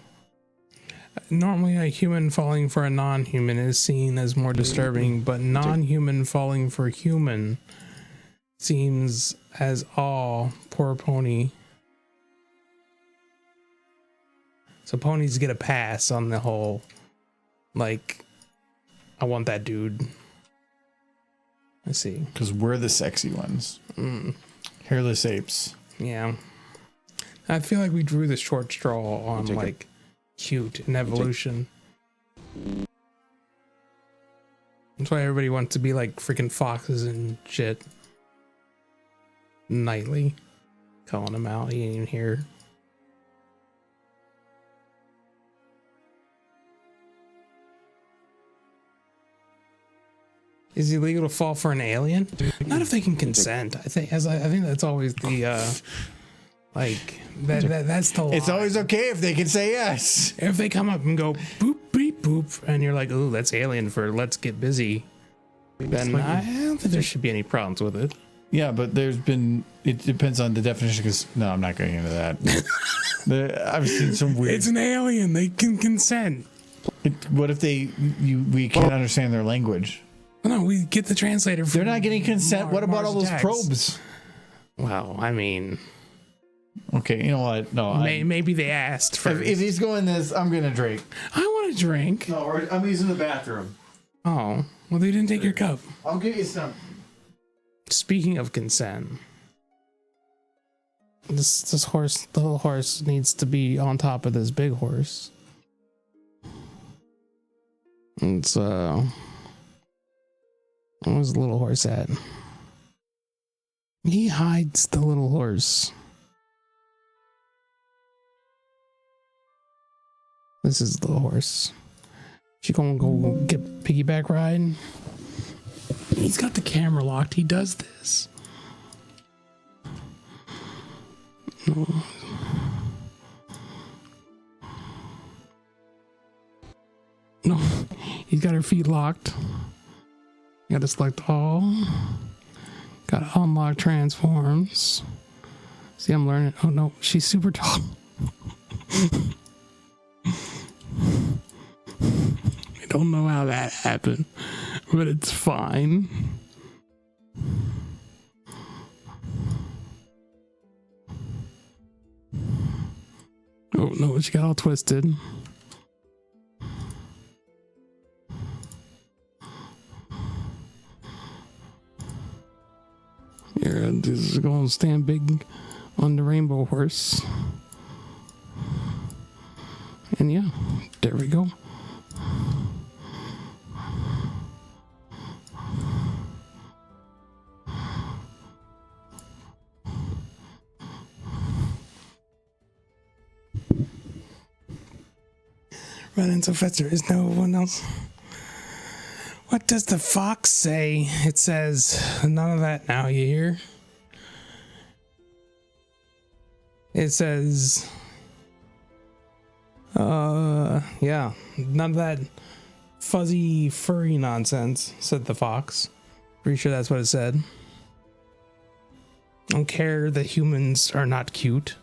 Normally, a human falling for a non-human is seen as more disturbing, but non-human falling for human seems as poor pony. So ponies get a pass on the whole, like, I want that dude. I see. Because we're the sexy ones. Hairless apes. Yeah. I feel like we drew the short straw on, like, cute in evolution. That's why everybody wants to be like freaking foxes and shit. Nightly. Calling him out. He ain't even here. Is it illegal to fall for an alien? Not if they can consent. I think that's always the like that's the line. It's always okay if they can say yes. If they come up and go boop beep boop, and you're like, "Ooh, that's alien for let's get busy," then I don't think there should be any problems with it. Yeah, but it depends on the definition. Because no, I'm not going into that. I've seen some weird. It's an alien. They can consent. What if we can't understand their language? No, we get the translator. They're not getting consent. What about all those probes? Well, I mean, okay, you know what? No, maybe they asked first. If he's going this, I'm gonna drink. I want a drink. No, I'm using the bathroom. Oh, well, they didn't take your cup. I'll get you some. Speaking of consent, this horse, the little horse, needs to be on top of this big horse. It's where's the little horse at? He hides the little horse. This is the little horse. She gonna go get piggyback ride? He's got the camera locked. He does this. No, he's got her feet locked. Got to select all. Got to unlock transforms. See, I'm learning. Oh no, she's super tall. I don't know how that happened, but it's fine. Oh no, she got all twisted. Here, this is going to stand big on the rainbow horse. And yeah, there we go. Running so fast, there is no one else. What does the fox say? It says, none of that now, you hear? It says, yeah, none of that fuzzy, furry nonsense, said the fox. Pretty sure that's what it said. I don't care that humans are not cute.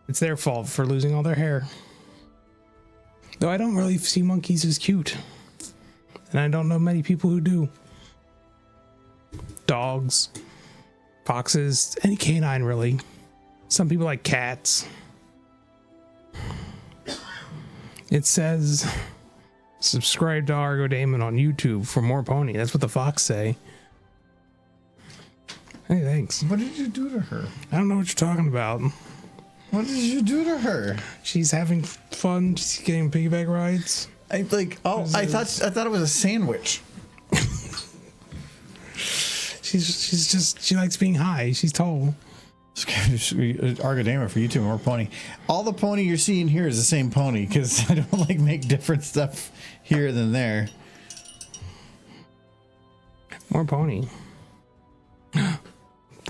It's their fault for losing all their hair. Though I don't really see monkeys as cute. And I don't know many people who do. Dogs, foxes, any canine really. Some people like cats. It says, subscribe to Argo Damon on YouTube for more pony. That's what the fox say. Hey, thanks. What did you do to her? I don't know what you're talking about. What did you do to her? She's having fun. She's getting piggyback rides. I thought it was a sandwich. She likes being high. She's tall. Argodama for YouTube, more pony. All the pony you're seeing here is the same pony because I don't like make different stuff here than there. More pony.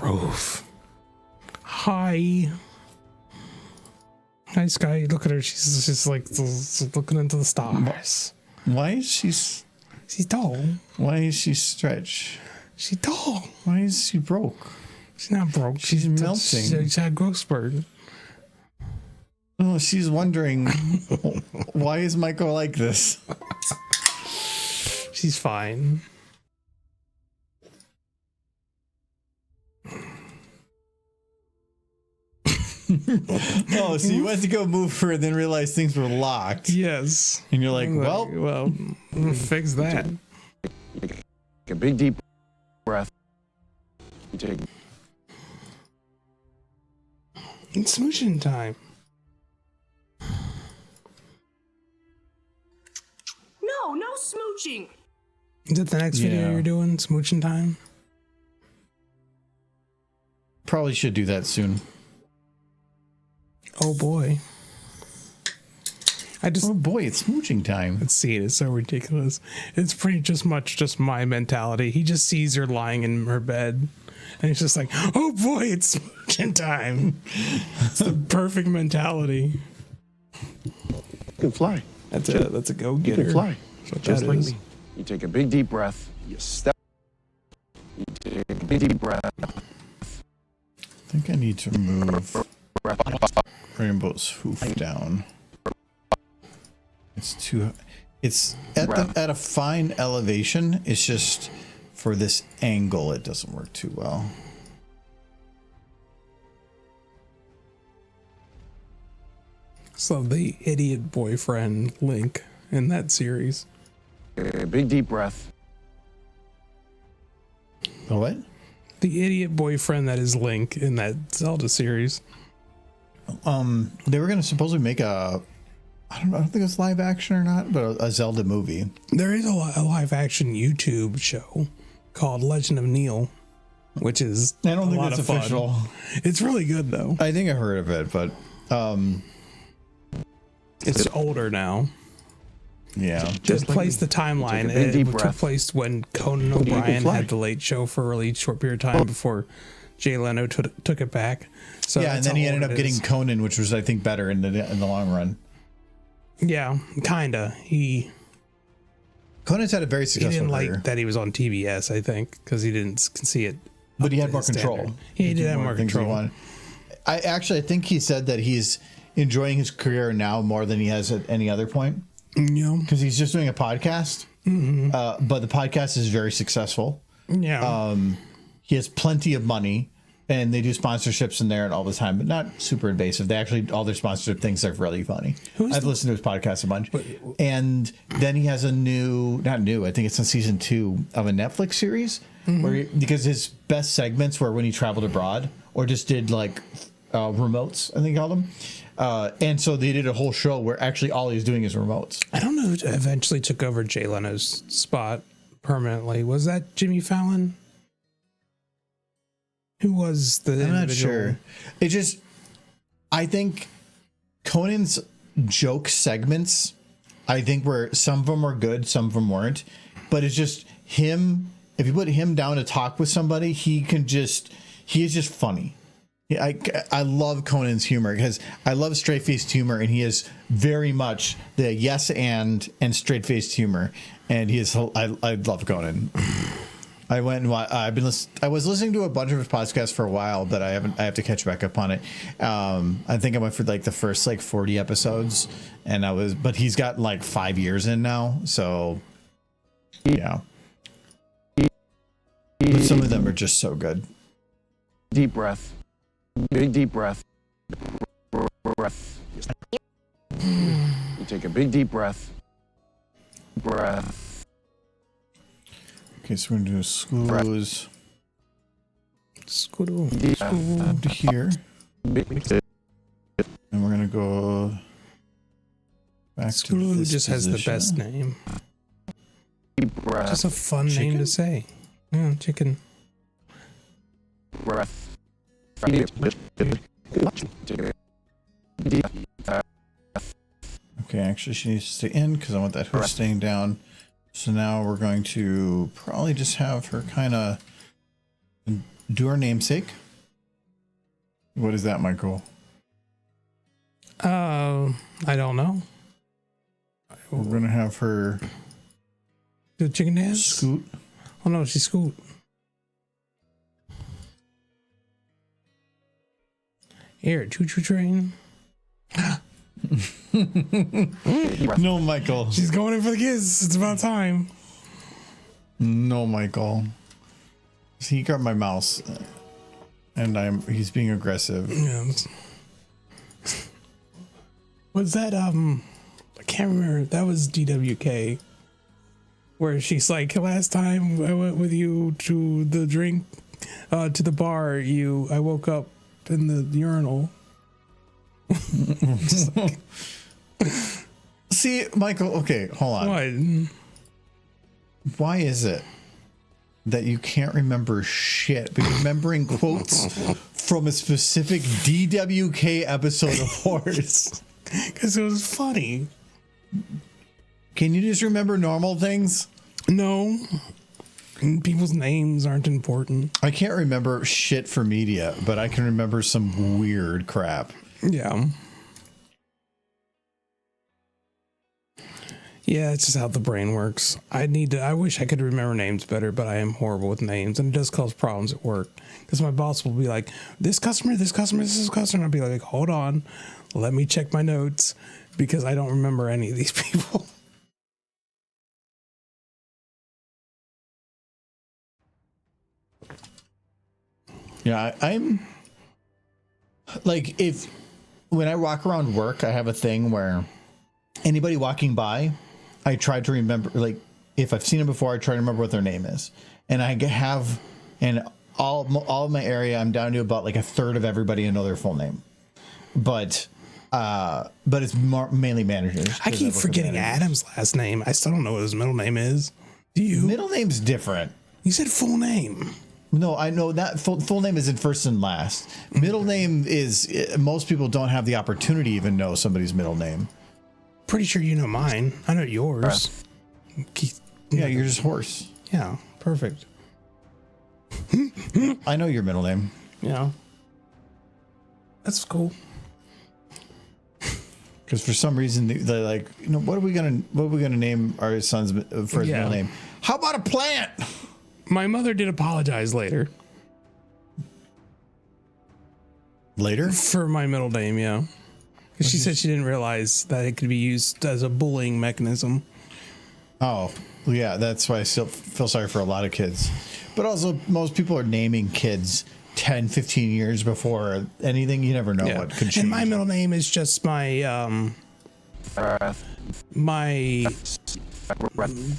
Roof. Hi. Hi, Sky. Look at her. She's just like looking into the stars. Why is she? She's tall. Why is she stretched? She's tall. Why is she broke? She's not broke. She's melting. She's had growth spurt. Oh, she's wondering why is Michael like this? She's fine. Oh, so you went to go move her and then realized things were locked. Yes. And you're like, well, we'll fix that. You take a big deep breath. You take. It's smooching time. No smooching. Is that the next video Yeah. you're doing? Smooching time? probably should do that soon. Oh boy. Oh boy, it's smooching time. Let's see, it's so ridiculous. It's pretty just my mentality. He just sees her lying in her bed, and he's just like, "Oh boy, it's smooching time." It's the perfect mentality. You can fly. That's a go You getter. can fly. What Just that like is. me. You take a big deep breath. You step. You take a big deep breath. I think I need to move Rainbow's hoof down. It's too. It's at a fine elevation. It's just for this angle, it doesn't work too well. So the idiot boyfriend Link in that series. A big deep breath. The what? The idiot boyfriend that is Link in that Zelda series. They were gonna supposedly make a. I don't think it's live action or not, but a Zelda movie. There is a live action YouTube show called Legend of Neil, which is I don't a think lot it's of fun. official. It's really good though. I think I heard of it, but It's older now. yeah. Just place the timeline. Take a big deep It took breath. place when Conan you can O'Brien fly. had the Late Show for a really short period of time before Jay Leno took it back. So Yeah, and that's then he how ended old up it getting is. Conan, which was I think better in the long run. Yeah, kinda. He Conan's had a very successful didn't career, like that he was on TBS, I think, because he didn't see it. but he up had to more his control. standard. He did have more things he control. wanted. I think he said that he's enjoying his career now more than he has at any other point Yeah, because he's just doing a podcast. But the podcast is very successful. yeah. He has plenty of money, and they do sponsorships in there and all the time, but not super invasive. They actually all their sponsorship things are really funny. I've listened to his podcast a bunch, and then he has a not new. I think it's on season 2 of a Netflix series because his best segments were when he traveled abroad or just did like remotes. I think he called them. And so they did a whole show where actually all he's doing is remotes. I don't know who eventually took over Jay Leno's spot permanently. Was that Jimmy Fallon? Who was the I'm not individual? sure. It just, I think Conan's joke segments, I think were some of them were good, some of them weren't. But it's just him. If you put him down to talk with somebody, he is just funny. Yeah, I love Conan's humor because I love straight faced humor, and he is very much the yes and straight faced humor, and he is. I love Conan. I went and I was listening to a bunch of his podcasts for a while, but I have to catch back up on it. I think I went for like the first like 40 episodes, but he's got like 5 years in now, so yeah. But some of them are just so good. Deep breath. Big deep breath. Breath. You take a big deep breath. Breath. Okay, so we're gonna do schools Scoodle. to here, Big, and we're gonna go back to Scoodle this just has the position. best name. deep breath. Just a fun name Chicken? to say. Yeah, chicken. Breath. Take a deep Okay, actually, she needs to stay in because I want that host staying down. So now we're going to probably just have her kind of do her namesake. What is that, Michael? I don't know. We're gonna have her The chicken dance? scoot. Oh no, she's Scoot. Here, choo choo train. No, Michael. She's going in for the kiss. It's about time. No, Michael. He grabbed my mouse, and he's being aggressive. Yeah. Was that I can't remember. That was DWK. Where she's like, last time I went with you to the drink, to the bar, I woke up in the urinal. See, Michael. Okay, hold on. What? Why is it that you can't remember shit, but you're remembering quotes from a specific DWK episode of Horse? Because it was funny. Can you just remember normal things? No. People's names aren't important. I can't remember shit for media, but I can remember some weird crap. Yeah. Yeah, it's just how the brain works. I wish I could remember names better, but I am horrible with names, and it does cause problems at work. Because my boss will be like, this customer, this customer, this is a customer. I'll be like, hold on, let me check my notes, because I don't remember any of these people. Yeah, I'm like, when I walk around work, I have a thing where anybody walking by, I try to remember, like, if I've seen them before, I try to remember what their name is. And I have, in all of my area, I'm down to about like a third of everybody I know their full name. But it's mainly managers. I keep forgetting Adam's last name. I still don't know what his middle name is. Do you? Middle name's different. You said full name. No, I know that full name is in first and last. Middle name is, most people don't have the opportunity to even know somebody's middle name. Pretty sure you know mine. I know yours. Keith, Yeah, you're just Horse. yeah, perfect. I know your middle name. Yeah. That's cool. Because for some reason they're like, what are we gonna name our son's for his middle name? How about a plant? My mother did apologize later. Later? For my middle name, yeah. Because she said she didn't realize that it could be used as a bullying mechanism. Oh, yeah, that's why I still feel sorry for a lot of kids. But also, most people are naming kids 10, 15 years before anything. You never know what could change. And my middle name is just my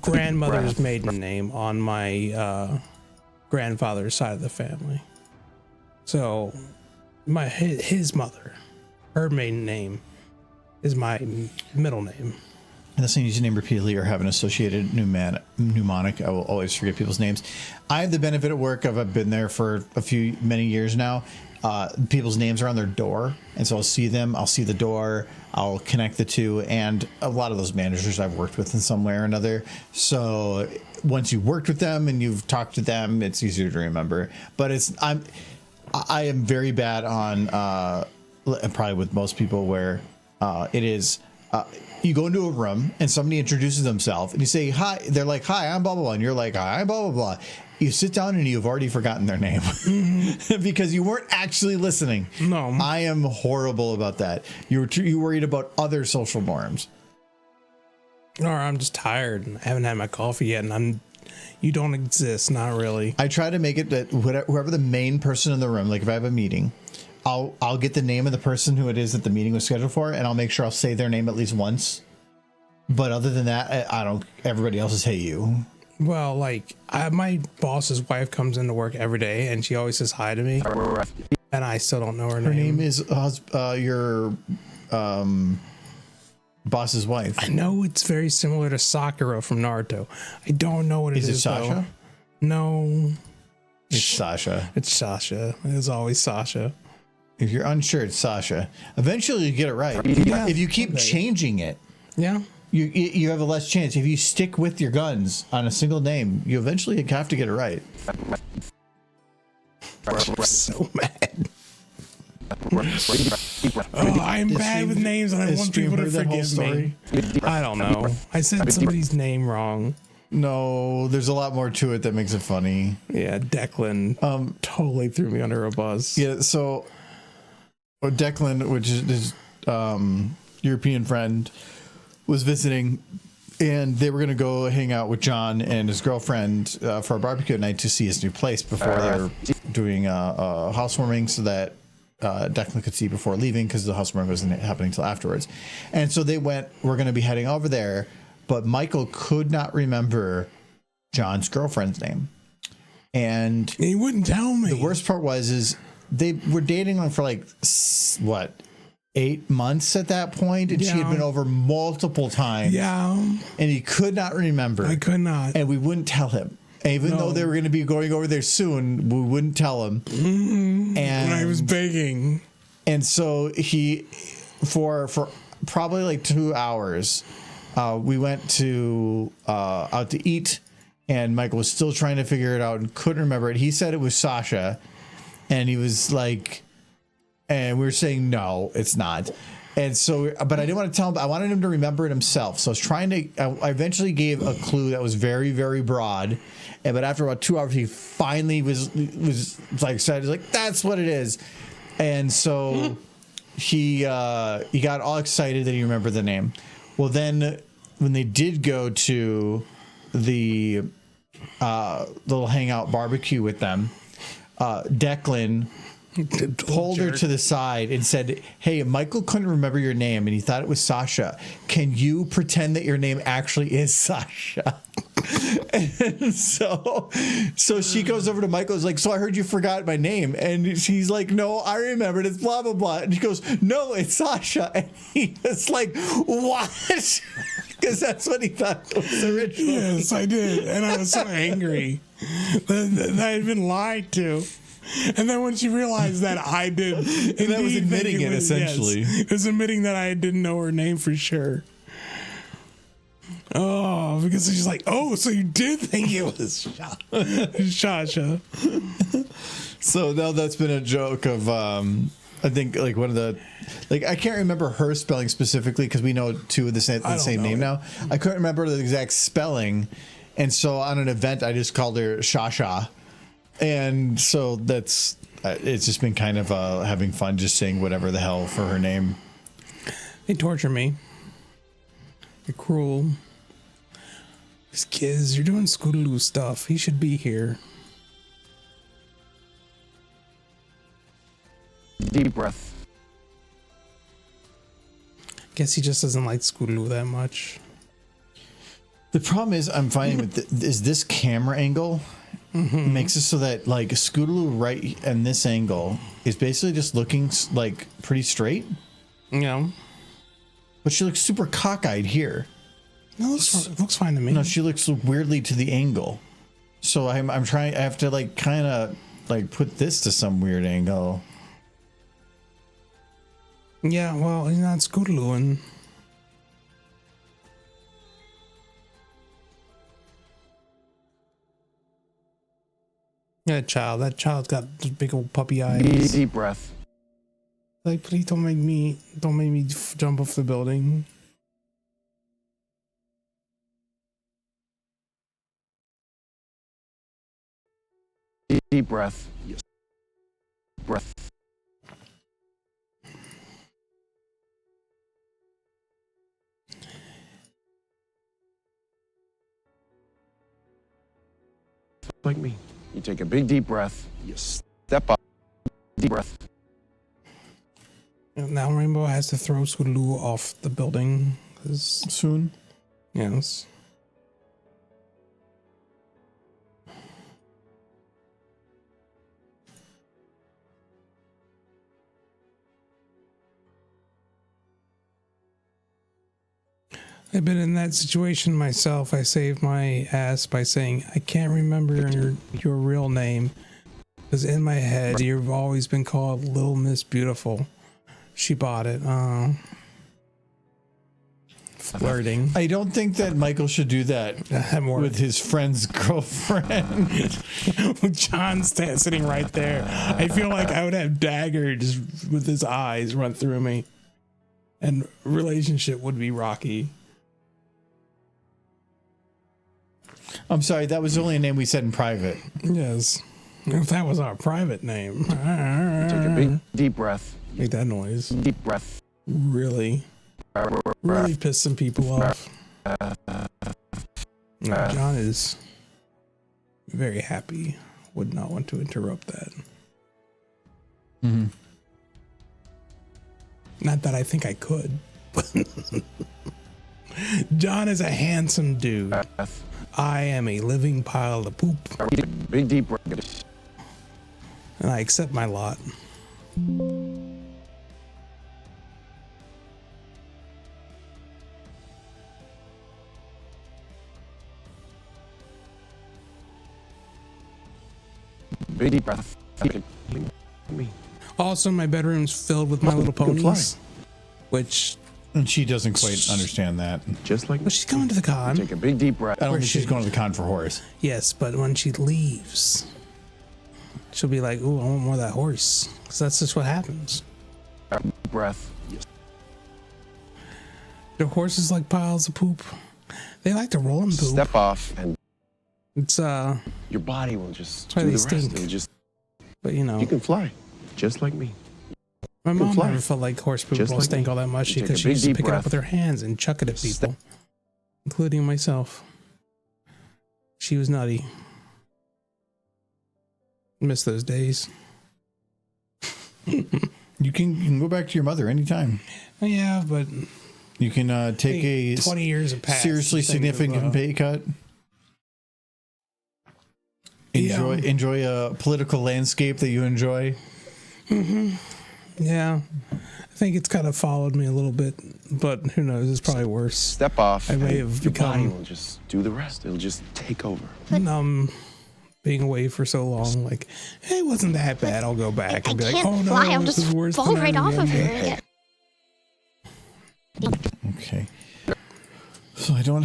grandmother's maiden name on my grandfather's side of the family. So his mother, her maiden name is my middle name. And that's when you use your name repeatedly or have an associated mnemonic. I will always forget people's names. I have the benefit at work of I've been there for many years now. People's names are on their door, and so I'll see them. I'll see the door. I'll connect the two, and a lot of those managers I've worked with in some way or another. So once you've worked with them and you've talked to them, it's easier to remember. But I am very bad on probably with most people where it is. You go into a room and somebody introduces themselves and you say, hi. They're like, hi, I'm blah, blah, blah. And you're like, hi, I'm blah, blah, blah. You sit down and you've already forgotten their name because you weren't actually listening. No. I am horrible about that. You worried about other social norms. Or I'm just tired and I haven't had my coffee yet and you don't exist. Not really. I try to make it that whoever the main person in the room, like if I have a meeting, I'll get the name of the person who it is that the meeting was scheduled for, and I'll make sure I'll say their name at least once. But other than that, I don't. Everybody else is hey you. Well, like my boss's wife comes into work every day, and she always says hi to me, and I still don't know her name. Her name is your boss's wife. I know it's very similar to Sakura from Naruto. I don't know what it is. Is it Sasha? Though. No, It's Sasha. It's Sasha. It's always Sasha. If you're unsure, it's Sasha. Eventually, you get it right. Yeah. If you keep changing it, Yeah. you have a less chance. If you stick with your guns on a single name, you eventually have to get it right. I'm so mad. Oh, I'm bad with names and I want people to forgive me. I don't know. I said somebody's name wrong. No, there's a lot more to it that makes it funny. Yeah, Declan totally threw me under a bus. Yeah, so Declan, which is his European friend, was visiting, and they were going to go hang out with John and his girlfriend for a barbecue night to see his new place before they're doing a housewarming so that Declan could see before leaving because the housewarming wasn't happening until afterwards. And so we're going to be heading over there, but Michael could not remember John's girlfriend's name. And he wouldn't tell me. The worst part is they were dating for like, 8 months at that point, and she had been over multiple times. Yeah. And he could not remember. I could not. And we wouldn't tell him. And even though they were going to be going over there soon, we wouldn't tell him. Mm-hmm. And I was begging. And so he, for probably like 2 hours, we went to out to eat, and Michael was still trying to figure it out and couldn't remember it. He said it was Sasha, and he was like, and we were saying no, it's not. And so, but I didn't want to tell him. I wanted him to remember it himself. So I was trying to. I eventually gave a clue that was very, very broad. And but after about 2 hours, he finally was like excited. He's like, "That's what it is." And so he got all excited that he remembered the name. Well, then when they did go to the little hangout barbecue with them, Declan pulled her to the side and said, "Hey, Michael couldn't remember your name and he thought it was Sasha. Can you pretend that your name actually is Sasha?" And so she goes over to Michael, is like, "So I heard you forgot my name." And she's like, "No, I remembered. It's blah, blah, blah." And she goes, "No, it's Sasha." And he was like, "What?" Because that's what he thought it was originally. Yes, I did. And I was so angry that I had been lied to. And then when she realized that I did, and that was admitting it essentially. Yes, it was admitting that I didn't know her name for sure. Oh, because she's like, "Oh, so you did think it was Sasha." So now that's been a joke of, I think like one of the, like I can't remember her spelling specifically because we know two of the same name now. I couldn't remember the exact spelling, and so on an event I just called her Shasha. And so that's, it's just been kind of having fun just saying whatever the hell for her name. They torture me. They're cruel. These kids, you're doing Scootaloo stuff. He should be here. Deep breath. Guess he just doesn't like Scootaloo that much. The problem is I'm finding with is this camera angle makes it so that like Scootaloo right in this angle is basically just looking like pretty straight. Yeah. But she looks super cockeyed here. No, it looks fine to me. No, she looks weirdly to the angle. So I'm trying, I have to like kind of like put this to some weird angle. Yeah, well, he's not Scootalooing. That child's got those big old puppy eyes. Deep breath. Like, please don't make me jump off the building. Deep breath. Yes. Breath. Like me. You take a big deep breath. You step up. Deep breath. Now Rainbow has to throw Scootaloo off the building. Soon. Yes. I've been in that situation myself. I saved my ass by saying, "I can't remember your real name." Because in my head, you've always been called Little Miss Beautiful. She bought it. Flirting. I don't think that Michael should do that with his friend's girlfriend. With John sitting right there. I feel like I would have daggers with his eyes run through me. And relationship would be rocky. I'm sorry, that was only a name we said in private. Yes. If that was our private name. Take a big deep breath. Make that noise. Deep breath. Really piss some people off. John is very happy. Would not want to interrupt that. Mm-hmm. Not that I think I could. John is a handsome dude. I am a living pile of poop. Big deep breath. And I accept my lot. Big deep breath. Also, my bedroom's filled with My Little Ponies, which And she doesn't quite understand that. Just like But she's going to the con. take a big deep breath. I don't Or think she's she- going to the con for horse. Yes, but when she leaves, she'll be like, "Ooh, I want more of that horse," because that's just what happens. Breath. Do horses like piles of poop? They like to roll and poop. Step off, and It's your body will just why do they the rest. stink. It'll just but you know, you can fly, just like me. my can mom fly. never felt like horse poop Just will like stink me. all that much You take because a she big, used to deep pick it up breath. with her hands and chuck it at people, including myself. She was nutty. Miss those days. You can go back to your mother anytime. Yeah, but You can take hey, a 20 years have passed. seriously Things have, significant pay cut. Enjoy a political landscape that you enjoy. Yeah, I think it's kind of followed me a little bit, but who knows? It's probably worse. Step off, I may and have your body become- will just do the rest. It'll just take over. Being away for so long, like, hey, it wasn't that bad. I'll go back I and be like, can't oh no, fly. I'll this just is worse fall than I right off of here remember. and get Okay. So I don't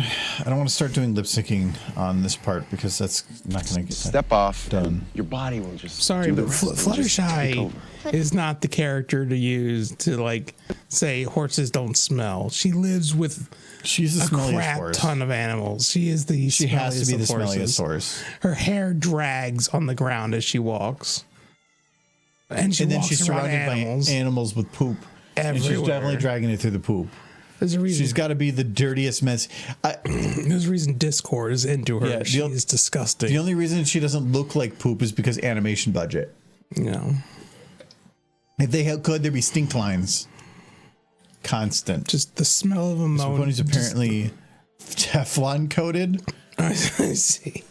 want to start doing lip syncing on this part because that's not going to get Step off, done. and your body will just Sorry, do the but rest. It'll just take Fluttershy over. is not the character to use to like say horses don't smell. She lives with She's the a smelliest crap horse. ton of animals. She is the She has to be the of horses. smelliest horse. Her hair drags on the ground as she walks, and And then walks she's around surrounded animals. by animals with poop. And she's Everywhere. definitely dragging it through the poop. There's a reason. She's got to be the dirtiest mess. There's a reason Discord is into her. Yeah, She the- is disgusting. The only reason she doesn't look like poop is because animation budget. you know, If they could, there'd be stink lines. Constant. just the smell of So ammonia. pony's apparently Teflon coated. I see.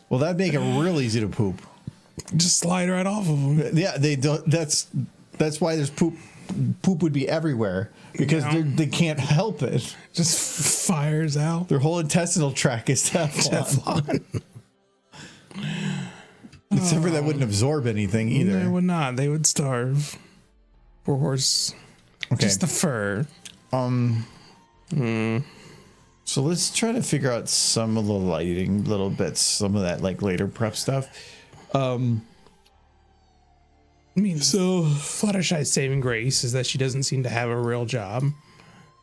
Well, that'd make it real easy to poop. Just slide right off of them. Yeah, they don't. That's why there's poop. Poop would be everywhere because Yeah. they can't help it. Just fires out. Their whole intestinal tract is Teflon. Except for that wouldn't absorb anything They either. would not. They would starve. Poor horse. Okay. Just the fur. So let's try to figure out some of the lighting, little bits, some of that like later prep stuff. I mean, so Fluttershy's saving grace is that she doesn't seem to have a real job.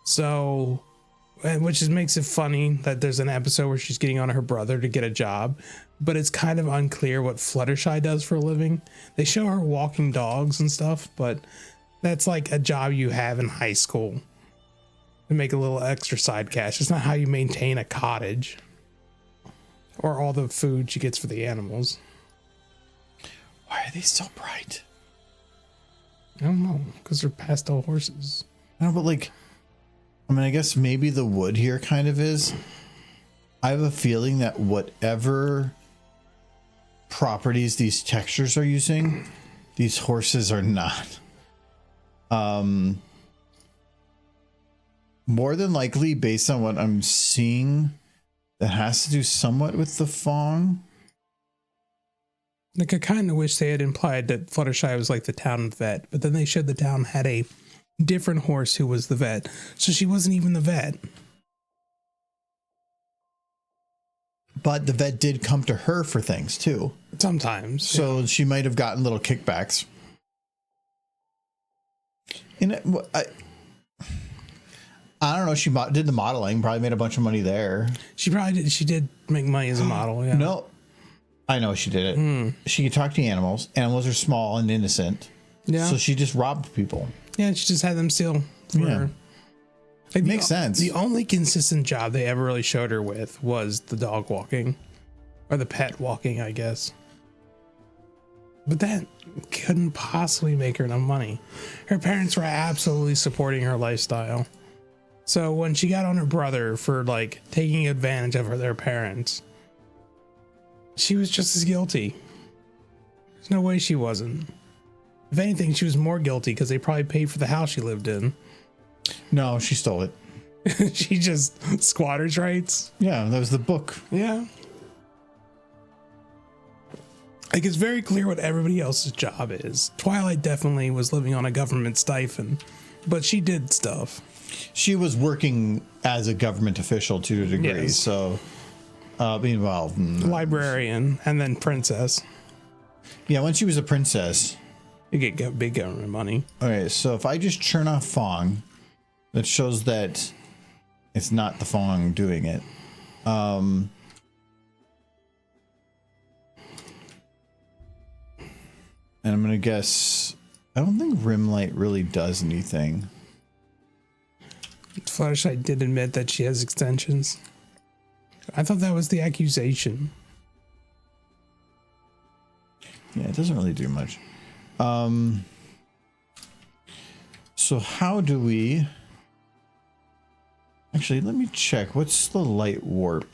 So, which makes it funny that there's an episode where she's getting on her brother to get a job, but it's kind of unclear what Fluttershy does for a living. They show her walking dogs and stuff, but that's like a job you have in high school to make a little extra side cash. It's not how you maintain a cottage or all the food she gets for the animals. Why are they so bright? I don't know, because they're pastel horses. I don't know, but like, I mean, I guess maybe the wood here kind of is. I have a feeling that whatever properties these textures are using, these horses are not. More than likely, based on what I'm seeing, that has to do somewhat with the Fong. Like, I kind of wish they had implied that Fluttershy was like the town vet, but then they showed the town had a different horse who was the vet, so she wasn't even the vet. But the vet did come to her for things too. Sometimes. So she might have gotten little kickbacks. And I don't know. She did the modeling, probably made a bunch of money there. She probably did. She did make money as a model. Yeah. No, I know she did it. She could talk to animals. Animals are small and innocent. Yeah. So she just robbed people. Yeah. She just had them steal for Yeah. her. Like, Makes sense. The only consistent job they ever really showed her with was the dog walking, or the pet walking, I guess. But that couldn't possibly make her enough money. Her parents were absolutely supporting her lifestyle. So when she got on her brother for like taking advantage of their parents, she was just as guilty. There's no way she wasn't. If anything, she was more guilty because they probably paid for the house she lived in. No, she stole it. She just squatters' rights. Yeah, that was the book. Yeah. Like, it's very clear what everybody else's job is. Twilight definitely was living on a government stipend, but she did stuff. She was working as a government official to a degree, Yes. so being involved. Librarian and then princess. Yeah, when she was a princess. You get big government money. Okay, so if I just turn off Fong, that shows that it's not the Fong doing it. And I'm gonna guess. I don't think rim light really does anything. Fluttershy did admit that she has extensions. I thought that was the accusation. Yeah, it doesn't really do much. So how do we... Actually, let me check. What's the light warp?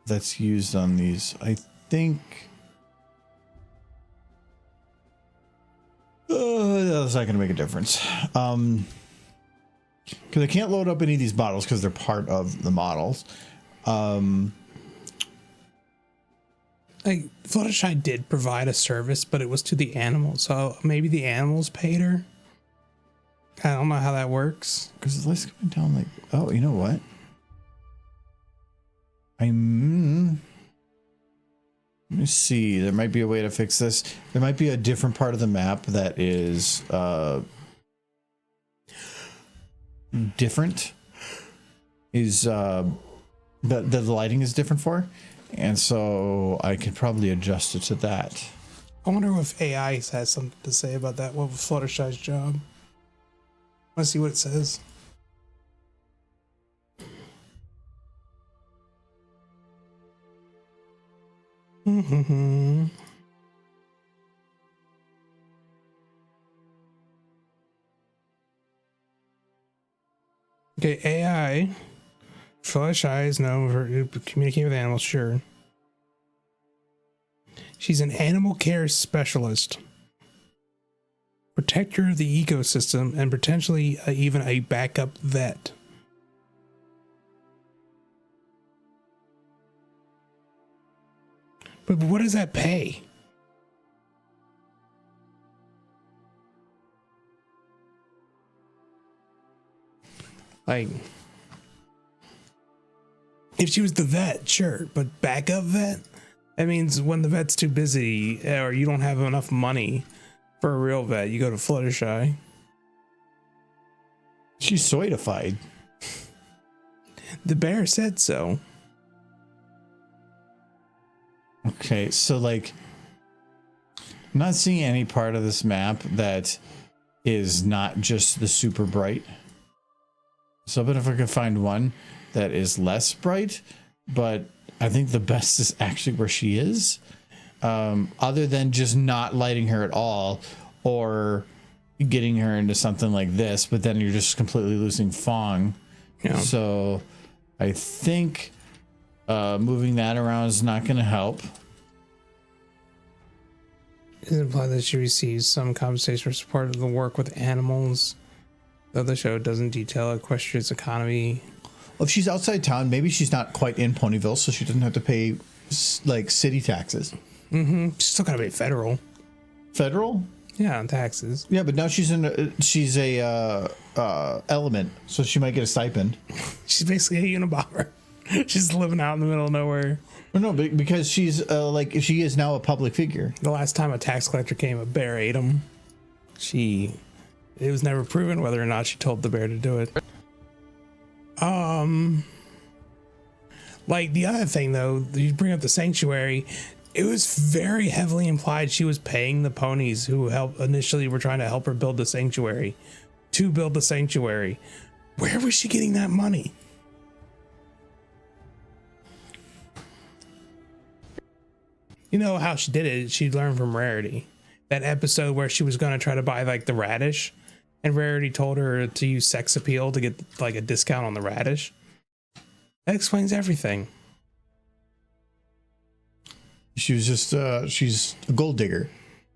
That's used on these. I think... that's not going to make a difference. Because I can't load up any of these models because they're part of the models. Like Fluttershy did provide a service, but it was to the animals, so maybe the animals paid her. I don't know how that works. Because the light's coming down like... Oh, you know what? Let me see. There might be a way to fix this. There might be a different part of the map that is different. That the lighting is different for, and so I could probably adjust it to that. I wonder if AI has something to say about that. What was Fluttershy's job? Let's see what it says. Okay, AI. Fluttershy is known for communicating with animals, sure. She's an animal care specialist, protector of the ecosystem, and potentially even a backup vet. But what does that pay? Like, if she was the vet, sure, but backup vet? That means when the vet's too busy or you don't have enough money for a real vet, you go to Fluttershy. She's soidified. The bear said so. Okay, so like, I'm not seeing any part of this map that is not just the super bright. So but if I could find one that is less bright, but I think the best is actually where she is. Other than just not lighting her at all or getting her into something like this, but then you're just completely losing Fong. Yeah. So I think moving that around is not going to help. It implies that she receives some compensation for support of the work with animals. Though the show doesn't detail Equestria's economy. Well, if she's outside town, maybe she's not quite in Ponyville, so she doesn't have to pay like city taxes. Mm-hmm. She's still gotta pay federal. Federal? Yeah, on taxes. Yeah, but now she's a element, so she might get a stipend. She's basically a Unabomber. She's living out in the middle of nowhere. Well, no, because she's she is now a public figure. The last time a tax collector came, a bear ate him. It was never proven whether or not she told the bear to do it. Like the other thing though, you bring up the sanctuary. It was very heavily implied she was paying the ponies who initially were trying to help her build the sanctuary to build the sanctuary. Where was she getting that money? You know how she did it? She learned from Rarity. That episode where she was going to try to buy like the radish, and Rarity told her to use sex appeal to get like a discount on the radish. That explains everything. She was just she's a gold digger.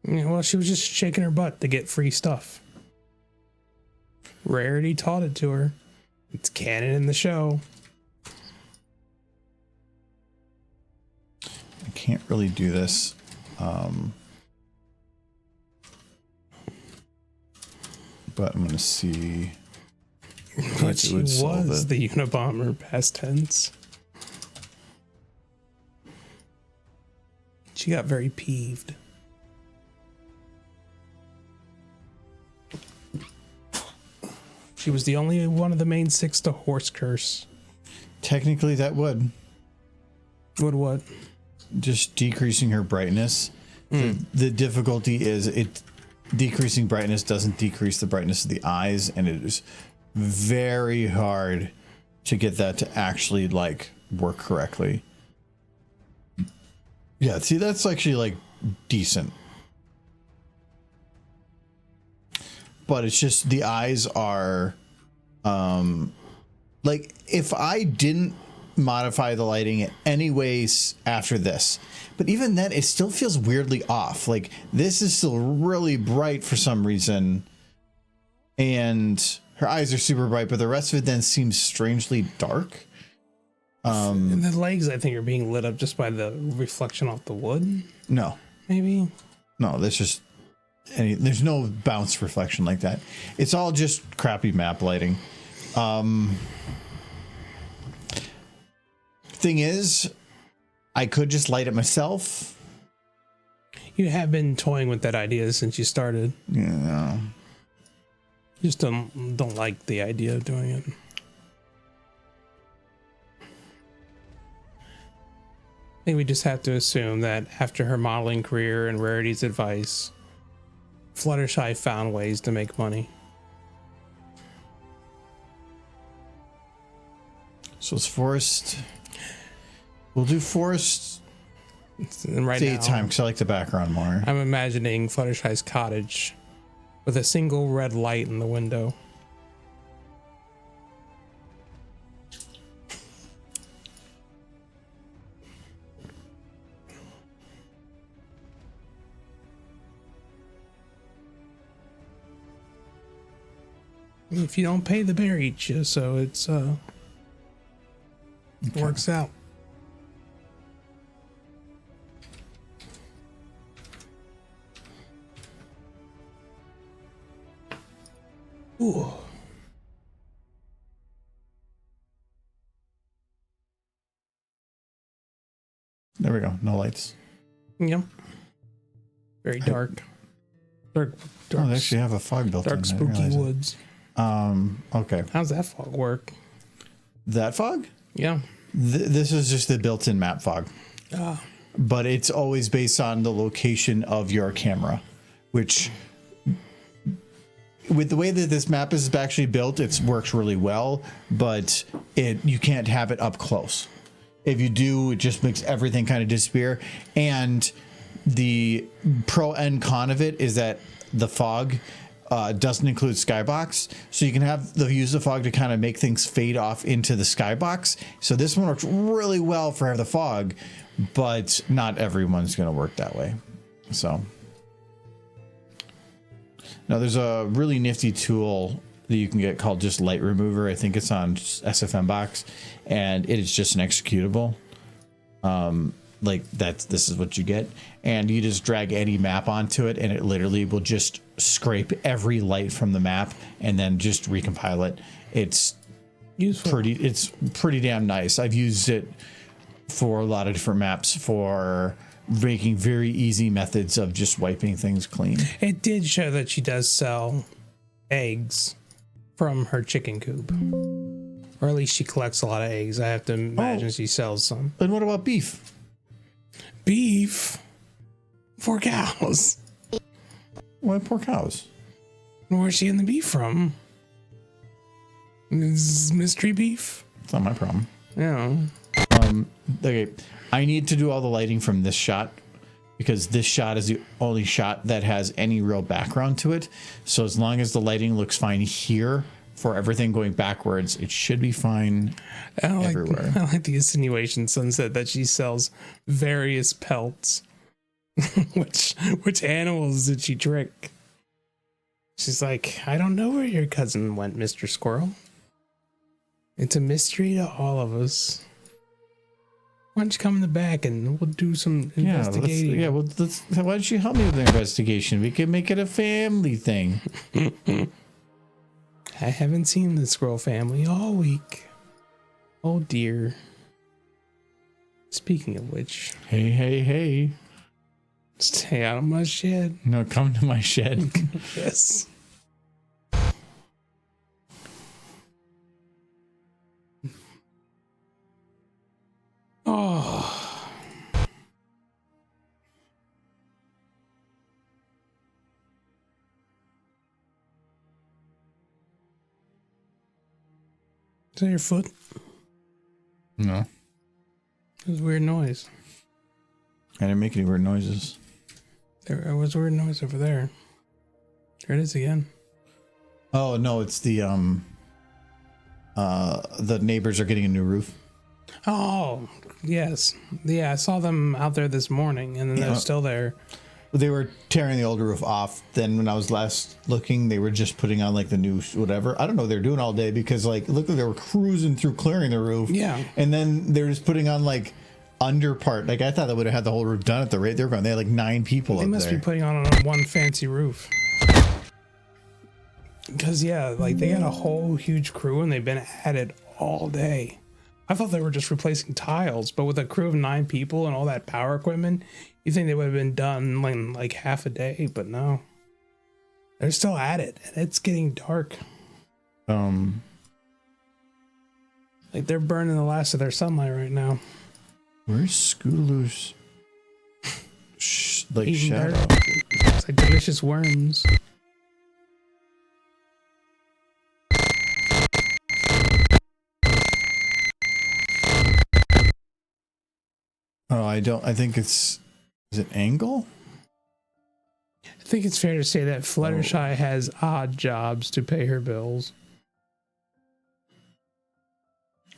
Yeah, well, she was just shaking her butt to get free stuff. Rarity taught it to her. It's canon in the show. I can't really do this. but I'm gonna see. But she was the Unabomber, past tense. She got very peeved. She was the only one of the main 6 to horse curse. Technically, that would What? just decreasing her brightness. The difficulty is it decreasing brightness doesn't decrease the brightness of the eyes, and it is very hard to get that to actually like work correctly. Yeah, see, that's actually like decent. But it's just the eyes are like if I didn't modify the lighting anyways after this, but even then it still feels weirdly off. Like this is still really bright for some reason, and her eyes are super bright, but the rest of it then seems strangely dark. And the legs, I think, are being lit up just by the reflection off the wood. No, Maybe. no, that's just there's no bounce reflection like that. It's all just crappy map lighting. Thing is, I could just light it myself. You have been toying with that idea since you started. Yeah. Just don't like the idea of doing it. I think we just have to assume that after her modeling career and Rarity's advice, Fluttershy found ways to make money. So it's forest. We'll do forest And right daytime now, because I like the background more. I'm imagining Fluttershy's cottage with a single red light in the window. If you don't pay, the bear eats you, so it's works out. Ooh. There we go. No lights. Yep. Very dark. Dark. Oh, they actually have a fog built in. Dark, I didn't spooky realize it. woods. Okay. How's that fog work? That fog? Yeah. This is just the built-in map fog. Ah. But it's always based on the location of your camera, which with the way that this map is actually built, it works really well, but you can't have it up close. If you do, it just makes everything kind of disappear. And the pro and con of it is that the fog doesn't include skybox, so you can use the fog to kind of make things fade off into the skybox. So this one works really well for the fog, but not everyone's going to work that way. So now there's a really nifty tool that you can get called just light remover. I think it's on SFM box, and it is just an executable. Like this is what you get, and you just drag any map onto it, and it literally will just scrape every light from the map and then just recompile it. It's Useful. it's pretty damn nice. I've used it for a lot of different maps for making very easy methods of just wiping things clean. It did show that she does sell eggs from her chicken coop, or at least she collects a lot of eggs. I have to imagine she sells some. And what about beef? Beef for cows. Why poor cows? Where's she getting the beef from? Is mystery beef? It's not my problem. Yeah. Okay, I need to do all the lighting from this shot because this shot is the only shot that has any real background to it. So as long as the lighting looks fine here for everything going backwards, it should be fine everywhere. I like the insinuation Sunset that she sells various pelts. which animals did she trick? She's like, I don't know where your cousin went, Mr. Squirrel. It's a mystery to all of us. Why don't you come in the back and we'll do some investigating? Why don't you help me with the investigation? We can make it a family thing. I haven't seen the Squirrel family all week. Oh dear. Speaking of which, Hey. stay out of my shed. No, come to my shed. Yes. Oh. Is that your foot? No. It was a weird noise. I didn't make any weird noises. There was a weird noise over there. There it is again. Oh no, it's the neighbors are getting a new roof. Oh, yes. Yeah, I saw them out there this morning, and then they're still there. They were tearing the old roof off. Then when I was last looking, they were just putting on like the new whatever. I don't know what they're doing all day because like it looked like they were cruising through clearing the roof. Yeah. And then they're just putting on like under part. Like I thought they would have had the whole roof done at the rate they were going. They had like 9 people They up must there. be putting on one fancy roof. Because, yeah, like they got a whole huge crew and they've been at it all day. I thought they were just replacing tiles, but with a crew of 9 people and all that power equipment, you think they would have been done in like half a day, but no. They're still at it, and it's getting dark. Like they're burning the last of their sunlight right now. Where's Scootaloo's like Eating shadow? dirt. It's like delicious worms. Oh, I think is it Angle? I think it's fair to say that Fluttershy has odd jobs to pay her bills.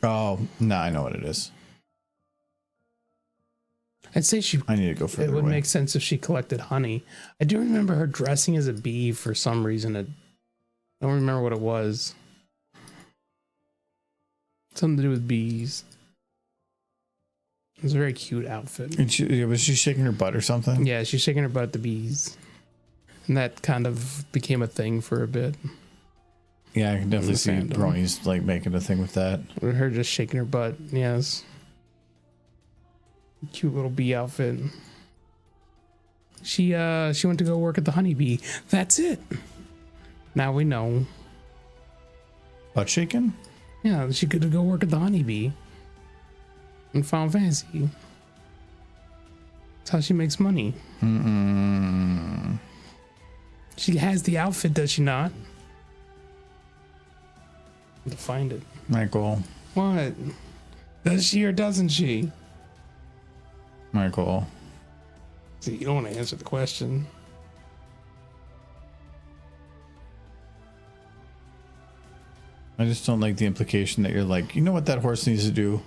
Oh, no, I know what it is. I'd say I need to go further it would away. make sense if she collected honey. I do remember her dressing as a bee for some reason. I don't remember what it was. Something to do with bees. It was a very cute outfit. And was she shaking her butt or something? Yeah, she's shaking her butt at the bees. And that kind of became a thing for a bit. Yeah, I can definitely see fandom. Brony's like making a thing with that. With her just shaking her butt, yes. Cute little bee outfit. She went to go work at the honeybee. That's it. Now we know. Butt shaking? Yeah, she could go work at the honeybee. In Final Fantasy. That's how she makes money. She has the outfit, does she not? To find it. Michael. What? Does she or doesn't she? Michael. See, you don't want to answer the question. I just don't like the implication that you're like, you know what that horse needs to do?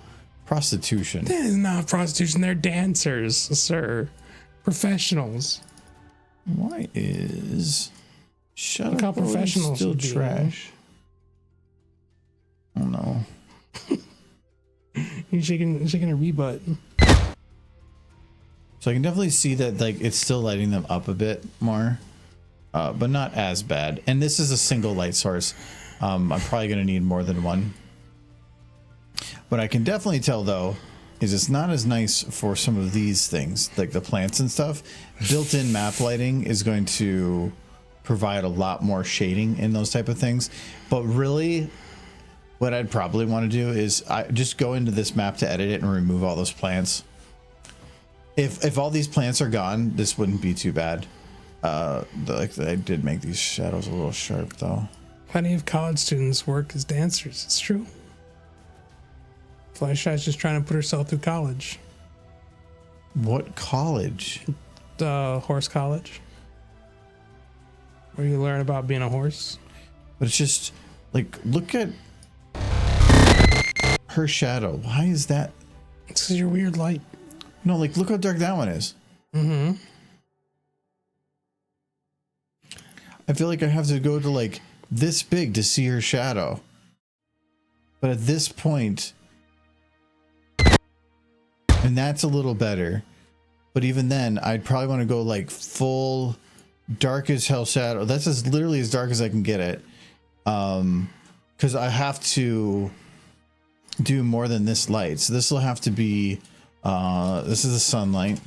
Prostitution. That is not prostitution. They're dancers, sir. Professionals. Why is shut Look up? how professional Still she's being. trash. Oh no. You're shaking her butt. So I can definitely see that like it's still lighting them up a bit more, but not as bad. And this is a single light source. I'm probably going to need more than one. What I can definitely tell though is it's not as nice for some of these things like the plants and stuff. Built-in map lighting is going to provide a lot more shading in those type of things. But really, what I'd probably want to do is I just go into this map to edit it and remove all those plants. If all these plants are gone, this wouldn't be too bad. Like I did make these shadows a little sharp though. Plenty of college students work as dancers. It's true. Fluttershy's just trying to put herself through college. What college? The horse college. Where you learn about being a horse. But it's just like, look at her shadow. Why is that? It's because you're weird light. No, like look how dark that one is. Mm-hmm. I feel like I have to go to like this big to see her shadow. But at this point, and that's a little better. But even then, I'd probably want to go like full dark as hell shadow. That's literally as dark as I can get it. Because I have to do more than this light. So this will have to be, this is the sunlight.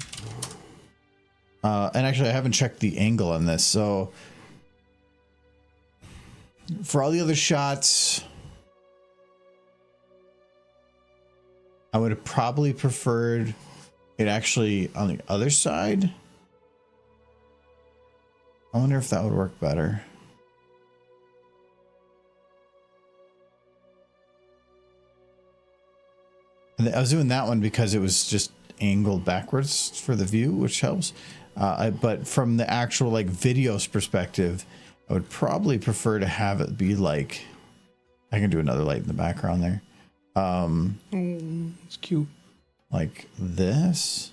And actually I haven't checked the angle on this. So for all the other shots, I would have probably preferred it actually on the other side. I wonder if that would work better. And I was doing that one because it was just angled backwards for the view, which helps. But from the actual like video's perspective, I would probably prefer to have it be like, I can do another light in the background there. It's cute. Like this.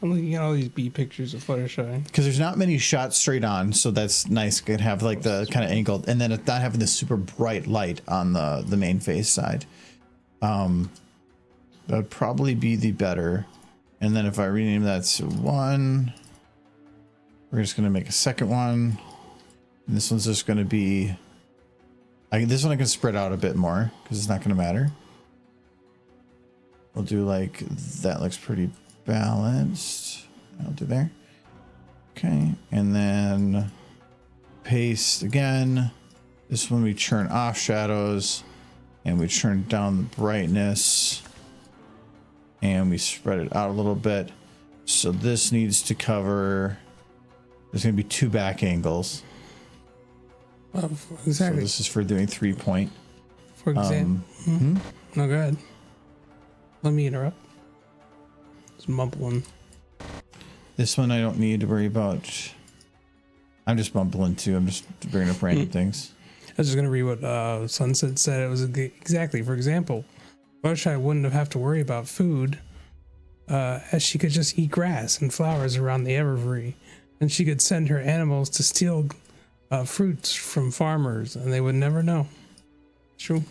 I'm looking at all these B pictures of Fluttershy. Because there's not many shots straight on, so that's nice. Could have like the kind of angled, and then not having the super bright light on the main face side. That would probably be the better. And then if I rename that to 1, we're just gonna make a second one. And this one's just gonna be. This one I can spread out a bit more because it's not gonna matter. We'll do like that. Looks pretty balanced. I'll do there. Okay, and then paste again. This one we turn off shadows, and we turn down the brightness, and we spread it out a little bit. So this needs to cover. There's going to be 2 back angles. Exactly. So this is for doing 3-point. For example. No, go ahead. Let me interrupt. It's mumbling. This one I don't need to worry about. I'm just mumbling too. I'm just bringing up random things. I was just going to read what Sunset said. It was exactly, for example, Fluttershy wouldn't have to worry about food, as she could just eat grass and flowers around the Everfree, and she could send her animals to steal fruits from farmers, and they would never know. It's true.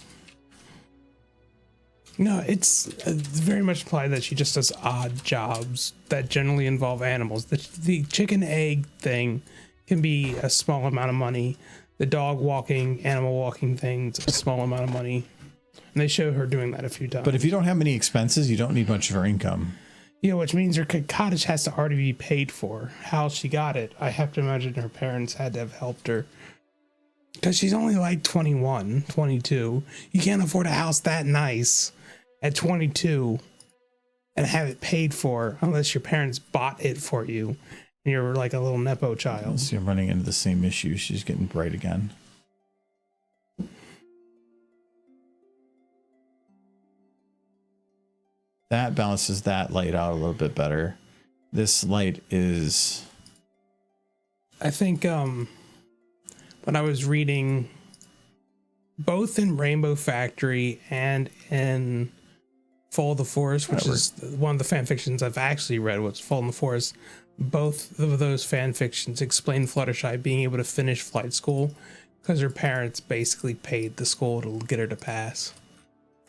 No, it's very much implied that she just does odd jobs that generally involve animals. The chicken egg thing can be a small amount of money. The dog walking, animal walking thing's a small amount of money. And they show her doing that a few times. But if you don't have many expenses, you don't need much of her income. Yeah, which means her cottage has to already be paid for. How she got it, I have to imagine her parents had to have helped her. Because she's only like 21, 22. You can't afford a house that nice at 22 and have it paid for unless your parents bought it for you and you're like a little Nepo child. Let's see, I'm running into the same issue. She's getting bright again. That balances that light out a little bit better. This light is... I think when I was reading both in Rainbow Factory and in Fall of the Forest, which is one of the fan fictions I've actually read, was Fall in the Forest. Both of those fan fictions explain Fluttershy being able to finish flight school because her parents basically paid the school to get her to pass.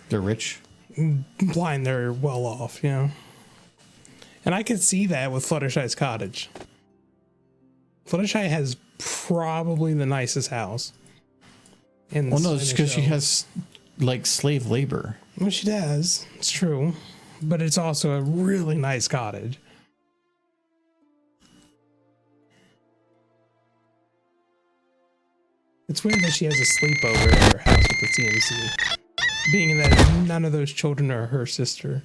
They're rich? Implying they're well off, you know. And I could see that with Fluttershy's cottage. Fluttershy has probably the nicest house. Well, no, it's because she has like slave labor. Well, she does. It's true. But it's also a really nice cottage. It's weird that she has a sleepover at her house with the CMC. Being that none of those children are her sister.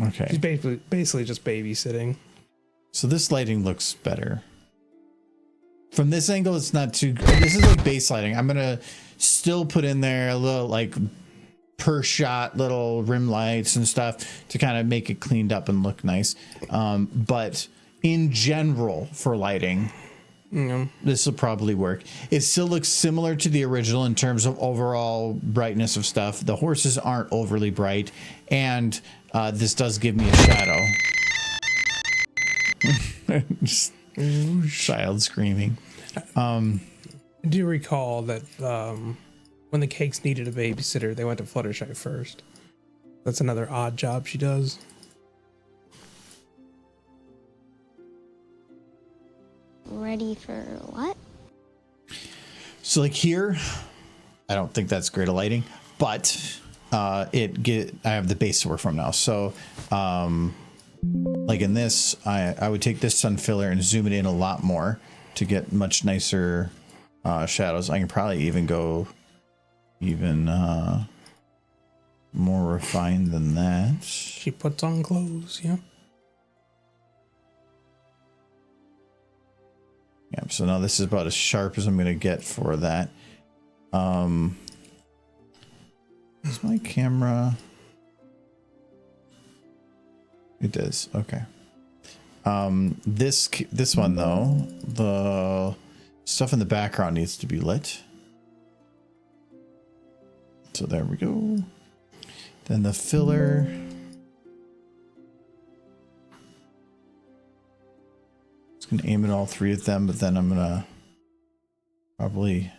Okay. She's basically just babysitting. So this lighting looks better. From this angle, it's not too... This is like base lighting. I'm going to still put in there a little like per shot little rim lights and stuff to kind of make it cleaned up and look nice. But in general for lighting, this will probably work. It still looks similar to the original in terms of overall brightness of stuff. The horses aren't overly bright, and this does give me a shadow. Just child screaming. I do recall that when the Cakes needed a babysitter, they went to Fluttershy first. That's another odd job she does. Ready for what? So like here, I don't think that's great lighting, but I have the base to work from now. So like in this, I would take this sun filler and zoom it in a lot more to get much nicer shadows. I can probably even go more refined than that. She puts on clothes. Yeah. Yeah, so now this is about as sharp as I'm going to get for that. Is my camera? It does. Okay. This one though, the stuff in the background needs to be lit. So there we go. Then the filler. Just gonna aim at all three of them, but then I'm gonna probably.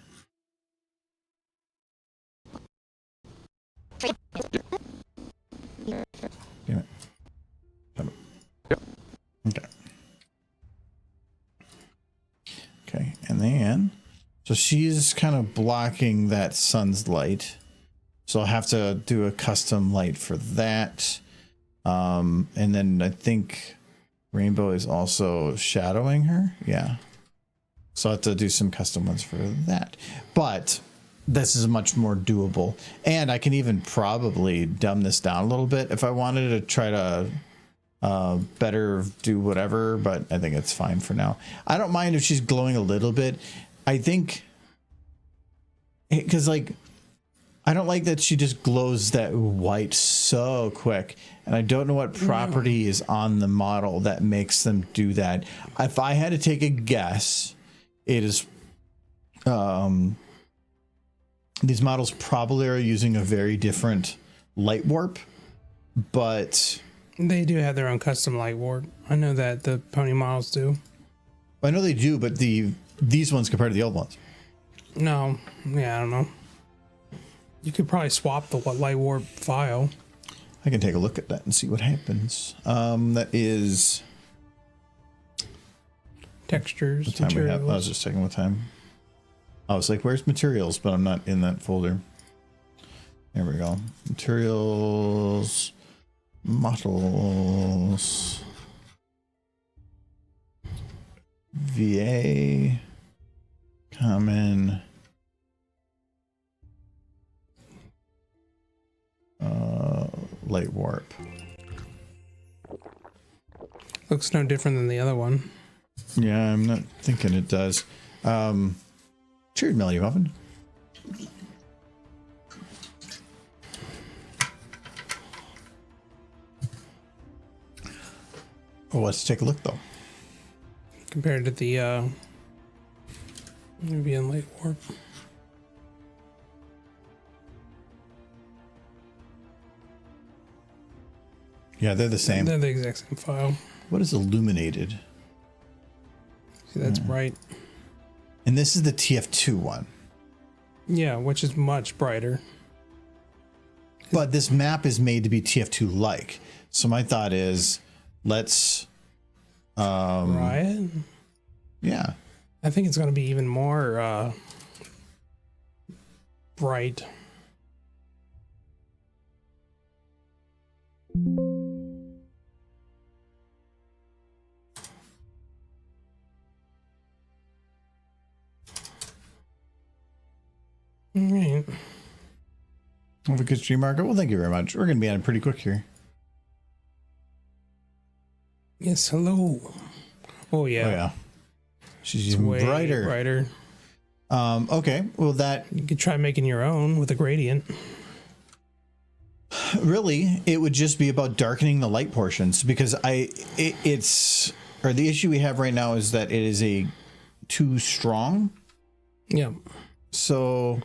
Damn it. Okay. Okay, and then so she's kind of blocking that sun's light. So I'll have to do a custom light for that. And then I think Rainbow is also shadowing her. Yeah. So I'll have to do some custom ones for that. But this is much more doable. And I can even probably dumb this down a little bit if I wanted to try to better do whatever, but I think it's fine for now. I don't mind if she's glowing a little bit. I think because like I don't like that she just glows that white so quick, and I don't know what property is on the model that makes them do that. If I had to take a guess, it is these models probably are using a very different light warp, but They do have their own custom light ward. I know that the pony models do. I know they do, but these ones compared to the old ones. No, yeah, I don't know. You could probably swap the light warp file. I can take a look at that and see what happens. That is Textures, the time we have. I materials. was just checking what time. I was like, where's materials? But I'm not in that folder. There we go. Materials, models, VA, common, light warp. Looks no different than the other one. Yeah, I'm not thinking it does. Cheers, Melody Muffin. Well, let's take a look though. Compared to the maybe in light warp. Yeah, they're the same. They're the exact same file. What is illuminated? See, that's bright. And this is the TF2 one. Yeah, which is much brighter. But this map is made to be TF2 like. So my thought is let's Right? yeah. I think it's going to be even more bright. All right. Have a good stream, Marco. Well, thank you very much. We're going to be on it pretty quick here. Yes, hello. Oh yeah. Oh, yeah. She's It's even way brighter. brighter. Okay. Well, that You could try making your own with a gradient. really, it would just be about darkening the light portions because the issue we have right now is that it is too strong. Yeah. So,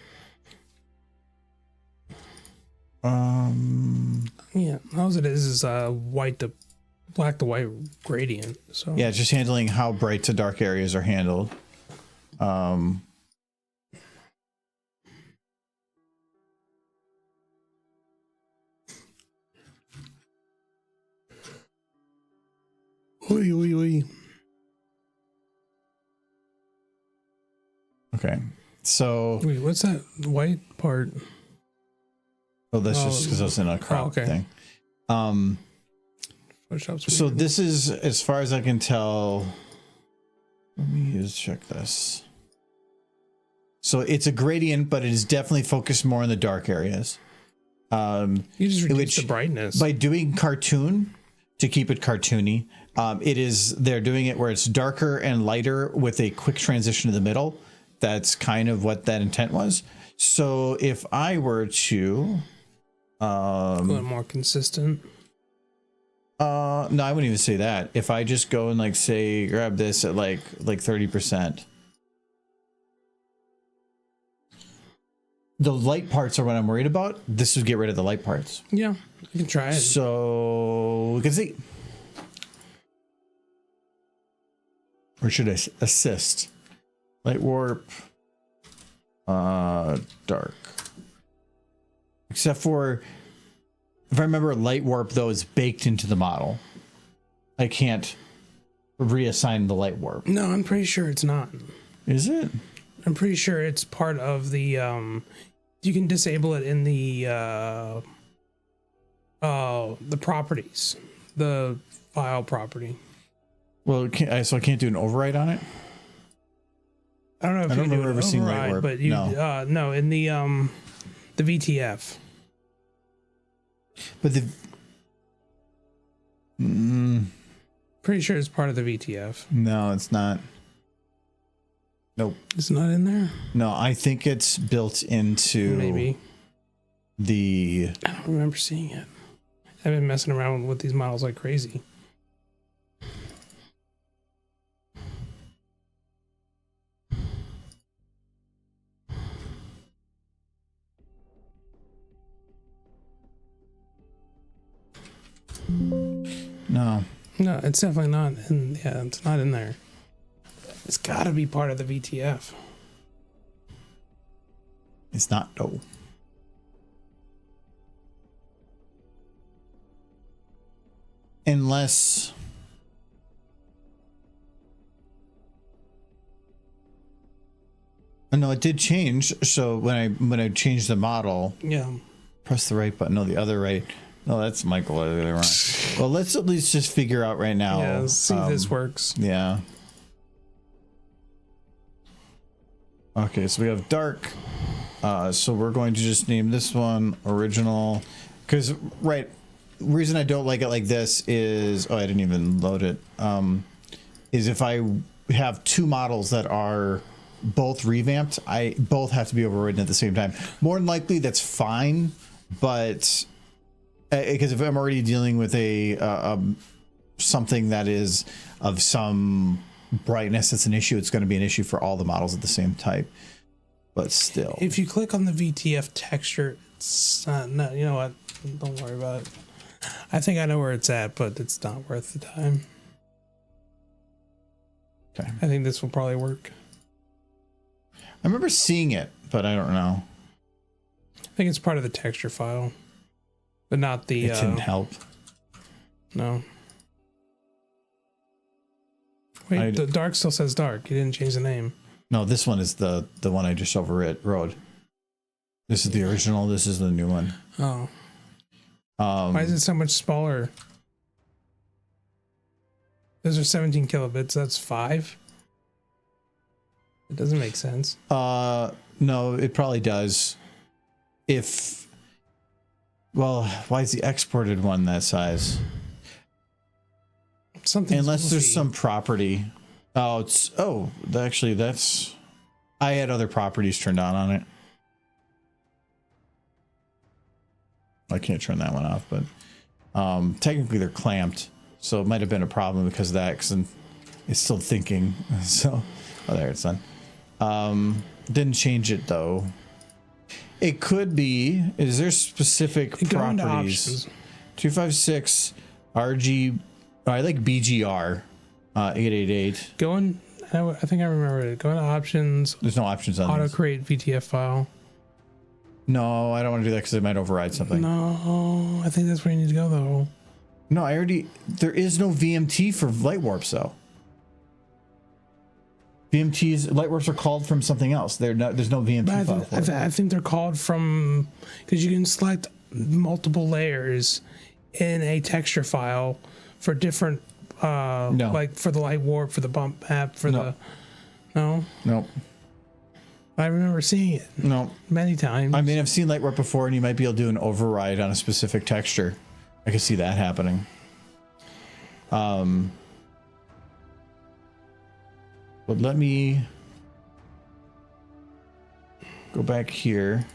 Yeah. All it is black to white gradient. So yeah, it's just handling how bright to dark areas are handled. Oy, oy, oy. Okay. So, Wait, what's that white part? that's just because I was in a crop thing. Photoshop's So weird. this is, as far as I can tell, let me just check this. So it's a gradient, but it is definitely focused more in the dark areas. You just reduce the brightness. By doing cartoon to keep it cartoony, they're doing it where it's darker and lighter with a quick transition to the middle. That's kind of what that intent was. So if I were to, a little more consistent. no, I wouldn't even say that. If I just go and like say grab this at like 30%. The light parts are what I'm worried about. This would get rid of the light parts. Yeah, you can try it. So we can see. Or should I assist? Light warp. Dark. Except for, if I remember, light warp though is baked into the model. I can't reassign the light warp. No, I'm pretty sure it's not. Is it? I'm pretty sure it's part of the you can disable it in the properties, the file property. Well, so I can't do an override on it? I don't know if I you don't can do remember an ever seeing light override, warp. but you no in the VTF. But the Pretty sure it's part of the VTF. no, it's not. Nope. It's not in there? No, I think it's built into Maybe. the. I don't remember seeing it. I've been messing around with these models like crazy. No. No, it's definitely not in. Yeah, it's not in there. It's got to be part of the VTF. It's not. No. Unless. Oh, no, it did change. So when I changed the model, Yeah. press the right button. No, the other right. No, that's Michael. The other one. Well, let's at least just figure out right now. Yeah, let's see if this works. Yeah. Okay, so we have dark. So we're going to just name this one original. Because, reason I don't like it like this is, I didn't even load it. Is if I have two models that are both revamped, both have to be overridden at the same time. More than likely, that's fine, but because if I'm already dealing with something that is of some brightness, it's an issue. It's going to be an issue for all the models of the same type. But still, If you click on the VTF texture, it's no. You know what? Don't worry about it. I think I know where it's at, but it's not worth the time. okay. I think this will probably work. I remember seeing it, but I don't know. I think it's part of the texture file, but not the. It didn't help. No. Wait, the dark still says dark. You didn't change the name. No, this one is the one I just overrode. This is the original. This is the new one. Oh. Why is it so much smaller? Those are 17 kilobits. That's 5. It doesn't make sense. No, it probably does. Why is the exported one that size? Something. Unless there's some property. Actually, that's. I had other properties turned on it. I can't turn that one off, but technically they're clamped, so it might have been a problem because of that. Because it's still thinking. So, there it's done. Didn't change it though. It could be. Is there specific properties? 256 RG. I like BGR 888. Go in. I think I remember it. Go into options. There's no options on Auto this. create VTF file. No, I don't want to do that because it might override something. No, I think that's where you need to go though. No, there is no VMT for light warps though. VMTs, lightworks are called from something else. They're not. There's no VMT But file. For it. I think they're called from, because you can select multiple layers in a texture file for different, No. like for the light warp, for the bump map, for No. the. No, Nope. I remember seeing it No. many times. I mean, I've seen lightwork before, and you might be able to do an override on a specific texture. I could see that happening. But let me go back here.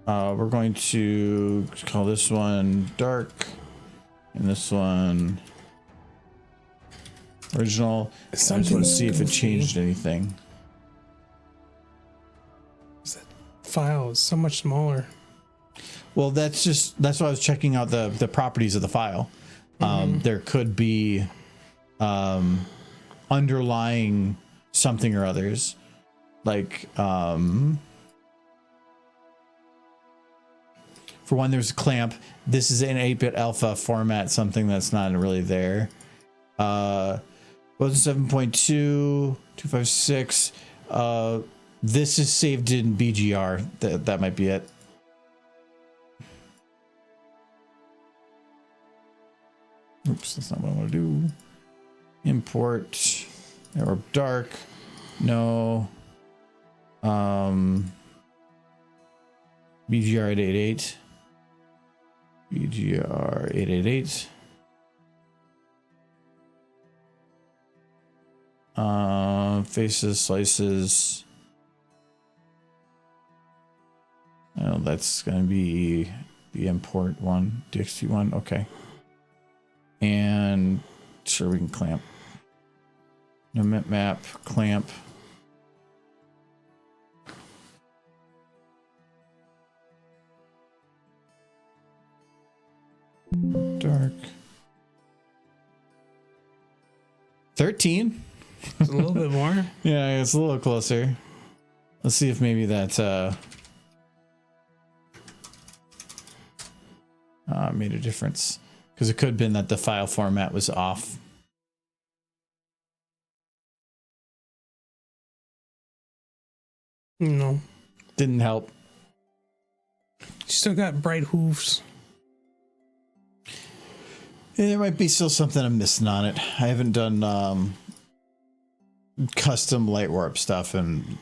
We're going to call this one dark and this one original. I just want to see if it changed anything. That file is so much smaller. Well, that's why I was checking out the properties of the file. There could be underlying something or others, like for one, there's a clamp. This is an 8-bit alpha format, something that's not really there. Was 7.2 256. This is saved in BGR. That might be it. Oops, that's not what I want to do. Import or dark. No. BGR 888. BGR 888. Faces, slices. Oh, that's gonna be the import one, DXT one. Okay. And sure, we can clamp. No map, clamp. Dark. 13. It's a little bit more. Yeah, it's a little closer. Let's see if maybe that made a difference. Because it could have been that the file format was off. No. Didn't help. You still got bright hooves. Yeah, there might be still something I'm missing on it. I haven't done custom light warp stuff in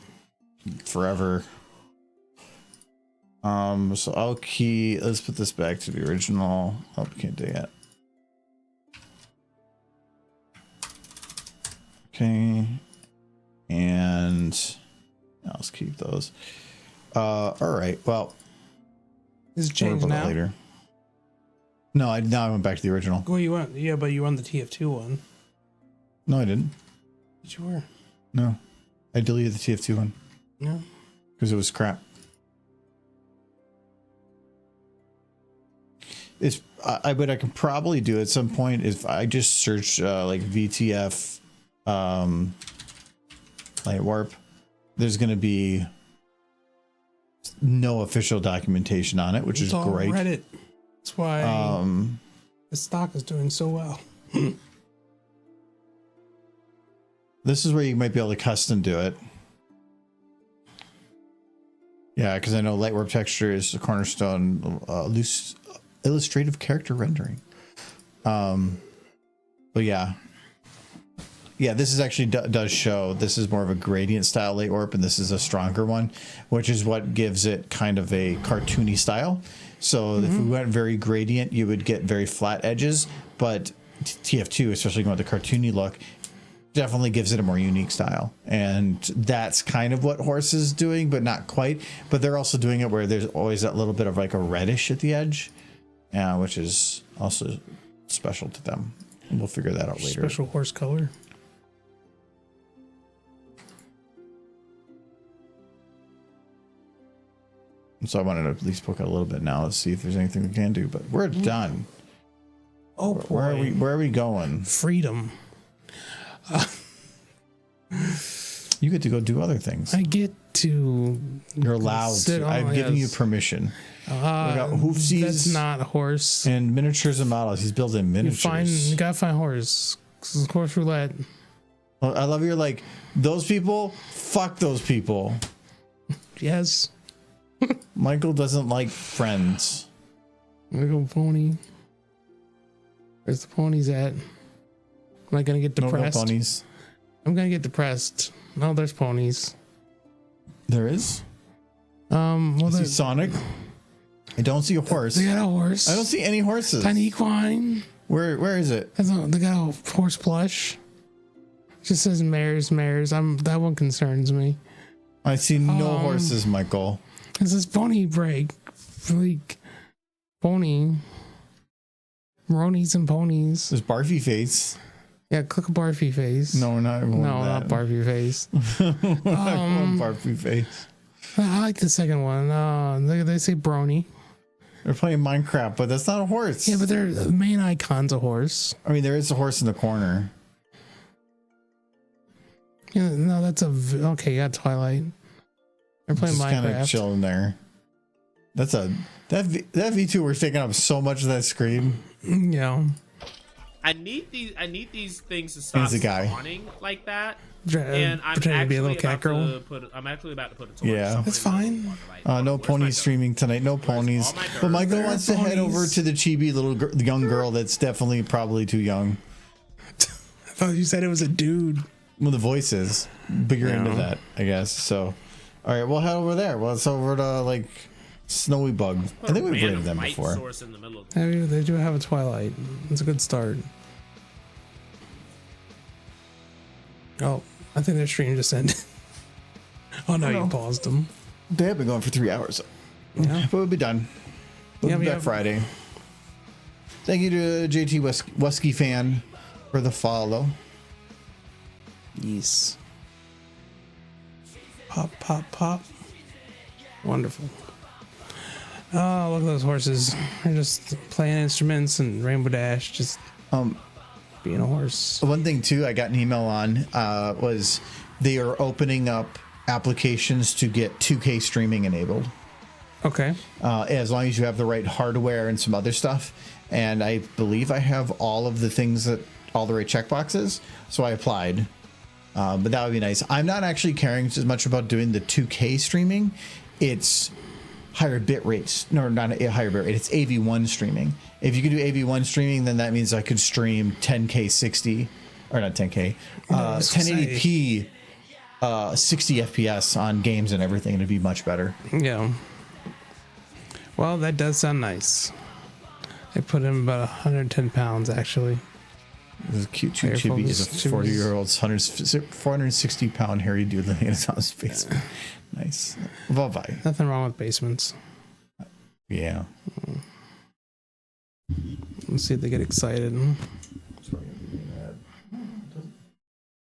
forever. So I'll key. Let's put this back to the original. Oh, we can't do that. Okay, and I'll just keep those. All right. Well, Is it we'll changed worry about now? that later. No, I went back to the original. Well, you went, yeah, but you won the TF2 one. No, I didn't. But you were. No, I deleted the TF2 one No. because it was crap. It's I but I can probably do at some point if I just search like VTF light warp. There's going to be no official documentation on it, which It's is all great. Reddit. That's why the stock is doing so well. This is where you might be able to custom do it. Yeah, because I know light warp texture is a cornerstone loose illustrative character rendering. But yeah, this is actually does show this is more of a gradient style light warp, and this is a stronger one, which is what gives it kind of a cartoony style. So if we went very gradient, you would get very flat edges, but TF2, especially going with the cartoony look, definitely gives it a more unique style. And that's kind of what Horse is doing, but not quite. But they're also doing it where there's always that little bit of like a reddish at the edge, which is also special to them. And we'll figure that out later. Special horse color. So I wanted to at least poke out a little bit now. Let's see if there's anything we can do. But we're done. Oh boy. Where are we going? Freedom. You get to go do other things. I get to. You're allowed sit to. on I've given you his- permission. We got hoofsies. That's not a horse. And miniatures and models. He's building You miniatures. gotta find horse. 'Cause it's horse roulette. I love you're like, those people, fuck those people. Yes. Michael doesn't like friends. There go pony. Where's the ponies at? Am I gonna get depressed? No ponies. I'm gonna get depressed. No, there's ponies. There is? Well, I see there's Sonic. I don't see a horse. they got a horse. I don't see any horses. Tiny equine. Where is it? They got a horse plush. Just says mares. That one concerns me. I see no horses, Michael. It says pony break. Like pony. Ronies and ponies. There's Barfy Face. Yeah, click a Barfy face. No, not not Barfy face. Barfy Face. I like the second one. They say brony. They're playing Minecraft, but that's not a horse. Yeah, but the main icon's a horse. I mean, there is a horse in the corner. Yeah, no, that's okay. Yeah, Twilight. They're playing Just kind of Minecraft. chilling there. That VTuber is taking up so much of that screen. Yeah. I need these things to stop He's a guy. spawning like that. And And I'm pretending to be a actually little cat girl. I'm actually about to put a torch. Yeah. somewhere That's in the fine. middle of the water, like, No where's my ponies dirt? streaming tonight. No ponies. all my dirt? But Michael There are wants to head ponies. over to the chibi little young girl that's definitely probably too young. I thought you said it was a dude. Well, the voice is, but you're into Yeah. that, I guess. So, all right, we'll head over there. Well, it's over to like Snowy Bug. Put I think a we've rated random them light before. source in the middle of They do have a Twilight. It's a good start. Oh, I think their stream just ended. Oh no, you paused them. They have been going for 3 hours, Yeah. but we'll be done. We'll be Yeah, back Friday. Thank you to JT Wesky fan for the follow. Yes. Pop, pop, pop. Wonderful. Oh, look at those horses. They're just playing instruments and Rainbow Dash, just being a horse. One thing too, I got an email on was they are opening up applications to get 2K streaming enabled. Okay. As long as you have the right hardware and some other stuff. And I believe I have all of the things all the right checkboxes. So I applied. But that would be nice. I'm not actually caring as much about doing the 2K streaming. It's higher bit rates. No, not a higher bit rate. It's AV1 streaming. If you could do AV1 streaming, then that means I could stream 10K 60, or not 10K, 1080p 60 FPS on games and everything. It'd be much better. Yeah. Well, that does sound nice. I put him about 110 pounds, actually. This cute Hair chibi is a focus, 40-year-old 460-pound hairy dude living in his house basement. Nice. Bye-bye. Nothing wrong with basements. Yeah. Let's see if they get excited.